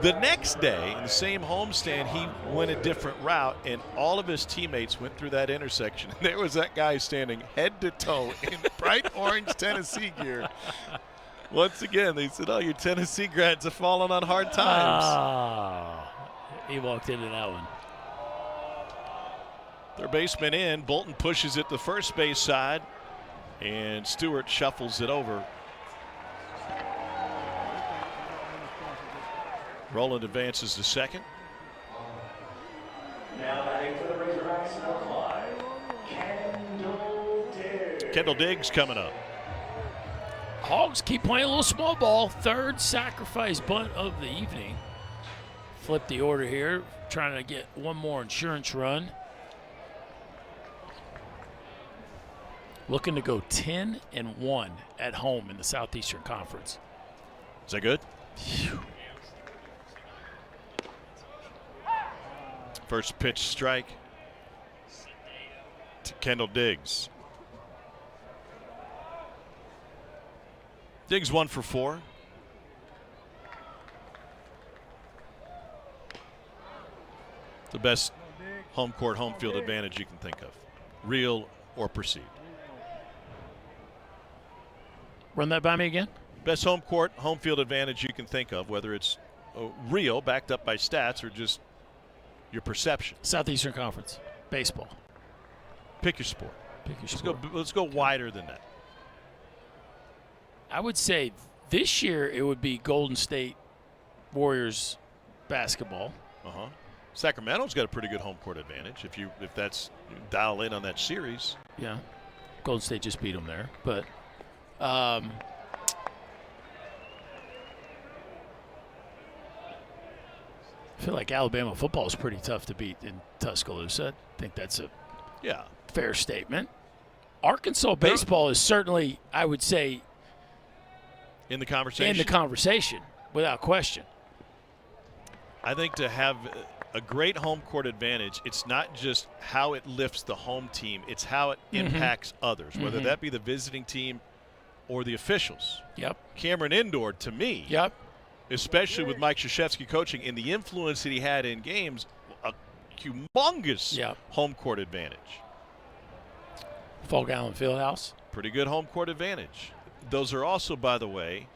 The next day, in the same homestand, he went a different route, and all of his teammates went through that intersection. And there was that guy standing head to toe in bright orange Tennessee gear. Once again, they said, your Tennessee grads have fallen on hard times. He walked into that one. Their baseman in. Bolton pushes it to first base side, and Stewart shuffles it over. Rowland advances to second. Now batting for the Razorbacks, number 5, Kendall Diggs. Kendall Diggs coming up. Hogs keep playing a little small ball. 3rd sacrifice bunt of the evening. Flip the order here, trying to get one more insurance run. Looking to go 10-1 at home in the Southeastern Conference. Is that good? Phew. First pitch strike to Kendall Diggs. Diggs 1 for 4. The best home court, home field advantage you can think of, real or perceived. Run that by me again. Best home court, home field advantage you can think of, whether it's real, backed up by stats, or just your perception. Southeastern Conference, baseball. Pick your sport. Pick your sport. Let's go wider than that. I would say this year it would be Golden State Warriors basketball. Sacramento's got a pretty good home court advantage if you dial in on that series. Yeah, Golden State just beat them there, but I feel like Alabama football is pretty tough to beat in Tuscaloosa. I think that's a fair statement. Arkansas baseball is certainly, I would say, in the conversation. In the conversation, without question. I think to have a great home court advantage, it's not just how it lifts the home team, it's how it impacts others, whether that be the visiting team or the officials. Yep. Cameron Indoor, to me, Yep. especially with Mike Krzyzewski coaching and the influence that he had in games, a humongous home court advantage. Fall Gallon Fieldhouse. Pretty good home court advantage. Those are also, by the way,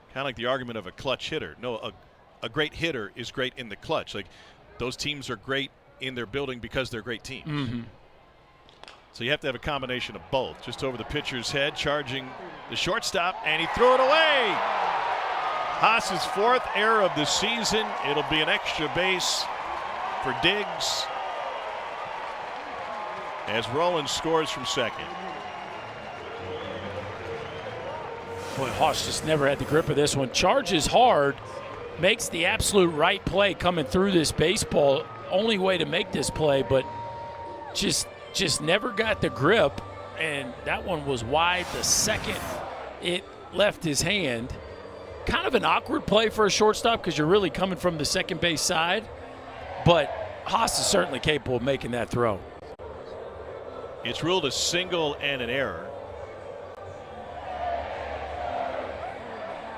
kind of like the argument of a clutch hitter. No, a great hitter is great in the clutch. Like, those teams are great in their building because they're great teams. So you have to have a combination of both. Just over the pitcher's head, charging the shortstop, and he threw it away. Haas's 4th error of the season. It'll be an extra base for Diggs as Rollins scores from second. Boy, Haas just never had the grip of this one. Charges hard, makes the absolute right play coming through this baseball. Only way to make this play, but just never got the grip. And that one was wide the second it left his hand. Kind of an awkward play for a shortstop because you're really coming from the second base side. But Haas is certainly capable of making that throw. It's ruled a single and an error.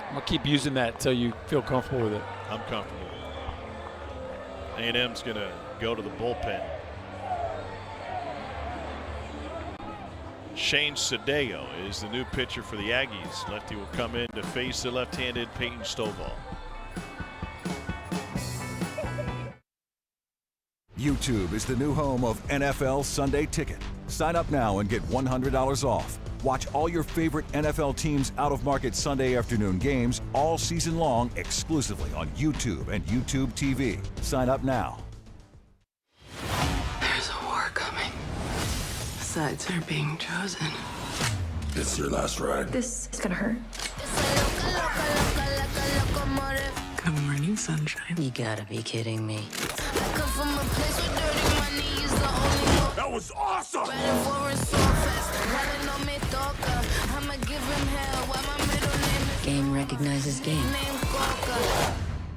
I'm going to keep using that until you feel comfortable with it. I'm comfortable. A&M's going to go to the bullpen. Shane Sadeo is the new pitcher for the Aggies. Lefty will come in to face the left-handed Peyton Stovall. YouTube is the new home of NFL Sunday Ticket. Sign up now and get $100 off. Watch all your favorite NFL teams' out-of-market Sunday afternoon games all season long exclusively on YouTube and YouTube TV. Sign up now. There's a war coming. Sides are being chosen. It's your last ride. This is gonna hurt. Good morning, sunshine. You gotta be kidding me. That was awesome! Game recognizes game.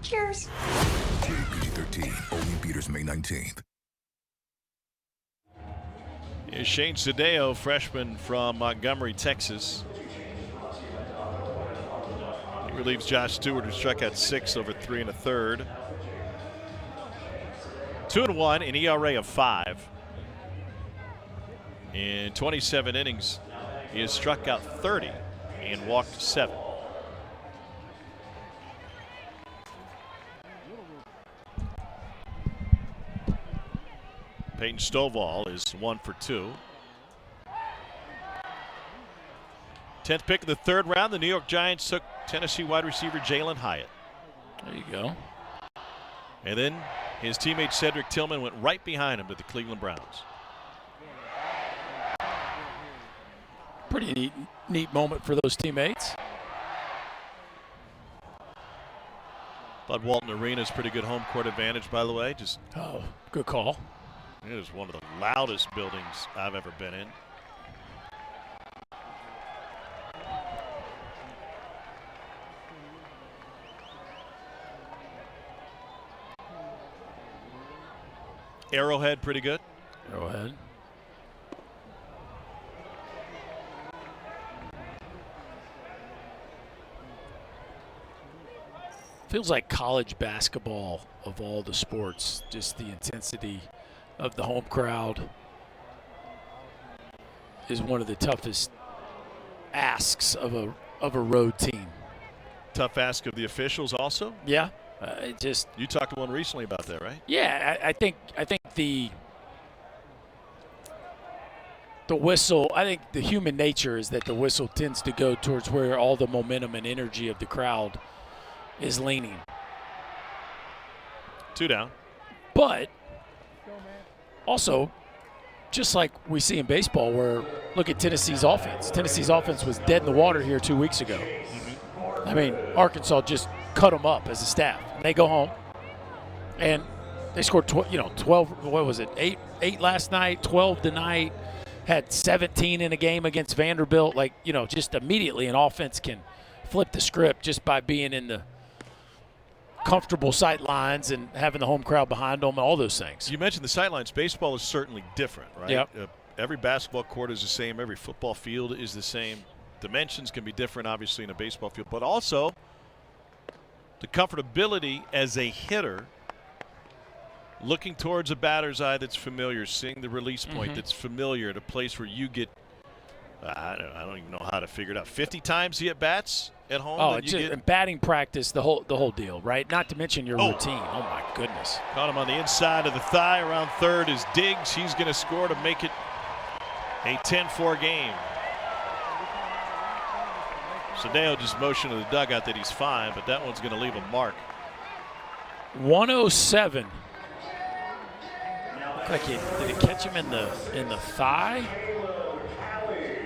Cheers. PG-13. Only theaters May 19th. Here's Shane Sadeo, freshman from Montgomery, Texas. He relieves Josh Stewart, who struck out 6 over 3 1/3. 2-1, an ERA of 5. In 27 innings, he has struck out 30 and walked 7. Peyton Stovall is 1 for 2. 10th pick of the 3rd round, the New York Giants took Tennessee wide receiver Jalen Hyatt. There you go. And then his teammate Cedric Tillman went right behind him to the Cleveland Browns. Pretty neat moment for those teammates. Bud Walton Arena is pretty good home court advantage, by the way. Just good call. It is one of the loudest buildings I've ever been in. Arrowhead, pretty good. Arrowhead. Feels like college basketball of all the sports, just the intensity of the home crowd is one of the toughest asks of a road team. Tough ask of the officials also? Yeah. You talked to one recently about that, right? Yeah, I think the whistle, I think the human nature is that the whistle tends to go towards where all the momentum and energy of the crowd is leaning. 2 down. But also, just like we see in baseball, where look at Tennessee's offense. Tennessee's offense was dead in the water here 2 weeks ago. I mean, Arkansas just cut them up as a staff. They go home, and they scored 12. What was it? 8 last night, 12 tonight. Had 17 in a game against Vanderbilt. Just immediately an offense can flip the script just by being in comfortable sight lines and having the home crowd behind them and all those things. You mentioned the sidelines. Baseball is certainly different, right? Yep. Every basketball court is the same. Every football field is the same. Dimensions can be different, obviously, in a baseball field. But also, the comfortability as a hitter, looking towards a batter's eye that's familiar, seeing the release point that's familiar at a place where you get, I don't even know how to figure it out, 50 times the at-bats at home? Oh, it's batting practice, the whole deal, right? Not to mention your routine. Oh, my goodness. Caught him on the inside of the thigh. Around third is Diggs. He's going to score to make it a 10-4 game. Sadeo just motioned to the dugout that he's fine, but that one's going to leave a mark. 107. Looked like did it catch him in the thigh?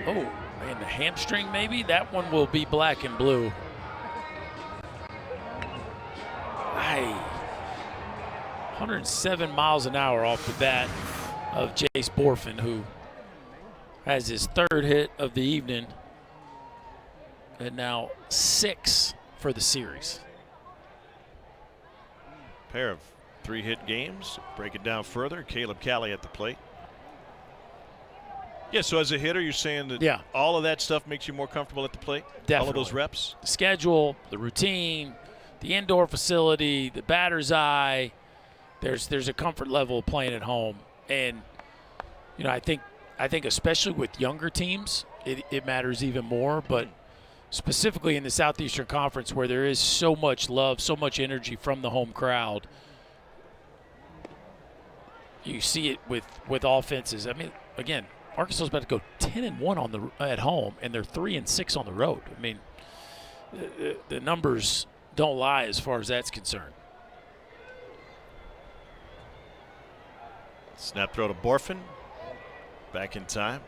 Oh, in the hamstring maybe? That one will be black and blue. Aye. 107 miles an hour off the bat of Jace Borfin, who has his third hit of the evening and now 6 for the series. Pair of 3-hit games. Break it down further. Caleb Cali at the plate. Yeah, so as a hitter, you're saying that all of that stuff makes you more comfortable at the plate? Definitely. All of those reps? The schedule, the routine, the indoor facility, the batter's eye. There's a comfort level of playing at home. And, you know, I think especially with younger teams, it matters even more. But specifically in the Southeastern Conference, where there is so much love, so much energy from the home crowd, you see it with offenses. I mean, again, Arkansas is about to go 10-1 at home, and they're 3-6 on the road. I mean, the numbers don't lie as far as that's concerned. Snap throw to Borfin. Back in time.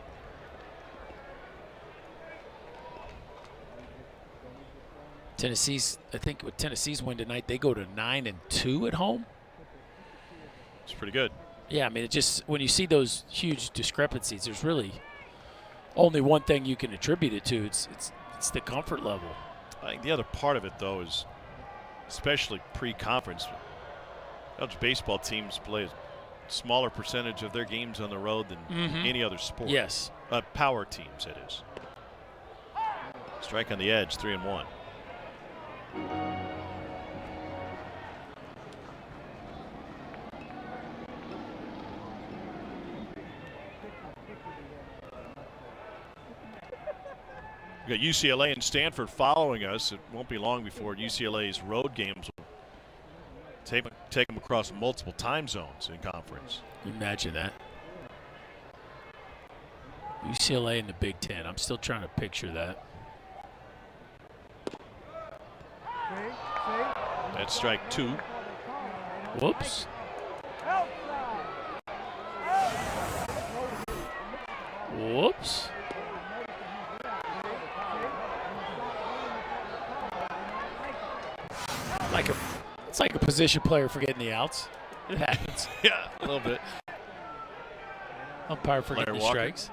I think with Tennessee's win tonight, they go to 9-2 at home. It's pretty good. Yeah, I mean, it just, when you see those huge discrepancies, there's really only one thing you can attribute it to. It's the comfort level. I think the other part of it, though, is especially pre-conference, college baseball teams play a smaller percentage of their games on the road than any other sport. Yes. Power teams, it is. Strike on the edge, 3-1. We got UCLA and Stanford following us. It won't be long before UCLA's road games will take them across multiple time zones in conference. Imagine that. UCLA in the Big Ten. I'm still trying to picture that. That's strike 2. Whoops. Whoops. It's like a position player forgetting the outs. It happens. Yeah, a little bit. Umpire forgetting the strikes.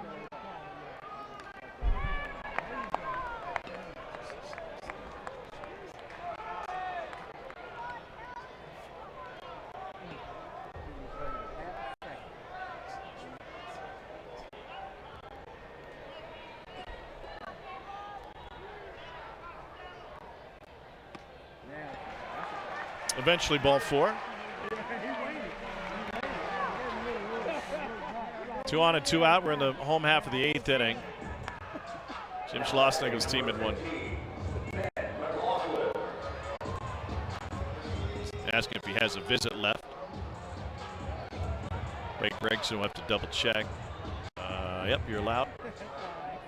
Eventually ball 4. 2 on and 2 out. We're in the home half of the 8th inning. Jim Schlossnagel's team had won. Asking if he has a visit left. Ray Gregson will have to double check. Yep, you're allowed.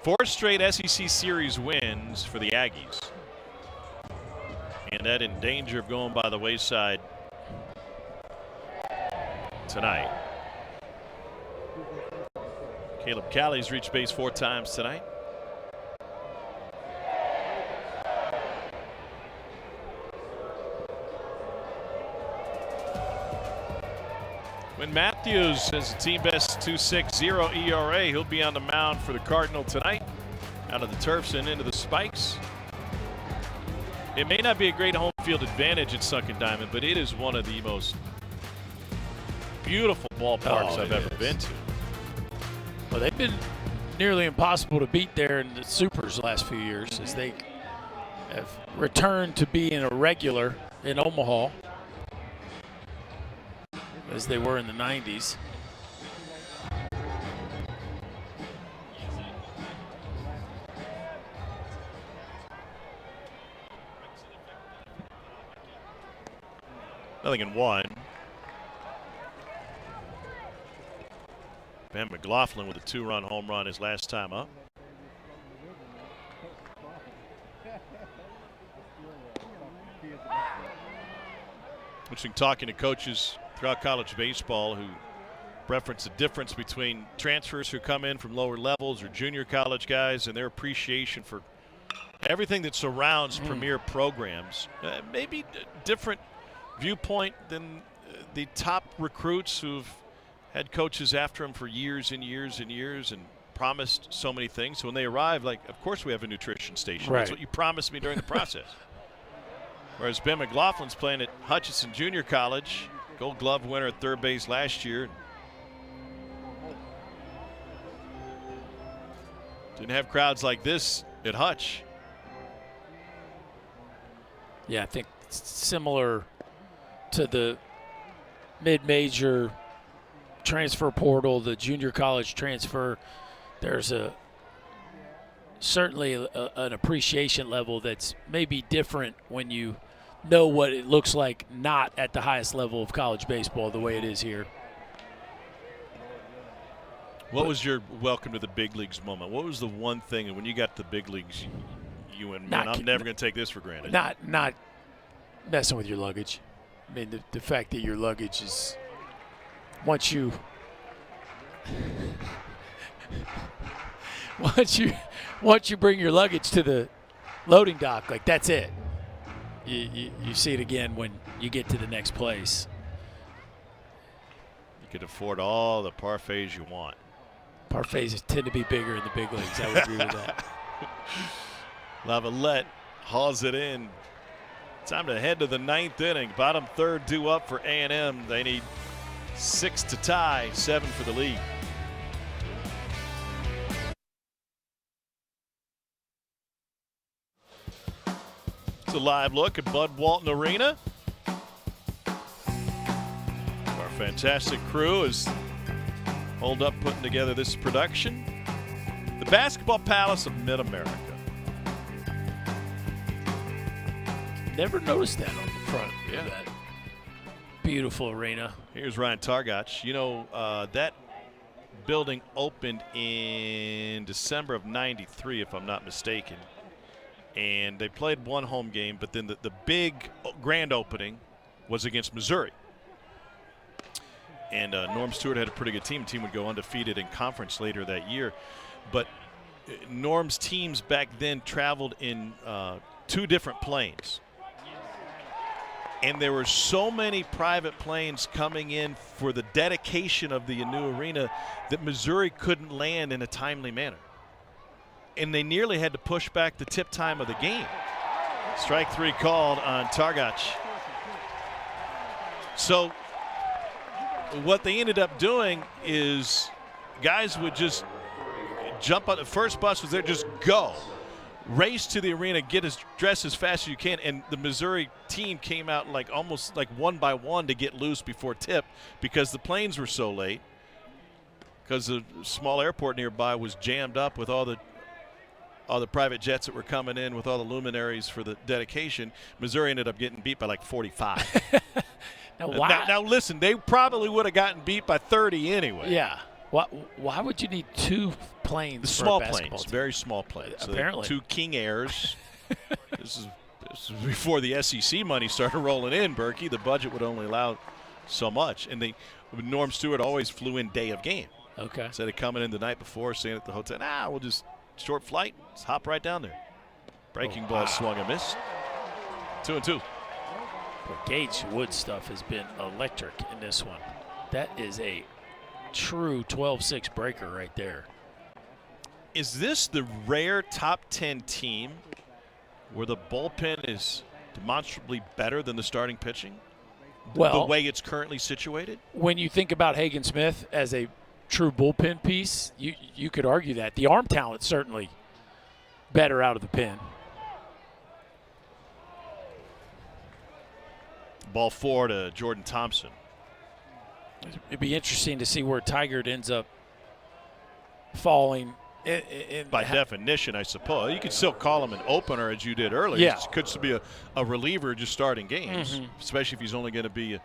4 straight SEC series wins for the Aggies. And that in danger of going by the wayside tonight. Caleb Cali's reached base 4 times tonight. When Matthews has a team best 2.60 ERA, he'll be on the mound for the Cardinal tonight. Out of the turfs and into the spikes. It may not be a great home field advantage at Sunken Diamond, but it is one of the most beautiful ballparks I've ever been to. Well, they've been nearly impossible to beat there in the Supers the last few years as they have returned to being a regular in Omaha as they were in the 90s. Nothing in one. Ben McLaughlin with a 2-run home run his last time up. Interesting talking to coaches throughout college baseball who reference the difference between transfers who come in from lower levels or junior college guys and their appreciation for everything that surrounds premier programs. Maybe a different viewpoint than the top recruits who've had coaches after them for years and years and years and promised so many things. So when they arrive, like, of course we have a nutrition station. Right. That's what you promised me during the process. Whereas Ben McLaughlin's playing at Hutchinson Junior College, Gold Glove winner at third base last year. Didn't have crowds like this at Hutch. Yeah, I think similar to the mid-major transfer portal, the junior college transfer, there's certainly an appreciation level that's maybe different when you know what it looks like not at the highest level of college baseball the way it is here. What was your welcome to the big leagues moment? What was the one thing when you got to the big leagues you went, man, I'm never going to take this for granted? Not messing with your luggage. I mean, the fact that your luggage is, once you bring your luggage to the loading dock, like, that's it. You see it again when you get to the next place. You could afford all the parfaits you want. Parfaits tend to be bigger in the big leagues. I would agree with that. Lavalette hauls it in. Time to head to the 9th inning. Bottom third due up for A&M. They need 6 to tie, 7 for the lead. It's a live look at Bud Walton Arena. Our fantastic crew is holed up putting together this production. The Basketball Palace of Mid-America. Never noticed that on the front of that beautiful arena. Here's Ryan Targach. You know, that building opened in December of '93, if I'm not mistaken. And they played one home game, but then the big grand opening was against Missouri. And Norm Stewart had a pretty good team. The team would go undefeated in conference later that year. But Norm's teams back then traveled in 2 different planes. And there were so many private planes coming in for the dedication of the new arena that Missouri couldn't land in a timely manner. And they nearly had to push back the tip time of the game. Strike 3 called on Targach. So what they ended up doing is guys would just jump on the first bus was there, just go. Race to the arena, dress as fast as you can, and the Missouri team came out like almost like one by one to get loose before tip because the planes were so late. Because the small airport nearby was jammed up with all the private jets that were coming in with all the luminaries for the dedication. Missouri ended up getting beat by like 45. Now listen, they probably would have gotten beat by 30 anyway. Yeah. Why would you need 2 planes? The for small a basketball planes, team? very small planes. Apparently. So 2 King Airs. This is before the SEC money started rolling in, Berkey. The budget would only allow so much. And Norm Stewart always flew in day of game. Okay. Instead of coming in the night before, staying at the hotel. We'll just short flight, just hop right down there. Breaking ball swung and missed. 2-2. Gage Wood stuff has been electric in this one. That is a true 12-6 breaker right there. Is this the rare top 10 team where the bullpen is demonstrably better than the starting pitching? Well, the way it's currently situated? When you think about Hagen Smith as a true bullpen piece, you could argue that. The arm talent certainly better out of the pen. Ball 4 to Jordan Thompson. It'd be interesting to see where Tigert ends up falling. By definition, I suppose. You could still call him an opener as you did earlier. Yeah. He could be a reliever just starting games, especially if he's only going to be a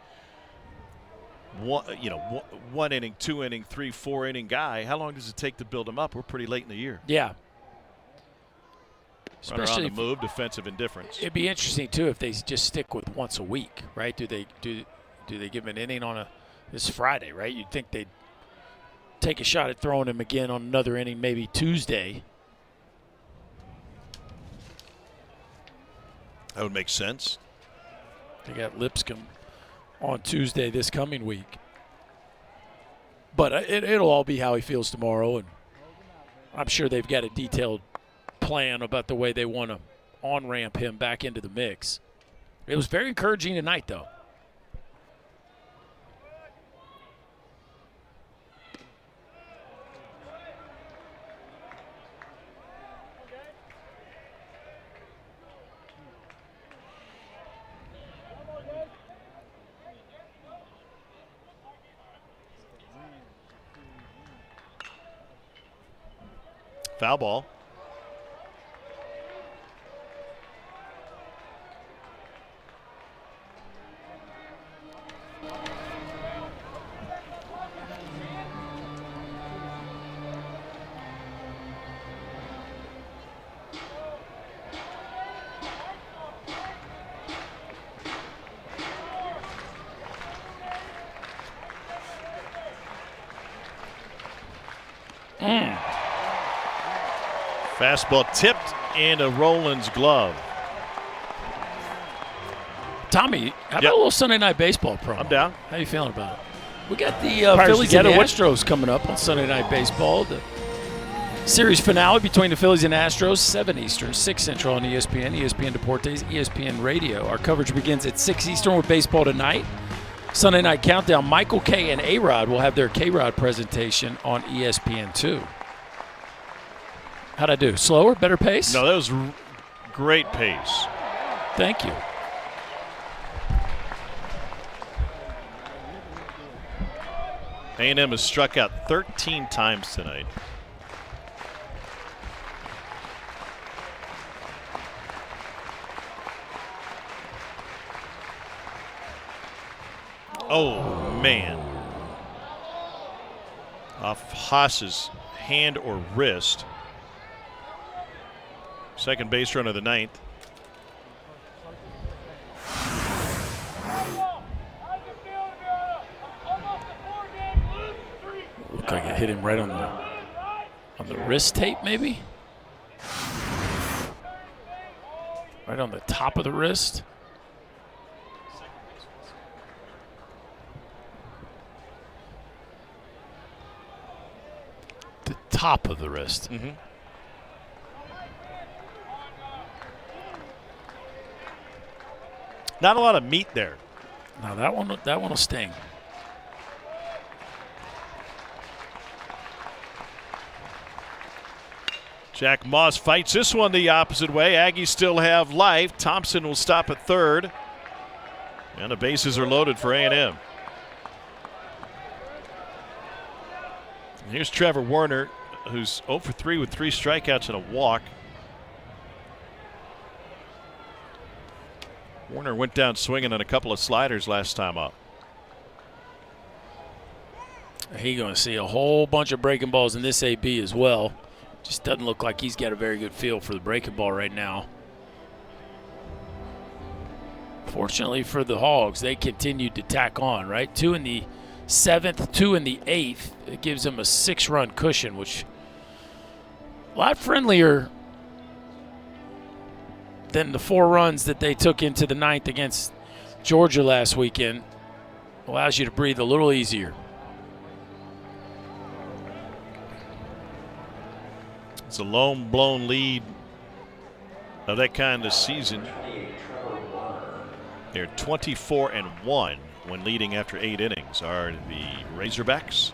one inning, 2 inning, 3, 4 inning guy. How long does it take to build him up? We're pretty late in the year. Yeah. Runner on the move, defensive indifference. It'd be interesting too if they just stick with once a week, right? Do they give him an inning on this Friday, right? You'd think they'd take a shot at throwing him again on another inning maybe Tuesday. That would make sense. They got Lipscomb on Tuesday this coming week. But it'll all be how he feels tomorrow, and I'm sure they've got a detailed plan about the way they want to on-ramp him back into the mix. It was very encouraging tonight, though. Foul ball. Fastball tipped into Roland's glove. Tommy, how about a little Sunday Night Baseball promo? I'm down. How you feeling about it? We got the Phillies and the Astros coming up on Sunday Night Baseball. The series finale between the Phillies and Astros, 7 Eastern, 6 Central on ESPN, ESPN Deportes, ESPN Radio. Our coverage begins at 6 Eastern with baseball tonight. Sunday Night Countdown, Michael K. and A-Rod will have their K-Rod presentation on ESPN2. How'd I do? Slower? Better pace? No, that was great pace. Thank you. A&M has struck out 13 times tonight. Oh, man. Off Haas's hand or wrist. Second base run of the ninth. Looked like it hit him right on the wrist tape, maybe? Right on the top of the wrist. The top of the wrist. Mm-hmm. Not a lot of meat there. Now that one will sting. Jack Moss fights this one the opposite way. Aggies still have life. Thompson will stop at third. And the bases are loaded for A&M. Here's Trevor Warner, who's 0 for 3 with 3 strikeouts and a walk. Warner went down swinging on a couple of sliders last time up. He's going to see a whole bunch of breaking balls in this AB as well. Just doesn't look like he's got a very good feel for the breaking ball right now. Fortunately for the Hogs, they continued to tack on, right? 2 in the 7th, 2 in the 8th. It gives them a 6-run cushion, which a lot friendlier than the 4 runs that they took into the 9th against Georgia last weekend. Allows you to breathe a little easier. It's a lone blown lead of that kind of season. They're 24-1 when leading after 8 innings are the Razorbacks.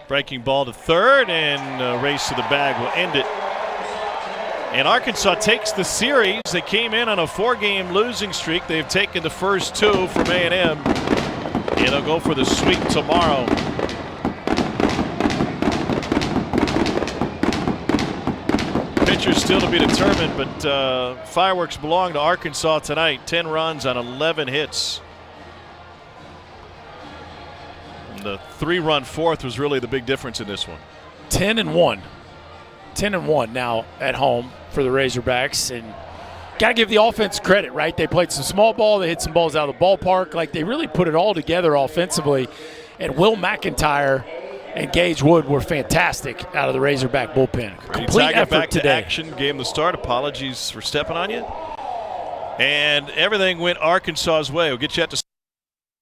Breaking ball to third, and a race to the bag will end it. And Arkansas takes the series. They came in on a 4-game losing streak. They've taken the first 2 from A&M, and they'll go for the sweep tomorrow. Pitchers still to be determined, but fireworks belong to Arkansas tonight. 10 runs on 11 hits. The 3-run fourth was really the big difference in this one. 10-1. 10-1 now at home for the Razorbacks. And got to give the offense credit, right? They played some small ball. They hit some balls out of the ballpark. Like, they really put it all together offensively. And Will McIntyre and Gage Wood were fantastic out of the Razorback bullpen. Complete effort back today. To action, gave him the start. Apologies for stepping on you. And everything went Arkansas's way. We'll get you out to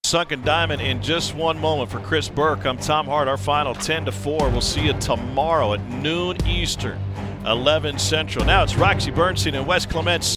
Sunken Diamond in just one moment. For Chris Burke, I'm Tom Hart. Our final 10-4. We'll see you tomorrow at noon Eastern, 11 Central. Now it's Roxy Bernstein and Wes Clements